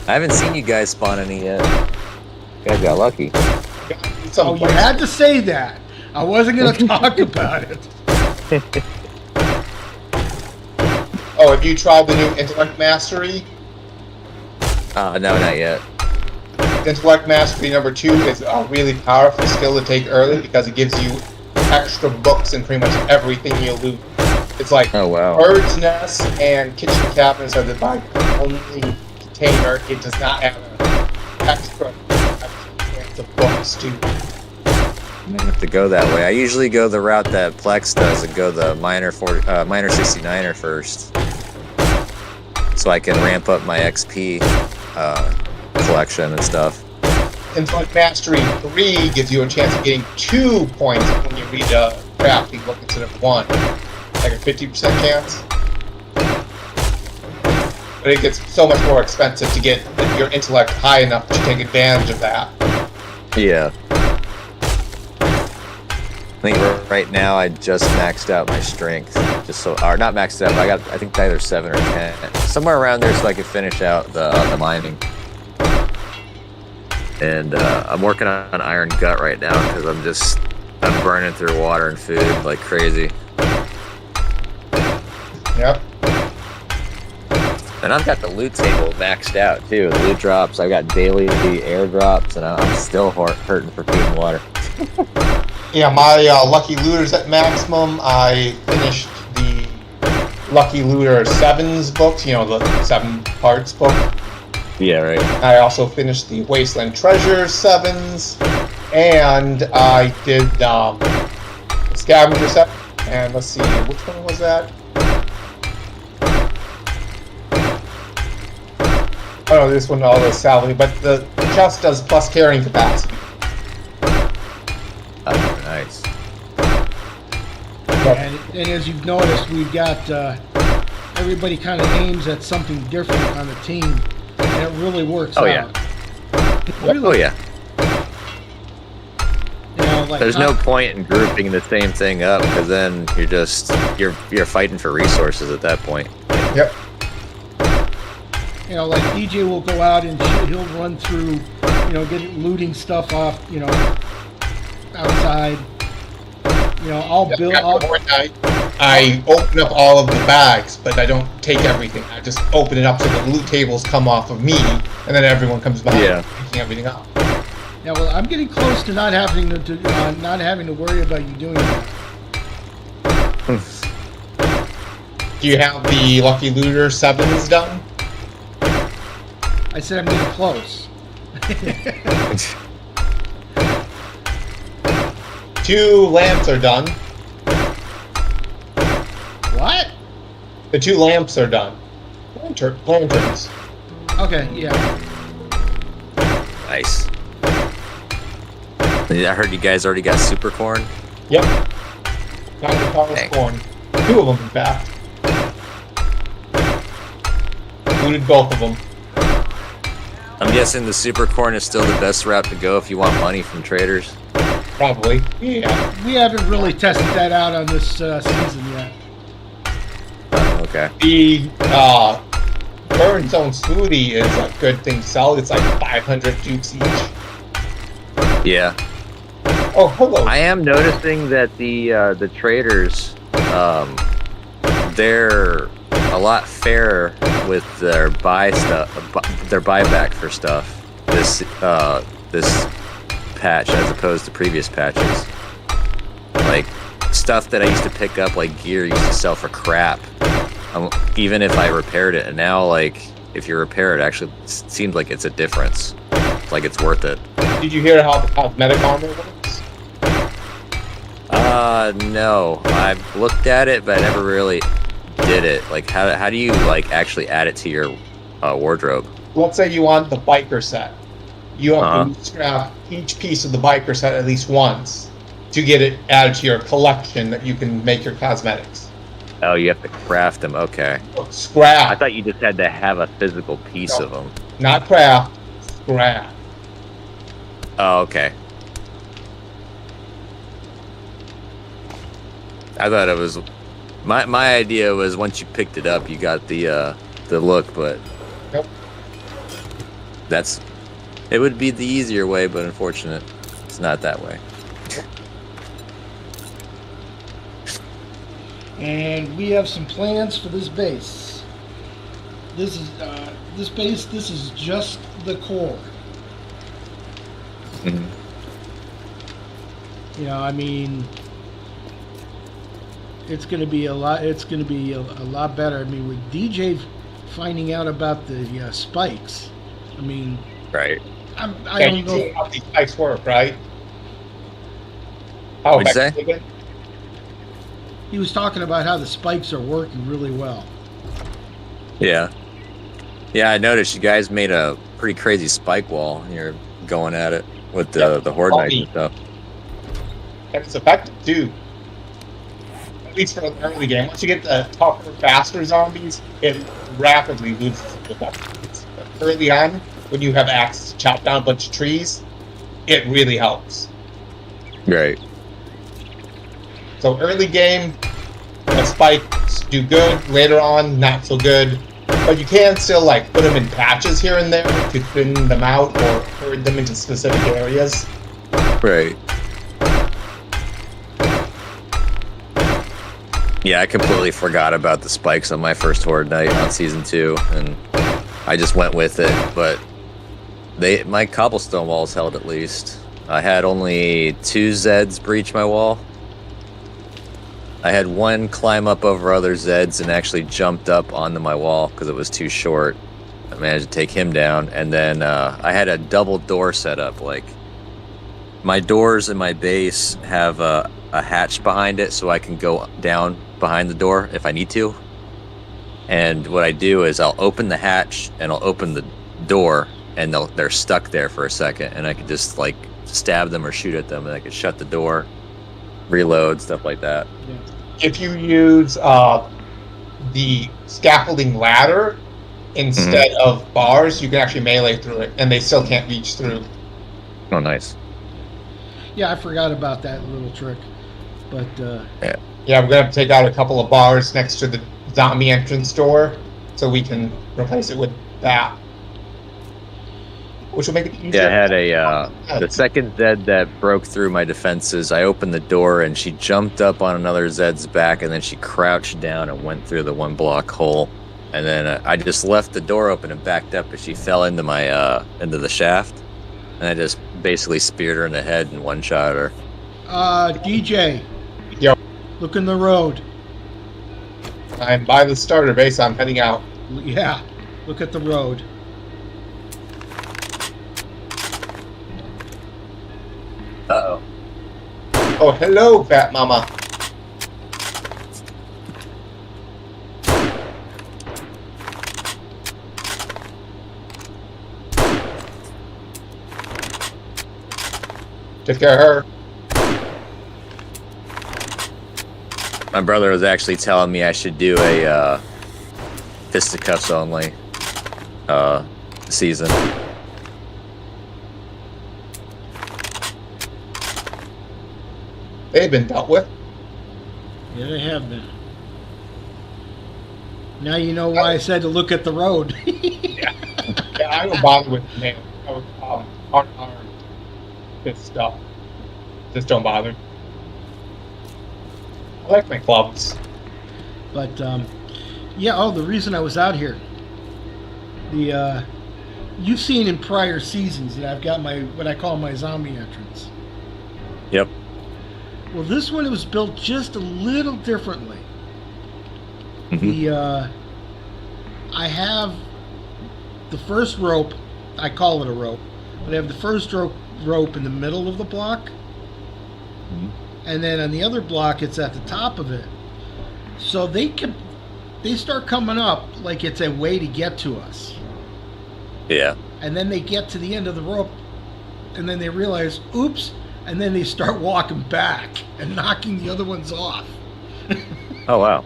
I haven't seen you guys spawn any yet. You guys got lucky. Oh, you had to say that. I wasn't going to talk about it. Oh, have you tried the new Intellect Mastery? No, not yet. Intellect Mastery number 2 is a really powerful skill to take early because it gives you extra books in pretty much everything you loot. It's like Oh wow. birds' nests and kitchen cabinets are the only container. It does not have an extra chance of books too. I might have to go that way. I usually go the route that Plex does and go the minor 69er first, so I can ramp up my XP collection and stuff. Intellect Mastery 3 gives you a chance of getting 2 points when you read a crafting book instead of 1. Like a 50% chance. But it gets so much more expensive to get your intellect high enough to take advantage of that. Yeah. I think right now I just maxed out my strength, or not maxed out, but I think either 7 or 10, somewhere around there, so I could finish out the mining. And I'm working on Iron Gut right now because I'm burning through water and food like crazy. Yep. And I've got the loot table maxed out too. The loot drops, I've got daily airdrops, and I'm still hurting for food and water. Yeah, my Lucky Looter's at maximum. I finished the Lucky Looter 7's books, you know, the 7 parts book. Yeah, right. I also finished the Wasteland Treasure 7's, and I did Scavenger 7, and let's see, which one was that? Oh no, this one all is salvage, but the chest does plus carrying capacity. Oh, nice. And as you've noticed, we've got everybody kind of aims at something different on the team, and it really works out. Yeah. Really, Oh yeah. You know, like There's no point in grouping the same thing up because then you're fighting for resources at that point. Yep. You know, like DJ will go out and he'll run through, you know, looting stuff off, you know, outside. You know, I'll build. I open up all of the bags, but I don't take everything. I just open it up so the loot tables come off of me, and then everyone comes by picking everything up. Yeah, well, I'm getting close to not having to worry about you doing that. Do you have the Lucky Looter 7s done? I said I'm getting close. 2 lamps are done. What? The 2 lamps are done. Lanterns. Okay, yeah. Nice. I heard you guys already got super corn. Yep. Got the power Dang. corn. 2 of them, in fact. Included both of them. I'm guessing the super corn is still the best route to go if you want money from traders. Probably. Yeah. We haven't really tested that out on this season yet. Okay. The burn zone smoothie is a good thing to sell. It's like 500 dukes each. Yeah. Oh, hello. I am noticing that the traders, they're a lot fairer with their their buyback for stuff. This patch as opposed to previous patches. Like stuff that I used to pick up, like gear, used to sell for crap. Even if I repaired it, and now like if you repair it, actually seems like it's a difference. It's like it's worth it. Did you hear how the cosmetic armor works? No. I've looked at it, but I never really did it. Like, how do you like actually add it to your wardrobe? Let's say you want the biker set. You have to scrap each piece of the biker set at least once to get it added to your collection that you can make your cosmetics. Oh, you have to craft them. Okay. Scrap. I thought you just had to have a physical piece of them. Not craft. Scrap. Oh, okay. I thought it was my idea was once you picked it up, you got the look, but Yep. it would be the easier way, but unfortunate, it's not that way. And we have some plans for this base. This is this base. This is just the core. Mhm. You know, I mean, it's going to be a lot. It's going to be a lot better. I mean, with DJ finding out about the spikes, I mean, Right. I Yeah, don't you know. see how these spikes work, right? How What'd you say? effective they get? He was talking about how the spikes are working really well. Yeah. Yeah, I noticed you guys made a pretty crazy spike wall, and you're going at it with the horde knights and stuff. And it's effective too. At least for the early game. Once you get the tougher, faster zombies, it rapidly loses its effectiveness. But early on, when you have access to chop down a bunch of trees, it really helps. Right. So early game, the spikes do good. Later on, not so good. But you can still like put them in patches here and there to thin them out or herd them into specific areas. Right. Yeah, I completely forgot about the spikes on my first horde night on season 2, and I just went with it. But my cobblestone walls held at least. I had only 2 Zeds breach my wall. I had one climb up over other Zeds and actually jumped up onto my wall because it was too short. I managed to take him down, and then I had a double door set up. Like my doors in my base have a hatch behind it, so I can go down behind the door if I need to. And what I do is I'll open the hatch and I'll open the door, and they're stuck there for a second, and I can just like stab them or shoot at them, and I can shut the door, reload, stuff like that. Yeah. If you use the scaffolding ladder instead of bars, you can actually melee through it, and they still can't reach through. Oh, nice. Yeah, I forgot about that little trick, but Yeah, we're gonna have to take out a couple of bars next to the zombie entrance door, so we can replace it with that, which will make it easier. Yeah, I had the second Zed that broke through my defenses. I opened the door and she jumped up on another Zed's back, and then she crouched down and went through the 1 block hole. And then I just left the door open and backed up, and she fell into my into the shaft. And I just basically speared her in the head and one-shot her. DJ. Yo. Look in the road. I'm by the starter base. I'm heading out. Yeah, look at the road. Uh-oh. Oh, hello, Fat Mama. Take care of her. My brother was actually telling me I should do a fisticuffs only season. They've been dealt with. Yeah, they have been. Now you know why I said to look at the road. Yeah, I don't bother with nail. Unarmed this stuff. Just don't bother. I like my clubs. But yeah. Oh, the reason I was out here. You've seen in prior seasons that I've got my what I call my zombie entrance. Yep. Well, this one was built just a little differently. Mhm. I have the first rope. I call it a rope, but I have the first rope in the middle of the block, and then on the other block, it's at the top of it. So they start coming up like it's a way to get to us. Yeah. And then they get to the end of the rope, and then they realize, oops, and then they start walking back and knocking the other ones off. Oh wow.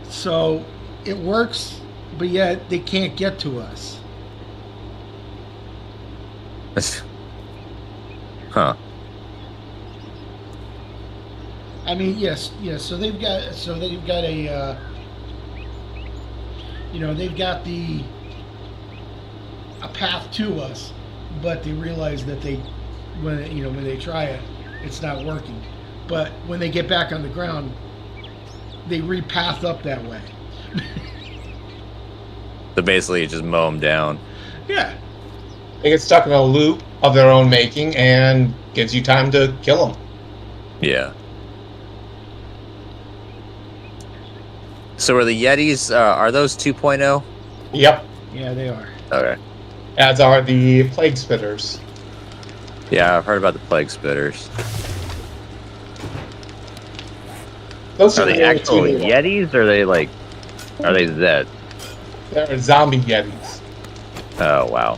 So it works, but yet they can't get to us. Huh. I mean, yes. So they've got a, they've got a path to us, but they realize that when they try it, it's not working. But when they get back on the ground, they repath up that way. So basically, you just mow them down. Yeah. They get stuck in a loop of their own making and gives you time to kill them. Yeah. So are the Yetis? Are those 2.0? Yep. Yeah, they are. Okay. As are the plague spitters. Yeah, I've heard about the plague spitters. Those Are are they the only actual two new ones. Yetis, or are they Zed? They're zombie yetis. Oh wow.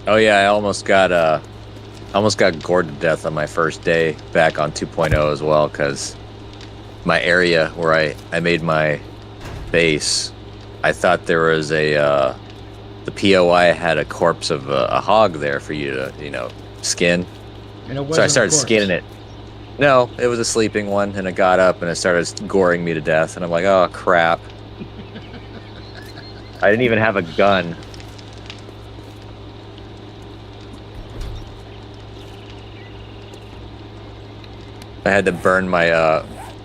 Oh yeah, I almost got gored to death on my first day back on 2.0 as well, because my area where I made my base, I thought there was the POI had a corpse of a hog there for you to skin. And it So I wasn't a started corpse. skinning it. No, it was a sleeping one, and it got up and it started goring me to death, and I'm like, oh crap. I didn't even have a gun. I had to burn my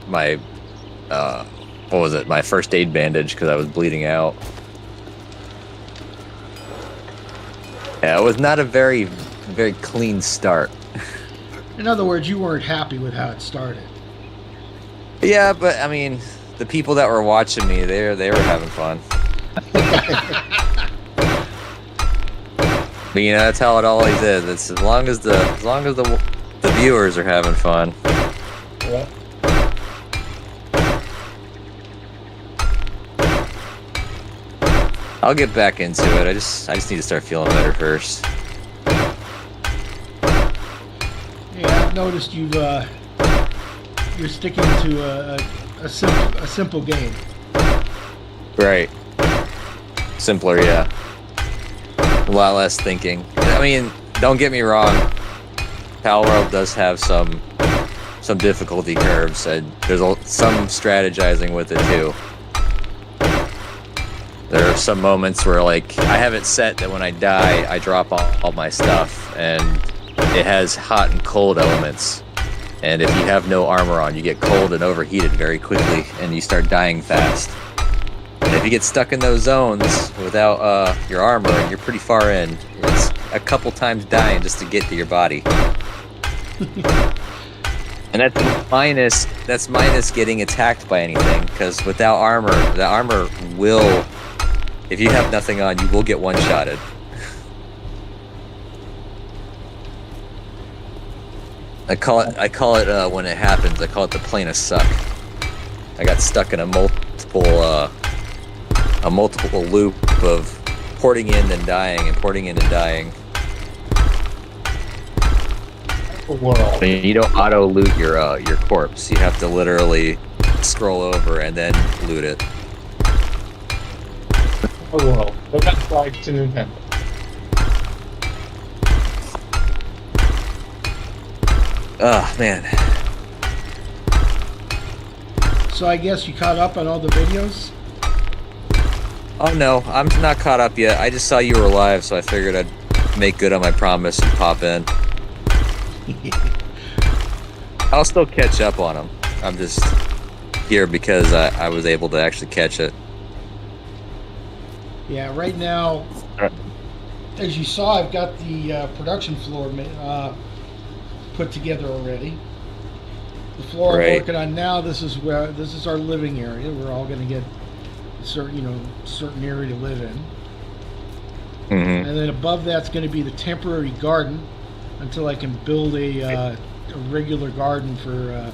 my first aid bandage because I was bleeding out. Yeah, it was not a very, very clean start. In other words, you weren't happy with how it started. Yeah, but I mean, the people that were watching me, they were having fun. But you know, that's how it always is. It's as long as the viewers are having fun. Yeah. I'll get back into it. I just need to start feeling better first. Yeah, I've noticed you're sticking to a simple game. Right. Simpler, yeah. A lot less thinking. I mean, don't get me wrong. Palworld does have some difficulty curves, and there's some strategizing with it too. There are some moments where, like, I have it set that when I die, I drop all my stuff, and it has hot and cold elements. And if you have no armor on, you get cold and overheated very quickly, and you start dying fast. And if you get stuck in those zones without your armor, and you're pretty far in, it's a couple times dying just to get to your body. And that's minus getting attacked by anything, because without armor, the armor will, if you have nothing on, you will get one-shotted. I call it when it happens, I call it the plane of suck. I got stuck in a multiple loop of porting in and dying and porting in and dying. World. You don't auto loot your corpse. You have to literally scroll over and then loot it. World. But that's like to Nintendo. Oh man. So I guess you caught up on all the videos? Oh no, I'm not caught up yet. I just saw you were live, so I figured I'd make good on my promise and pop in. I'll still catch up on them. I'm just here because I was able to actually catch it. Yeah, right now, as you saw, I've got the production floor put together already. The floor I'm working on now, this is our living area. We're all going to get certain area to live in. Mm-hmm. And then above that's going to be the temporary garden until I can build a regular garden for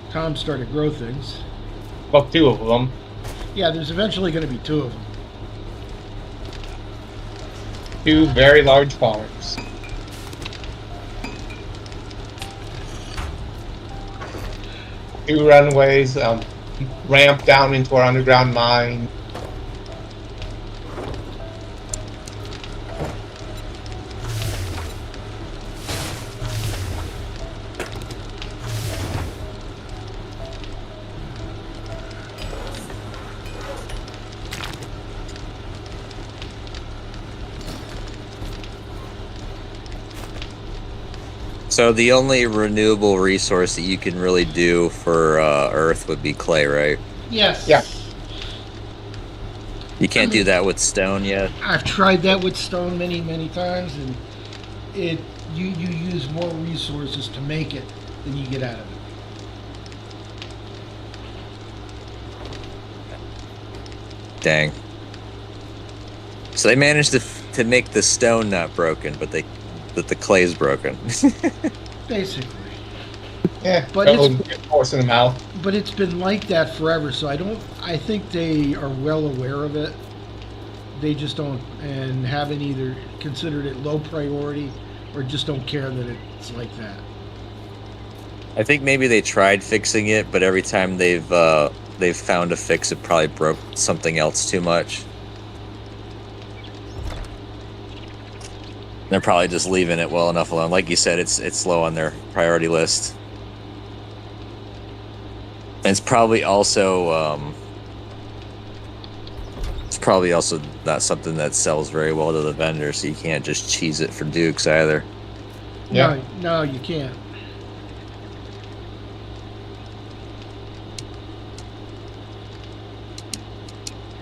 Comstar to grow things. Well, 2 of them. Yeah, there's eventually going to be 2 of them. 2 very large farms. Two runways, ramp down into our underground mine. So the only renewable resource that you can really do for Earth would be clay, right? Yes. Yeah. You can't do that with stone yet? I've tried that with stone many, many times, and you use more resources to make it than you get out of it. Dang. So they managed to make the stone not broken, but the clay's broken. Basically. Yeah, but it's forcing them out. But it's been like that forever, so I think they are well aware of it. They just don't, and haven't either considered it low priority or just don't care that it's like that. I think maybe they tried fixing it, but every time they've found a fix, it probably broke something else too much. They're probably just leaving it well enough alone. Like you said, it's low on their priority list. And it's probably also not something that sells very well to the vendor, so you can't just cheese it for Dukes either. Yeah. No, you can't.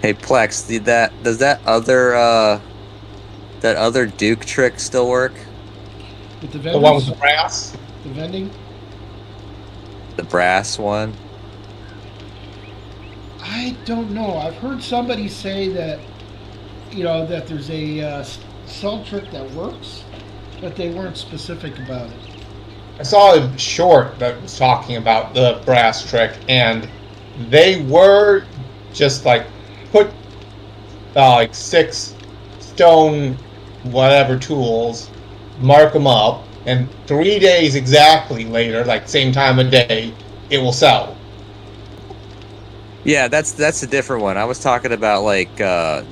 Hey Plex, does that other Duke trick still work? With the The vendors? one with the brass? The vending? The brass one? I don't know. I've heard somebody say that, that there's a cell trick that works, but they weren't specific about it. I saw a short that was talking about the brass trick, and they were just like put like 6 stone whatever tools, mark them up, and 3 days exactly later, like same time of day, it will sell. Yeah, that's a different one. I was talking about like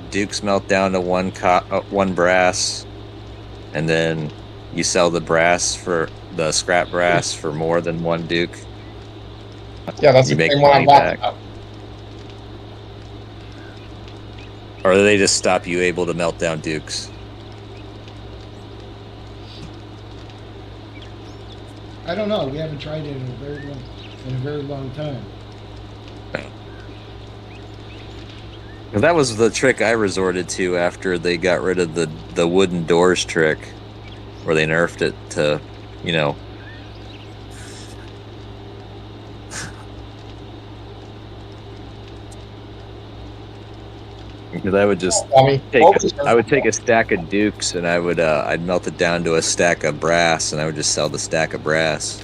Dukes melt down to one brass, and then you sell the brass for the scrap brass for more than one Duke. Yeah, that's You the make same one I'm money talking back. about. Or do they just stop you able to melt down Dukes? I don't know. We haven't tried it in a very long time. Because that was the trick I resorted to after they got rid of the wooden doors trick, where they nerfed it to, Because I would just I mean, I would take a stack of dukes and I'd melt it down to a stack of brass and I would just sell the stack of brass.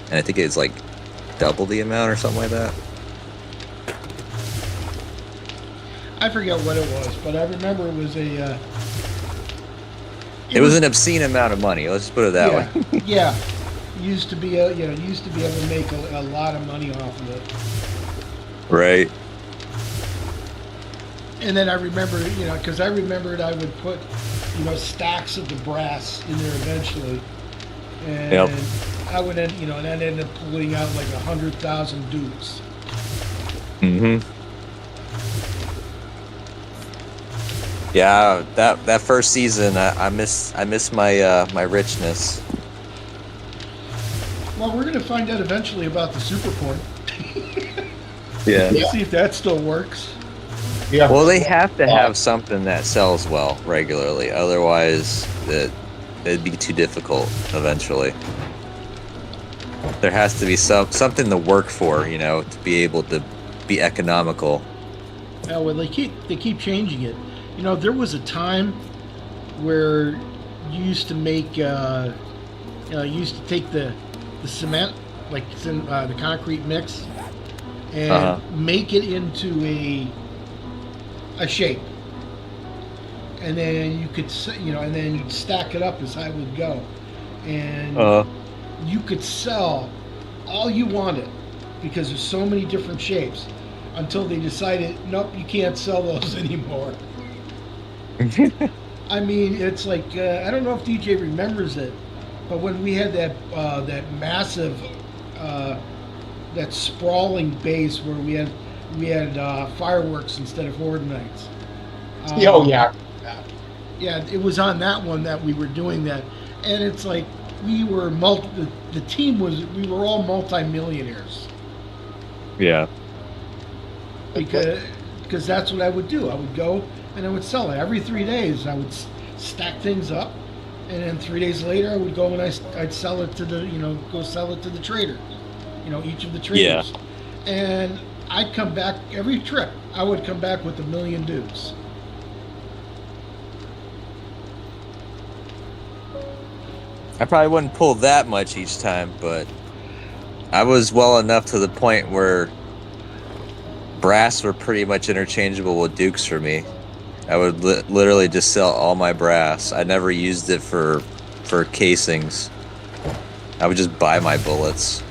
And I think it's like double the amount or something like that. I forget what it was, but I remember it was a. It was an obscene amount of money. Let's just put it that way. Yeah, used to be able to make a lot of money off of it. Right. And then I remember, because I remembered I would put, stacks of the brass in there eventually, and Yep. I would end, and I'd end up pulling out like 100,000 dukes. Mm-hmm. Yeah, that first season, I miss my richness. Well, we're gonna find out eventually about the super point. Yeah. See if that still works. Yeah. Well, they have to have something that sells well regularly, otherwise it'd be too difficult eventually. There has to be something to work for, to be able to be economical. Well, they keep changing it. There was a time where you used to make, you used to take the cement, like it's in the concrete mix, and make it into a shape, and then you could, and then you'd stack it up as high would go, and you could sell all you wanted because there's so many different shapes until they decided, nope, you can't sell those anymore. I mean, it's like I don't know if DJ remembers it, but when we had that massive, that sprawling base where we had fireworks instead of horde nights. Oh yeah. Yeah, it was on that one that we were doing that, and it's like we were the team we were all multi-millionaires. Yeah. Because that's what I would do. I would go and I would sell it every 3 days. I would stack things up, and then 3 days later I would go and I'd sell it to the trader. Each of the traders. Yeah. And I'd come back every trip. I would come back with 1 million dukes. I probably wouldn't pull that much each time, but I was well enough to the point where brass were pretty much interchangeable with dukes for me. I would literally just sell all my brass. I never used it for casings. I would just buy my bullets.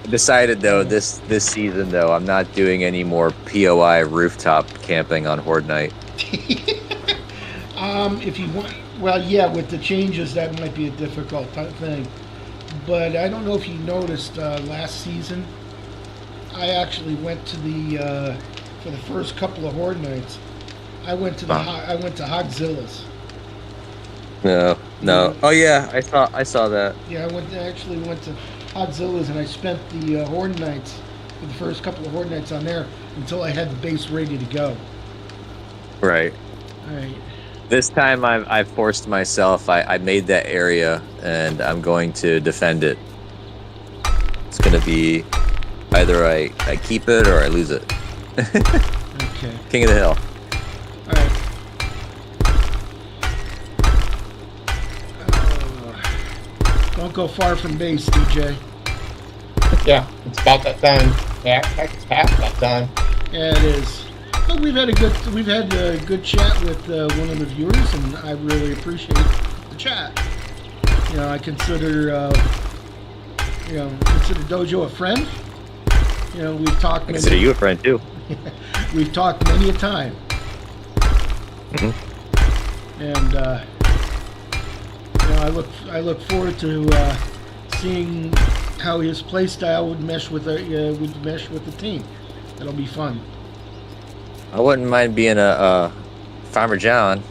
Decided though this season though I'm not doing any more POI rooftop camping on Horde Night. If you want, well, yeah, with the changes that might be a difficult thing. But I don't know if you noticed last season, I actually went to for the first couple of Horde Nights, I went to Hogzilla's. No. Oh yeah, I saw that. Yeah, I actually went to Hogzilla's, and I spent the Horde Nights, for the first couple of Horde Nights on there, until I had the base ready to go. Right. Right. This time I forced myself. I made that area, and I'm going to defend it. It's going to be either I keep it or I lose it. Okay. King of the Hill. All right. Don't go far from base, DJ. Yeah, it's about that time. Yeah, it's past that time. Yeah, it is. But we've had a good chat with one of the viewers, and I really appreciate the chat. I consider Dojo a friend. We've talked. I consider you a friend too. We've talked many a time. Mm-hmm. And I look forward to seeing how his play style would mesh with the team. That'll be fun. I wouldn't mind being a Farmer John.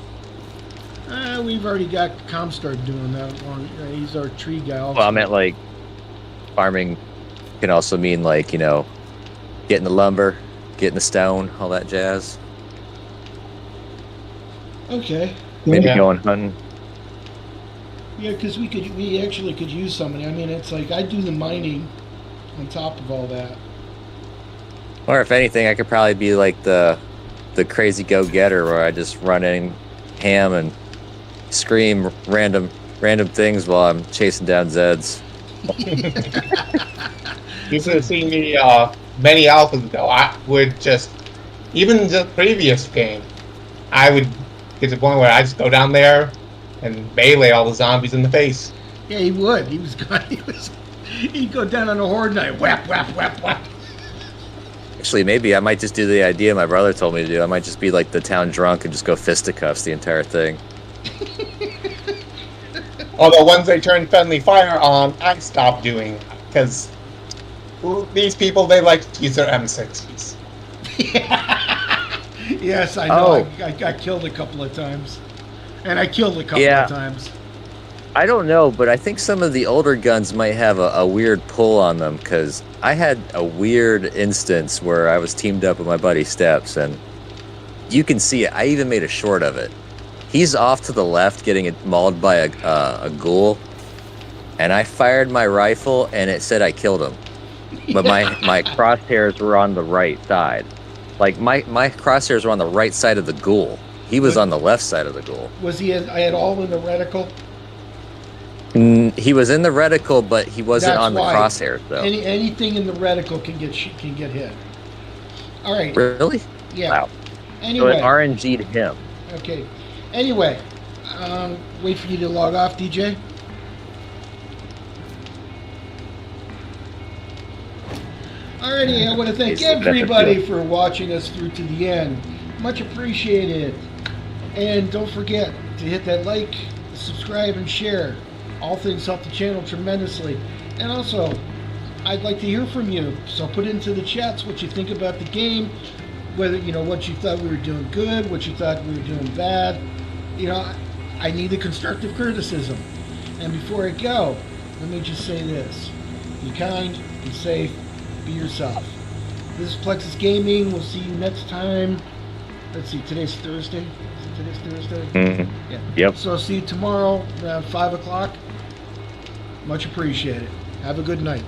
We've already got Comstar doing that. He's our tree guy. Also. Well, I meant like farming can also mean like, you know, getting the lumber, getting the stone, all that jazz. Okay. Maybe Yeah. going hunting. Yeah, because we actually could use somebody. I mean, it's like I do the mining on top of all that. Or if anything, I could probably be like the crazy go-getter where I just run in ham and scream random things while I'm chasing down Zeds. You should have seen me many alphas ago. I would just, even the previous game, I would get to the point where I just go down there and melee all the zombies in the face. Yeah, he would. He'd go down on a horde night. Whap, whap, whap, whap. Actually, maybe I might just do the idea my brother told me to do. I might just be like the town drunk and just go fisticuffs the entire thing. Although once they turn friendly fire on, I stopped doing that, because these people, they like to use their M60s. Yes, I know. Oh. I got killed a couple of times. And I killed a couple Yeah. of times. I don't know, but I think some of the older guns might have a weird pull on them, because I had a weird instance where I was teamed up with my buddy Steps, and you can see it. I even made a short of it. He's off to the left getting it mauled by a ghoul, and I fired my rifle, and it said I killed him. But my crosshairs were on the right side. Like, my crosshairs were on the right side of the ghoul. He was on the left side of the ghoul. Was he? I had all in the reticle. He was in the reticle, but he wasn't That's on the why. crosshairs, though. Anything in the reticle can get hit. All right. Really? Yeah. Wow. Anyway. So it RNG'd him. Okay. Anyway, wait for you to log off, DJ. Alrighty, I want to thank everybody for watching us through to the end. Much appreciated. And don't forget to hit that like, subscribe, and share. All things help the channel tremendously. And also, I'd like to hear from you. So put into the chats what you think about the game, whether, you know, what you thought we were doing good, what you thought we were doing bad. You know, I need the constructive criticism. And before I go, let me just say this. Be kind, be safe, be yourself. This is Plexus Gaming. We'll see you next time. Let's see, today's Thursday. Is it today's Thursday? Mm-hmm. Yeah. Yep. So I'll see you tomorrow around 5 o'clock. Much appreciated. Have a good night.